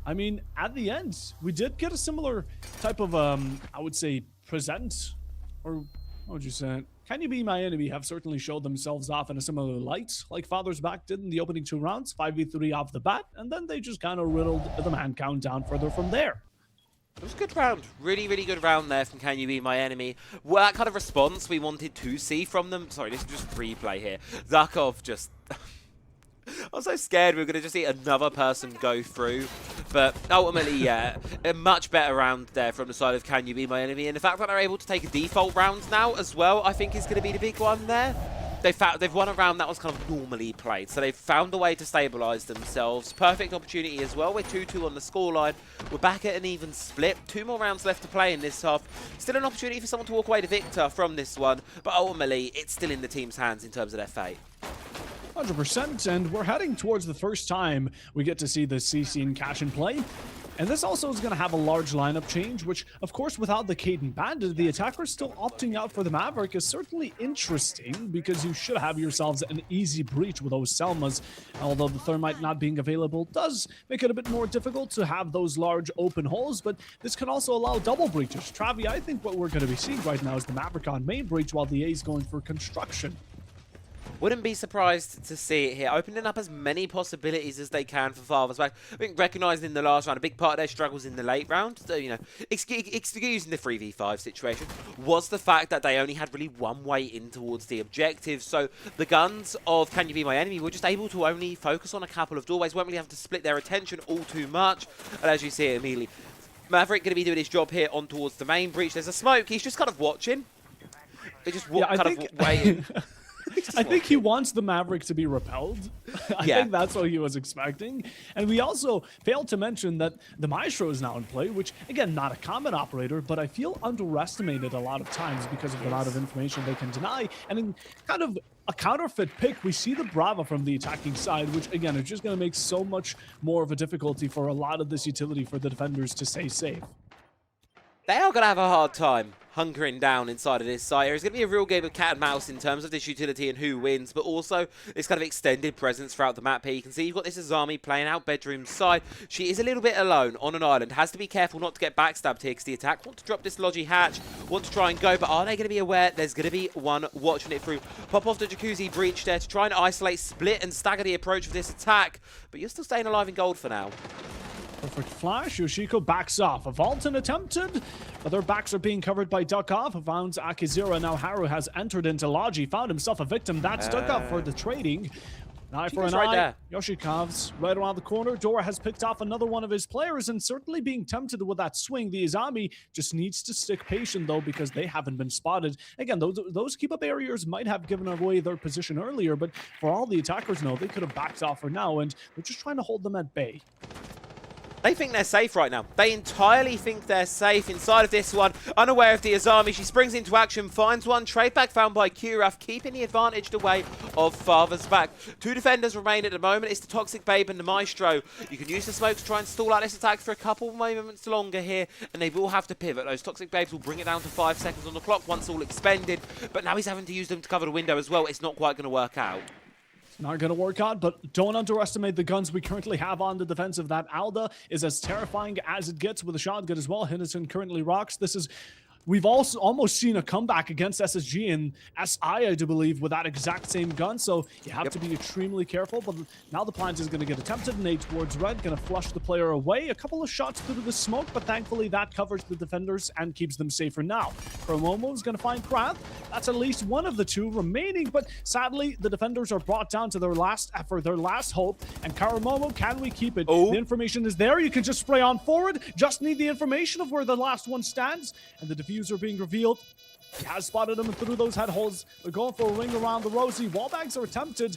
I mean, at the end, we did get a similar type of, I would say, present, or what would you say? Can You Be My Enemy have certainly showed themselves off in a similar light, like Father's Back did in the opening 2 rounds, 5v3 off the bat, and then they just kind of riddled the man count down further from there. It was a good round. Really, really good round there from Can You Be My Enemy. Well, that kind of response we wanted to see from them. Sorry, this is just replay here. Zarkov just... I was so scared we were going to just see another person go through. But ultimately, yeah, a much better round there from the side of Can You Be My Enemy. And the fact that they're able to take a default round now as well, I think is going to be the big one there. They've won a round that was kind of normally played. So they've found a way to stabilise themselves. Perfect opportunity as well. We're 2-2 on the scoreline. We're back at an even split. 2 more rounds left to play in this half. Still an opportunity for someone to walk away the victor from this one. But ultimately, it's still in the team's hands in terms of their fate. 100%, and we're heading towards the first time we get to see the CC and Cash in play. And this also is going to have a large lineup change, which, of course, without the Caden Bandit, the attacker still opting out for the Maverick is certainly interesting, because you should have yourselves an easy breach with those Selmas. Although the Thermite not being available does make it a bit more difficult to have those large open holes, but this can also allow double breaches. Travi, I think what we're going to be seeing right now is the Maverick on main breach, while the A is going for construction. Wouldn't be surprised to see it here, opening up as many possibilities as they can for Father's Back. I think recognising in the last round, a big part of their struggles in the late round, so, you know, excusing the 3v5 situation, was the fact that they only had really one way in towards the objective. So the guns of Can You Be My Enemy were just able to only focus on a couple of doorways, weren't really having to split their attention all too much. And as you see it immediately, Maverick going to be doing his job here on towards the main breach. There's a smoke, he's just kind of watching. They're just kind of waiting. I think he wants the Maverick to be repelled. I think that's what he was expecting. And we also failed to mention that the Maestro is now in play, which, again, not a combat operator, but I feel underestimated a lot of times because of the amount of information they can deny. And in kind of a counterfeit pick, we see the Brava from the attacking side, which, again, is just going to make so much more of a difficulty for a lot of this utility for the defenders to stay safe. They are going to have a hard time hunkering down inside of this site. It's going to be a real game of cat and mouse in terms of this utility and who wins, but also this kind of extended presence throughout the map here. You can see you've got this Azami playing out bedroom side. She is a little bit alone on an island. Has to be careful not to get backstabbed here because the attack want to drop this Logi hatch, want to try and go, but are they going to be aware there's going to be one watching it through? Pop off the Jacuzzi breach there to try and isolate, split and stagger the approach of this attack, but you're still staying alive in gold for now. Perfect flash. Yoshiko backs off. A Vaulton attempted, but their backs are being covered by Duck-Off, who found Akizura. Now Haru has entered into Logi, found himself a victim. That's Duck-Off for the trading. An eye for an eye. Yoshikov's right around the corner. Dora has picked off another one of his players and certainly being tempted with that swing. The Izami just needs to stick patient, though, because they haven't been spotted. Again, those keep-up barriers might have given away their position earlier, but for all the attackers know, they could have backed off for now, and they're just trying to hold them at bay. They think they're safe right now. They entirely think they're safe inside of this one. Unaware of the Azami, she springs into action, finds one. Trade back found by Kuraf, keeping the advantage away of Father's back. Two defenders remain at the moment. It's the Toxic Babe and the Maestro. You can use the smoke to try and stall out this attack for a couple of moments longer here, and they will have to pivot. Those Toxic Babes will bring it down to 5 seconds on the clock once all expended, but now he's having to use them to cover the window as well. It's not quite going to work out. Not going to work out, but don't underestimate the guns we currently have on the defensive. That Alda is as terrifying as it gets with a shotgun as well. Henderson currently rocks. We've also almost seen a comeback against SSG and SI, I do believe, with that exact same gun. So you have to be extremely careful. But now the plant is going to get attempted. Nade towards red, going to flush the player away. A couple of shots through the smoke, but thankfully that covers the defenders and keeps them safer now. Chromomo is going to find Krath. That's at least one of the two remaining. But sadly, the defenders are brought down to their last effort, their last hope. And Karamomo, can we keep it? The information is there. You can just spray on forward. Just need the information of where the last one stands. And the diffuser being revealed. He has spotted him through those head holes. They're going for a ring around the Rosie. Wallbags are attempted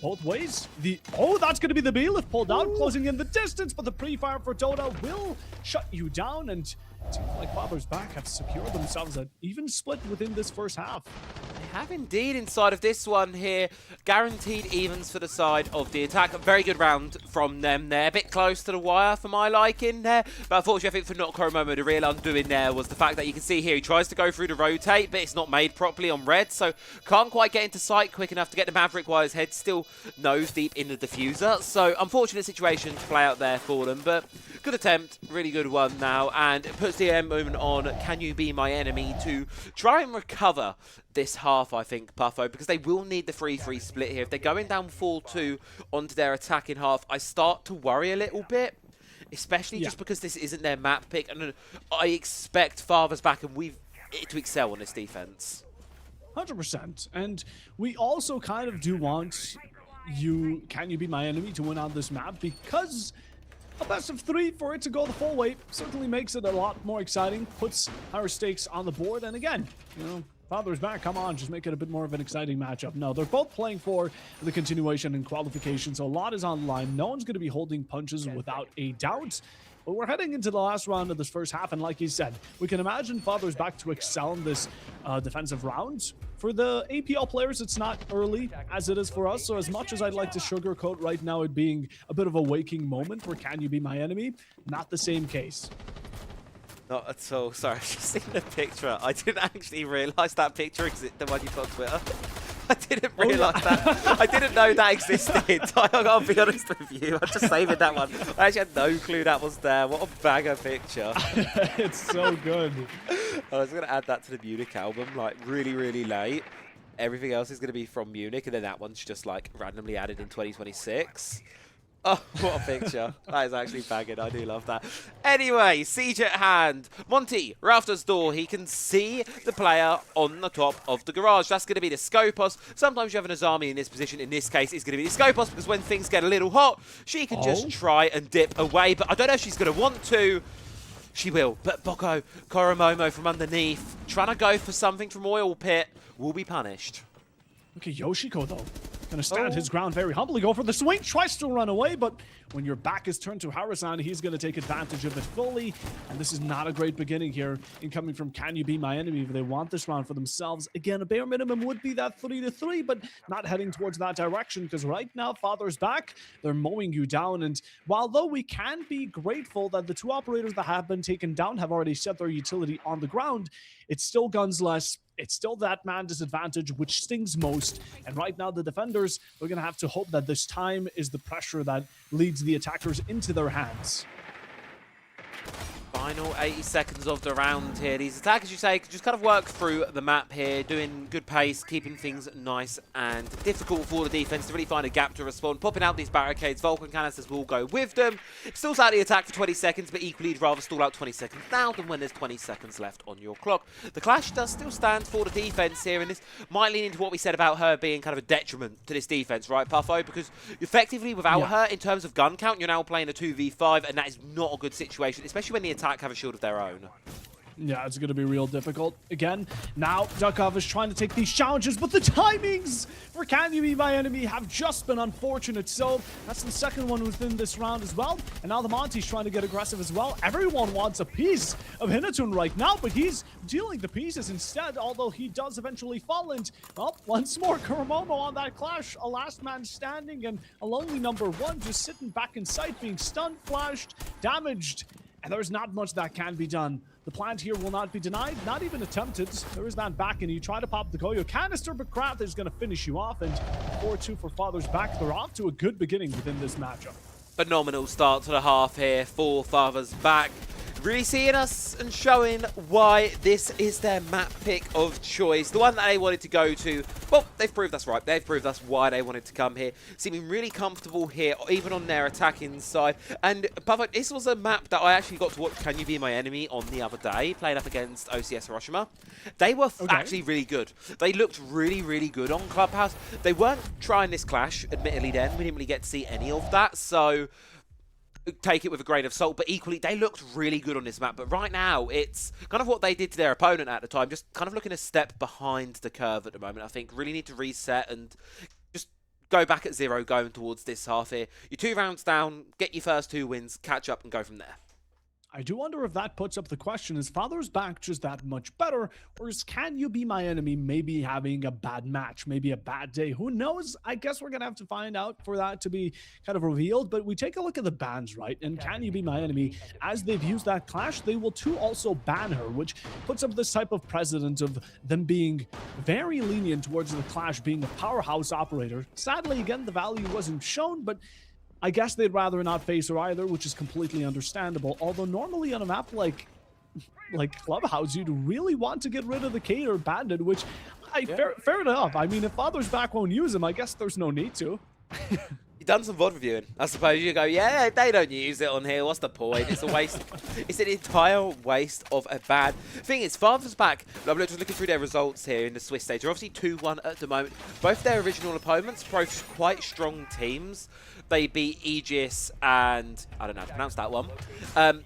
both ways. That's going to be the B-lift pulled out, closing in the distance, but the pre-fire for Dota will shut you down, and it seems like Father's back have secured themselves an even split within this first half. They have indeed inside of this one here. Guaranteed evens for the side of the attack. A very good round from them there. A bit close to the wire for my liking there. But unfortunately, I think for not Koromomo, the real undoing there was the fact that you can see here he tries to go through the rotate, but it's not made properly on red. So can't quite get into sight quick enough to get the Maverick while his head's still nose deep in the diffuser. So unfortunate situation to play out there for them. But good attempt. Really good one now. And it puts the end movement on Can You Be My Enemy to try and recover this half, I think, Puffo, because they will need the 3-3 split here. If they're going down 4-2 onto their attacking half, I start to worry a little bit, especially just because this isn't their map pick, and I expect Father's back and we've to excel on this defense. 100%. And we also kind of do want Can You Be My Enemy to win on this map, because a best of 3 for it to go the full way certainly makes it a lot more exciting, puts higher stakes on the board, and again, Father's back, come on, just make it a bit more of an exciting matchup. No, they're both playing for the continuation and qualification, so a lot is on the line. No one's going to be holding punches without a doubt. But we're heading into the last round of this first half, and like you said, we can imagine Father's back to excel in this defensive round. For the APL players, it's not early as it is for us, so as much as I'd like to sugarcoat right now it being a bit of a waking moment for Can You Be My Enemy, not the same case. Not at all. Sorry, I've just seen the picture. I didn't actually realise that picture existed, the one you put on Twitter. I didn't realise that. I didn't know that existed. I'll be honest with you. I'm just saving that one. I actually had no clue that was there. What a banger picture. It's so good. I was going to add that to the Munich album, like really, really late. Everything else is going to be from Munich, and then that one's just like randomly added in 2026. Oh, what a picture. That is actually banging. I do love that. Anyway, siege at hand. Monty, Rafter's door. He can see the player on the top of the garage. That's going to be the Skopos. Sometimes you have an Azami in this position. In this case, it's going to be the Skopos, because when things get a little hot, she can just try and dip away. But I don't know if she's going to want to. She will. But Boko, Koromomo from underneath, trying to go for something from Oil Pit, will be punished. Look at Yoshiko, though. Gonna stand his ground very humbly, go for the swing, tries to run away, but when your back is turned to Harasan, he's gonna take advantage of it fully. And this is not a great beginning here incoming from Can You Be My Enemy if they want this round for themselves. Again, a bare minimum would be that 3-3, but not heading towards that direction because right now, Father's back, they're mowing you down. And while though we can be grateful that the two operators that have been taken down have already set their utility on the ground, it's still guns less. It's still that man disadvantage, which stings most. And right now, the defenders, they're going to have to hope that this time is the pressure that leads the attackers into their hands. Final 80 seconds of the round here. These attackers, you say, just kind of work through the map here, doing good pace, keeping things nice and difficult for the defense to really find a gap to respond. Popping out these barricades, Vulcan canisters will go with them. Stalls out the attack for 20 seconds, but equally you'd rather stall out 20 seconds now than when there's 20 seconds left on your clock. The clash does still stand for the defense here, and this might lean into what we said about her being kind of a detriment to this defense, right, Puffo? Because effectively without her, in terms of gun count, you're now playing a 2v5, and that is not a good situation, especially when the attack have a shield of their own. Yeah, it's going to be real difficult. Again, now Dukov is trying to take these challenges, but the timings for Can You Be My Enemy have just been unfortunate. So that's the second one within this round as well. And now the Monty's trying to get aggressive as well. Everyone wants a piece of Hinatun right now, but he's dealing the pieces instead, although he does eventually fall. And, well, once more, Kuramomo on that clash. A last man standing and a lonely number one just sitting back in sight, being stunned, flashed, damaged. And there's not much that can be done. The plant here will not be denied, not even attempted. There is that back, and you try to pop the Goyo canister, but Krath is going to finish you off. And 4-2 for Father's back. They're off to a good beginning within this matchup. Phenomenal start to the half here for Father's back. Really seeing us and showing why this is their map pick of choice. The one that they wanted to go to. Well, they've proved us right. They've proved us why they wanted to come here. Seeming really comfortable here, even on their attacking side. And Puffo, this was a map that I actually got to watch Can You Be My Enemy on the other day, playing up against OCS Hiroshima. They were actually really good. They looked really, really good on Clubhouse. They weren't trying this clash, admittedly then. We didn't really get to see any of that, so take it with a grain of salt, but equally they looked really good on this map. But right now it's kind of what they did to their opponent at the time, just kind of looking a step behind the curve at the moment. I think really need to reset and just go back at zero going towards this half here. You're 2 rounds down, get your first 2 wins, catch up and go from there. I do wonder if that puts up the question, is Father's back just that much better, or is Can You Be My Enemy maybe having a bad match, maybe a bad day? Who knows? I guess we're going to have to find out for that to be kind of revealed, but we take a look at the bans, right? And Can You Be My Enemy, as they've used that clash, they will too also ban her, which puts up this type of precedent of them being very lenient towards the clash being a powerhouse operator. Sadly, again, the value wasn't shown, but I guess they'd rather not face her either, which is completely understandable. Although normally on a map like Clubhouse, you'd really want to get rid of the Cater Bandit, which fair enough. I mean, if Father's back won't use him, I guess there's no need to. You've done some VOD reviewing. I suppose you go, yeah, they don't use it on here. What's the point? It's a waste. It's an entire waste of a bad thing. Is Father's back. I'm just looking through their results here in the Swiss stage. They're obviously 2-1 at the moment. Both their original opponents, both quite strong teams. They beat Aegis and I don't know how to pronounce that one.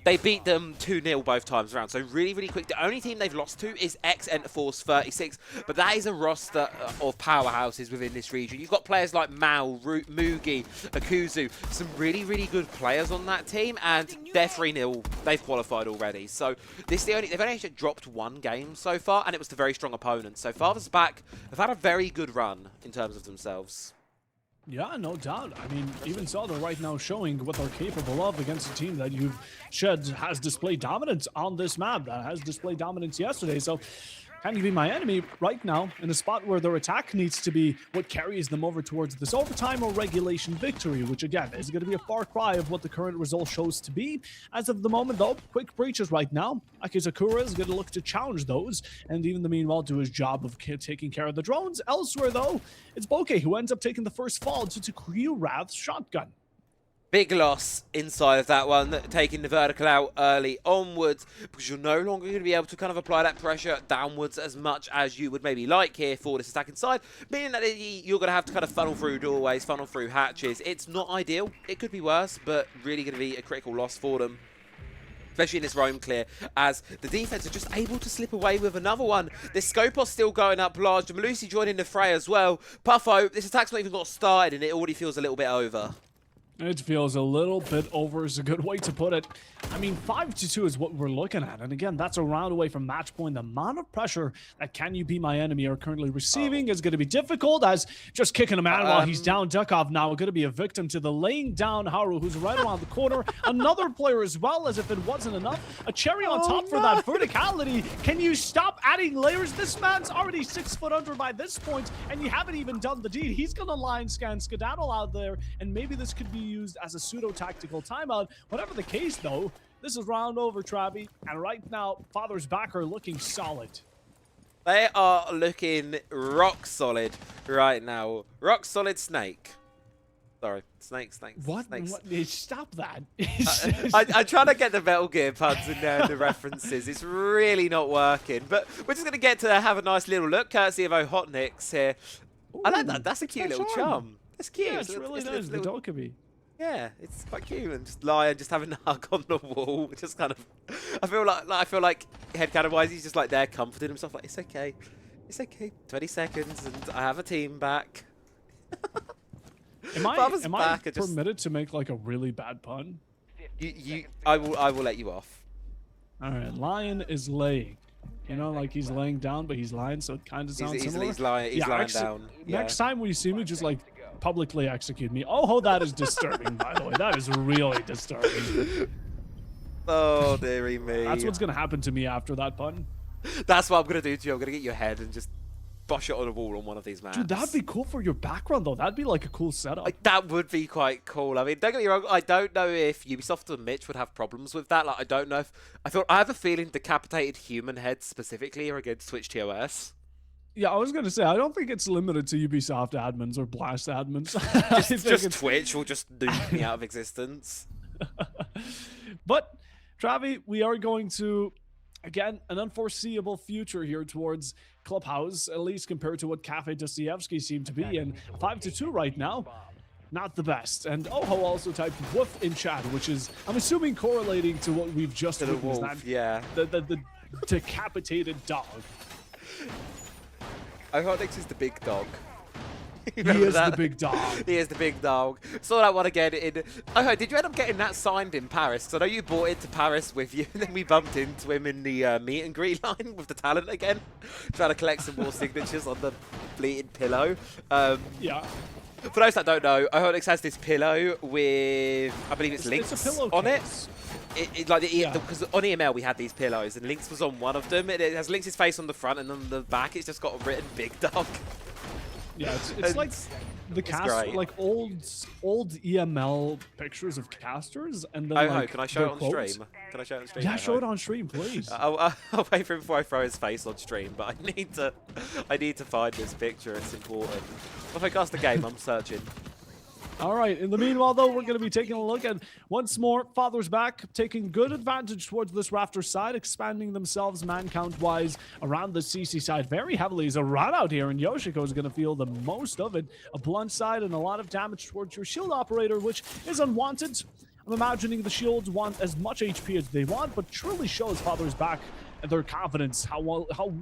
They beat them 2-0 both times around. So really, really quick. The only team they've lost to is X-Enterforce 36. But that is a roster of powerhouses within this region. You've got players like Mao, Mugi, Akuzu. Some really, really good players on that team. And they're 3-0. They've qualified already. So they've only actually dropped 1 game so far. And it was the very strong opponent. So Father's back have had a very good run in terms of themselves. Yeah, no doubt. I mean, even so, they're right now showing what they're capable of against a team that you've has displayed dominance on this map, that has displayed dominance yesterday. So Can You Be My Enemy right now in a spot where their attack needs to be what carries them over towards this overtime or regulation victory, which again is going to be a far cry of what the current result shows to be. As of the moment though, quick breaches right now. Akizakura is going to look to challenge those and even the meanwhile do his job of taking care of the drones. Elsewhere though, it's Bokeh who ends up taking the first fall to Kriurath's shotgun. Big loss inside of that one, taking the vertical out early onwards, because you're no longer going to be able to kind of apply that pressure downwards as much as you would maybe like here for this attacking side, meaning that you're going to have to kind of funnel through doorways, funnel through hatches. It's not ideal. It could be worse, but really going to be a critical loss for them. especially in this roam clear, as the defense are just able to slip away with another one. This Scopos still going up large. Malusi joining the fray as well. Puffo, this attack's not even got started, and it already feels a little bit over. It feels a little bit over is a good way to put it. I mean, 5-2 is what we're looking at. And again, that's a round away from match point. The amount of pressure that Can You Be My Enemy are currently receiving is going to be difficult, as just kicking him out while he's down. Dukov now going to be a victim to the laying down Haru, who's right around the corner. Another player as well, as if it wasn't enough. A cherry on top for that verticality. Can you stop adding layers? This man's already 6 foot under by this point, and you haven't even done the deed. He's going to line scan skedaddle out there, and maybe this could be used as a pseudo-tactical timeout. Whatever the case, though, this is round over, Travi, and right now, Father's back are looking solid. They are looking rock solid right now. Rock solid Snake. Sorry, snakes. What? Snakes. What? Stop that. I'm trying to get the Metal Gear puns in there and the references. It's really not working. But we're just going to get to have a nice little look, courtesy of Ohotniks here. Ooh, I like that. That's a cute little charm. That's cute. Yeah, it's really nice. The dog could be. Yeah, it's quite cute, and just lie and just having a hug on the wall. Just kind of, I feel like headcanon wise, he's just like there comforting himself. Like it's okay. 20 seconds, and I have a team back. Am I permitted to make like a really bad pun? I will let you off. All right, lion is laying. You know, like he's laying down, but he's lying, so it kind of sounds similar. He's lying down. Yeah. Next time we see me, just like publicly execute me. Oh, that is disturbing, by the way. That is really disturbing. Oh, dearie me. That's what's going to happen to me after that pun. That's what I'm going to do to you. I'm going to get your head and just bosh it on a wall on one of these maps. Dude, that'd be cool for your background, though. That'd be like a cool setup. That would be quite cool. I mean, don't get me wrong. I don't know if Ubisoft and Mitch would have problems with that. Like, I don't know if... I have a feeling decapitated human heads specifically are against Twitch TOS. Yeah, I was going to say, I don't think it's limited to Ubisoft admins or Blast admins. just Twitch will just nuke me out of existence. But, Travi, we are going to, again, an unforeseeable future here towards Clubhouse, at least compared to what Cafe Dostoevsky seemed to be. And 5-2 right now, not the best. And Oho also typed woof in chat, which is, I'm assuming, correlating to what we've just witnessed. Wolf, yeah. The decapitated dog. Ohotniks is the big dog. He is the big dog. He is the big dog. Saw that one again in... Oh, did you end up getting that signed in Paris? Because I know you brought it to Paris with you, and then we bumped into him in the meet and greet line with the talent again, trying to collect some more signatures on the bleated pillow. Yeah. For those that don't know, Ohotniks has this pillow with, I believe it's links on it. Because on EML we had these pillows, and Lynx was on one of them. It has Lynx's face on the front, and on the back it's just got written "Big Dog." Yeah, it's like the cast, like old EML pictures of casters, and then like, can I show it on stream? Can I show it on stream? Yeah, show it on stream, please. I'll wait for him before I throw his face on stream, but I need to find this picture. It's important. If I cast the game, I'm searching. All right. In the meanwhile, though, we're going to be taking a look at once more Father's back, taking good advantage towards this Rafter side, expanding themselves man count-wise around the CC side very heavily. As a run out here, and Yoshiko is going to feel the most of it. A blunt side and a lot of damage towards your shield operator, which is unwanted. I'm imagining the shields want as much HP as they want, but truly shows Father's back and their confidence, how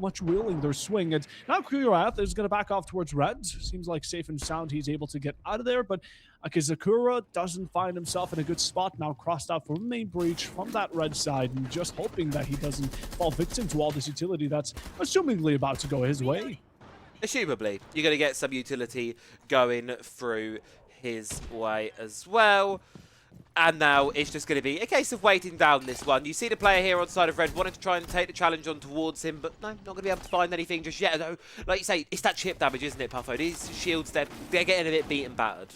much willing they're swing. And now Kurath is going to back off towards red. Seems like safe and sound he's able to get out of there, but Akizakura doesn't find himself in a good spot, now crossed out from main breach from that red side, and just hoping that he doesn't fall victim to all this utility that's assumingly about to go his way. Assumably, you're going to get some utility going through his way as well. And now it's just going to be a case of waiting down this one. You see the player here on side of red wanting to try and take the challenge on towards him, but no, not going to be able to find anything just yet. Though, like you say, it's that chip damage, isn't it, Puffo? These shields, they're getting a bit beat and battered.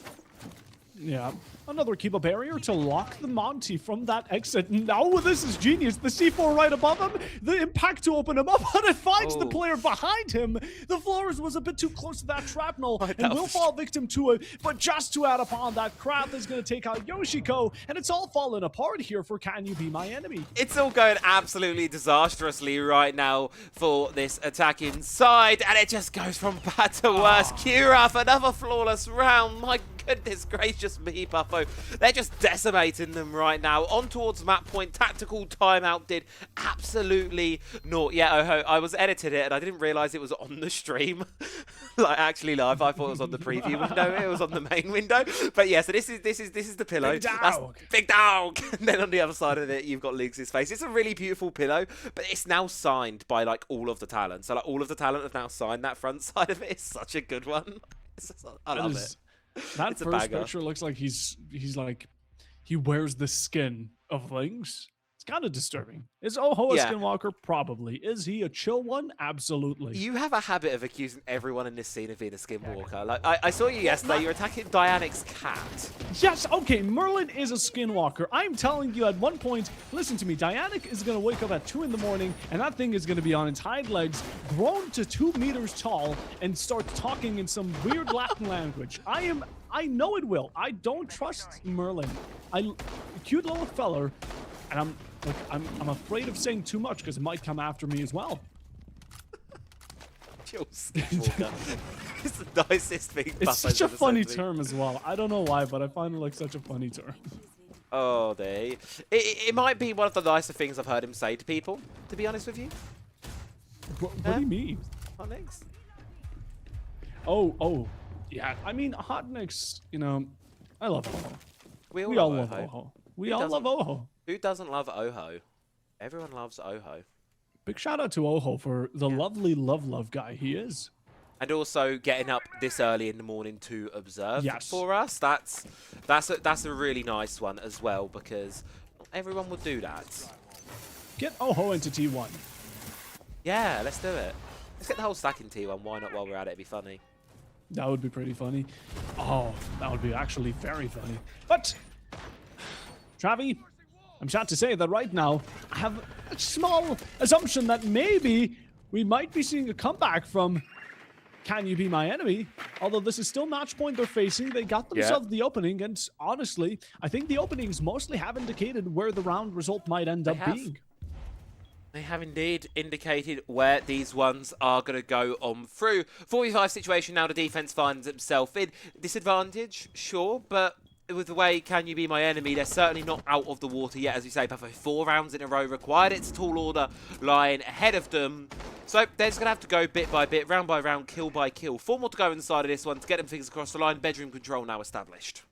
Yeah. Another keep a barrier to lock the Monty from that exit. Now this is genius. The C4 right above him, the impact to open him up, and it finds the player behind him. The Flores was a bit too close to that shrapnel and will fall victim to it. But just to add upon that, Krath is going to take out Yoshiko, and it's all falling apart here for Can You Be My Enemy. It's all going absolutely disastrously right now for this attacking side, and it just goes from bad to worse. Kurath, another flawless round. My Goodness gracious me, Buffo. They're just decimating them right now. On towards map point. Tactical timeout did absolutely naught. Yeah, I was editing it and I didn't realise it was on the stream. Like actually live. I thought it was on the preview window. It was on the main window. But yeah, so this is the pillow. Big dog. That's big dog. And then on the other side of it, you've got Liggs' face. It's a really beautiful pillow, but it's now signed by like all of the talent. So like all of the talent have now signed that front side of it. It's such a good one. I love it. That It's a first bagger. picture looks like he's like he wears the skin of Lynx. It's kind of disturbing. Is Oho a Yeah. skinwalker? Probably. Is he a chill one? Absolutely. You have a habit of accusing everyone in this scene of being a skinwalker. Like I saw you yesterday. You're attacking Dianic's cat. Yes, okay, Merlin is a skinwalker. I'm telling you at one point, listen to me, Dianic is going to wake up at 2 in the morning and that thing is going to be on its hind legs, grown to 2 meters tall, and start talking in some weird Latin language. I know it will. I don't trust Merlin. Cute little feller, and I'm afraid of saying too much because it might come after me as well. Chill skinwalker. It's the nicest thing. It's Buffalo's such a ever said funny to me. term as well. I don't know why, but I find it like such a funny term. Oh, it might be one of the nicer things I've heard him say to people, to be honest with you. What do you mean? Hot Nicks? Oh, yeah. I mean, Hot Nicks, you know, I love Oho. We We all love Oho. Oho. We Who all love doesn't? Oho. Who doesn't love Oho? Everyone loves Oho. Big shout out to Oho for the lovely love guy he is. And also getting up this early in the morning to observe Yes. for us. That's a really nice one as well, because not everyone would do that. Get Oho into T1. Yeah, let's do it. Let's get the whole stack in T1. Why not while we're at it? It'd be funny. That would be pretty funny. Oh, that would be actually very funny. But, Travi, I'm sad to say that right now, I have a small assumption that maybe we might be seeing a comeback from Can You Be My Enemy? Although this is still match point they're facing. They got themselves the opening, and honestly, I think the openings mostly have indicated where the round result might end up being. They have indeed indicated where these ones are going to go on through. 45 situation now, the defense finds itself in. Disadvantage, sure, but with the way Can You Be My Enemy, they're certainly not out of the water yet, as we say. Buffalo 4 rounds in a row required. It's a tall order lying ahead of them. So they're just going to have to go bit by bit, round by round, kill by kill. 4 more to go inside of this one to get them things across the line. Bedroom control now established.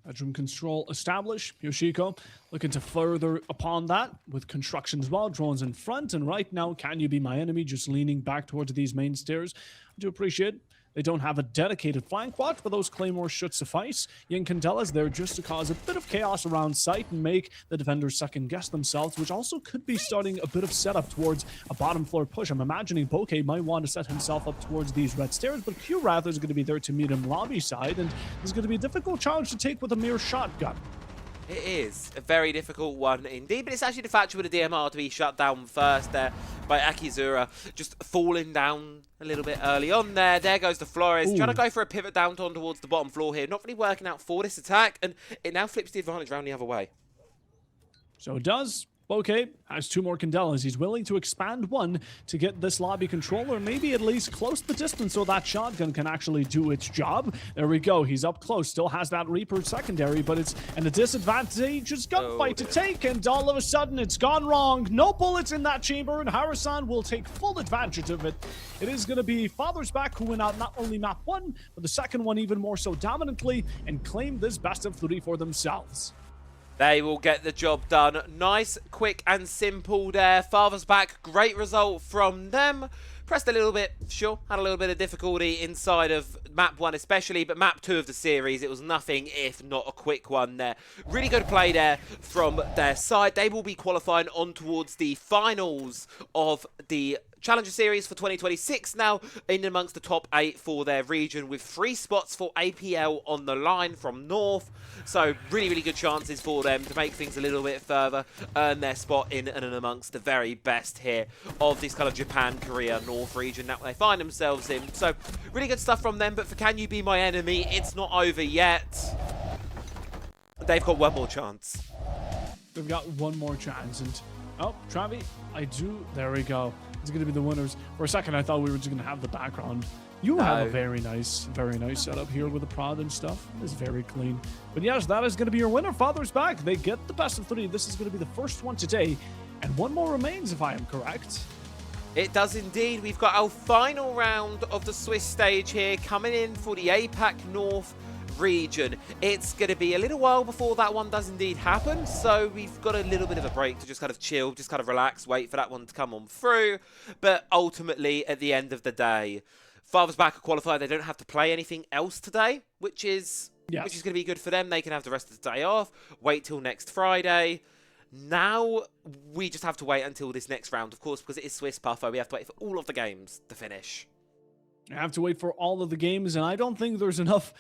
Bedroom control established. Yoshiko looking to further upon that with construction as well. Drones in front, and right now, Can You Be My Enemy just leaning back towards these main stairs. I do appreciate they don't have a dedicated flank watch, but those claymores should suffice. Yin Candela's there just to cause a bit of chaos around sight and make the defenders second guess themselves, which also could be starting a bit of setup towards a bottom floor push. I'm imagining Bokeh might want to set himself up towards these red stairs, but Q Rather is going to be there to meet him lobby side, and it's going to be a difficult challenge to take with a mere shotgun. It is a very difficult one indeed, but it's actually the factor with the DMR to be shut down first there by Akizura, just falling down a little bit early on there. There goes the Flores, trying to go for a pivot down towards the bottom floor here. Not really working out for this attack, and it now flips the advantage around the other way. So it does. Bokeh has 2 more Candelas. He's willing to expand one to get this lobby control, or maybe at least close the distance so that shotgun can actually do its job. There we go. He's up close. Still has that Reaper secondary, but it's a disadvantageous gunfight to take, and all of a sudden it's gone wrong. No bullets in that chamber, and Harasan will take full advantage of it. It is going to be Father's Back who win out not only map 1, but the second one even more so dominantly, and claim this best of 3 for themselves. They will get the job done. Nice, quick and simple there. Father's Back, great result from them. Pressed a little bit, sure, had a little bit of difficulty inside of map 1 especially, but map 2 of the series, it was nothing if not a quick one there. Really good play there from their side. They will be qualifying on towards the finals of the Challenger Series for 2026 now, in amongst the top 8 for their region, with 3 spots for APL on the line from North. So really, really good chances for them to make things a little bit further, earn their spot in and amongst the very best here of this kind of Japan, Korea, North region that they find themselves in. So really good stuff from them, but for Can You Be My Enemy, it's not over yet. They've got one more chance. They've got one more chance, and oh, Travi, there we go. It's going to be the winners. For a second, I thought we were just going to have the background You have a No. very nice setup here with the prod and stuff. It's very clean. But yes, that is going to be your winner. Father's back. They get the best of 3. This is going to be the first one today. And one more remains, if I am correct. It does indeed. We've got our final round of the Swiss stage here coming in for the APAC North region. It's going to be a little while before that one does indeed happen, so we've got a little bit of a break to just kind of chill, just kind of relax, wait for that one to come on through. But ultimately, at the end of the day, Father's back are qualified. They don't have to play anything else today, which is going to be good for them. They can have the rest of the day off, wait till next Friday. Now we just have to wait until this next round, of course, because it is Swiss Puffer. We have to wait for all of the games to finish. I have to wait for all of the games, and I don't think there's enough.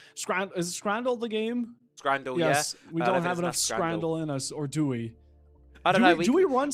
Is Scrandle the game? Scrandle, yes, yeah. we don't have enough Scrandle in us, or do we? I don't know. Do we run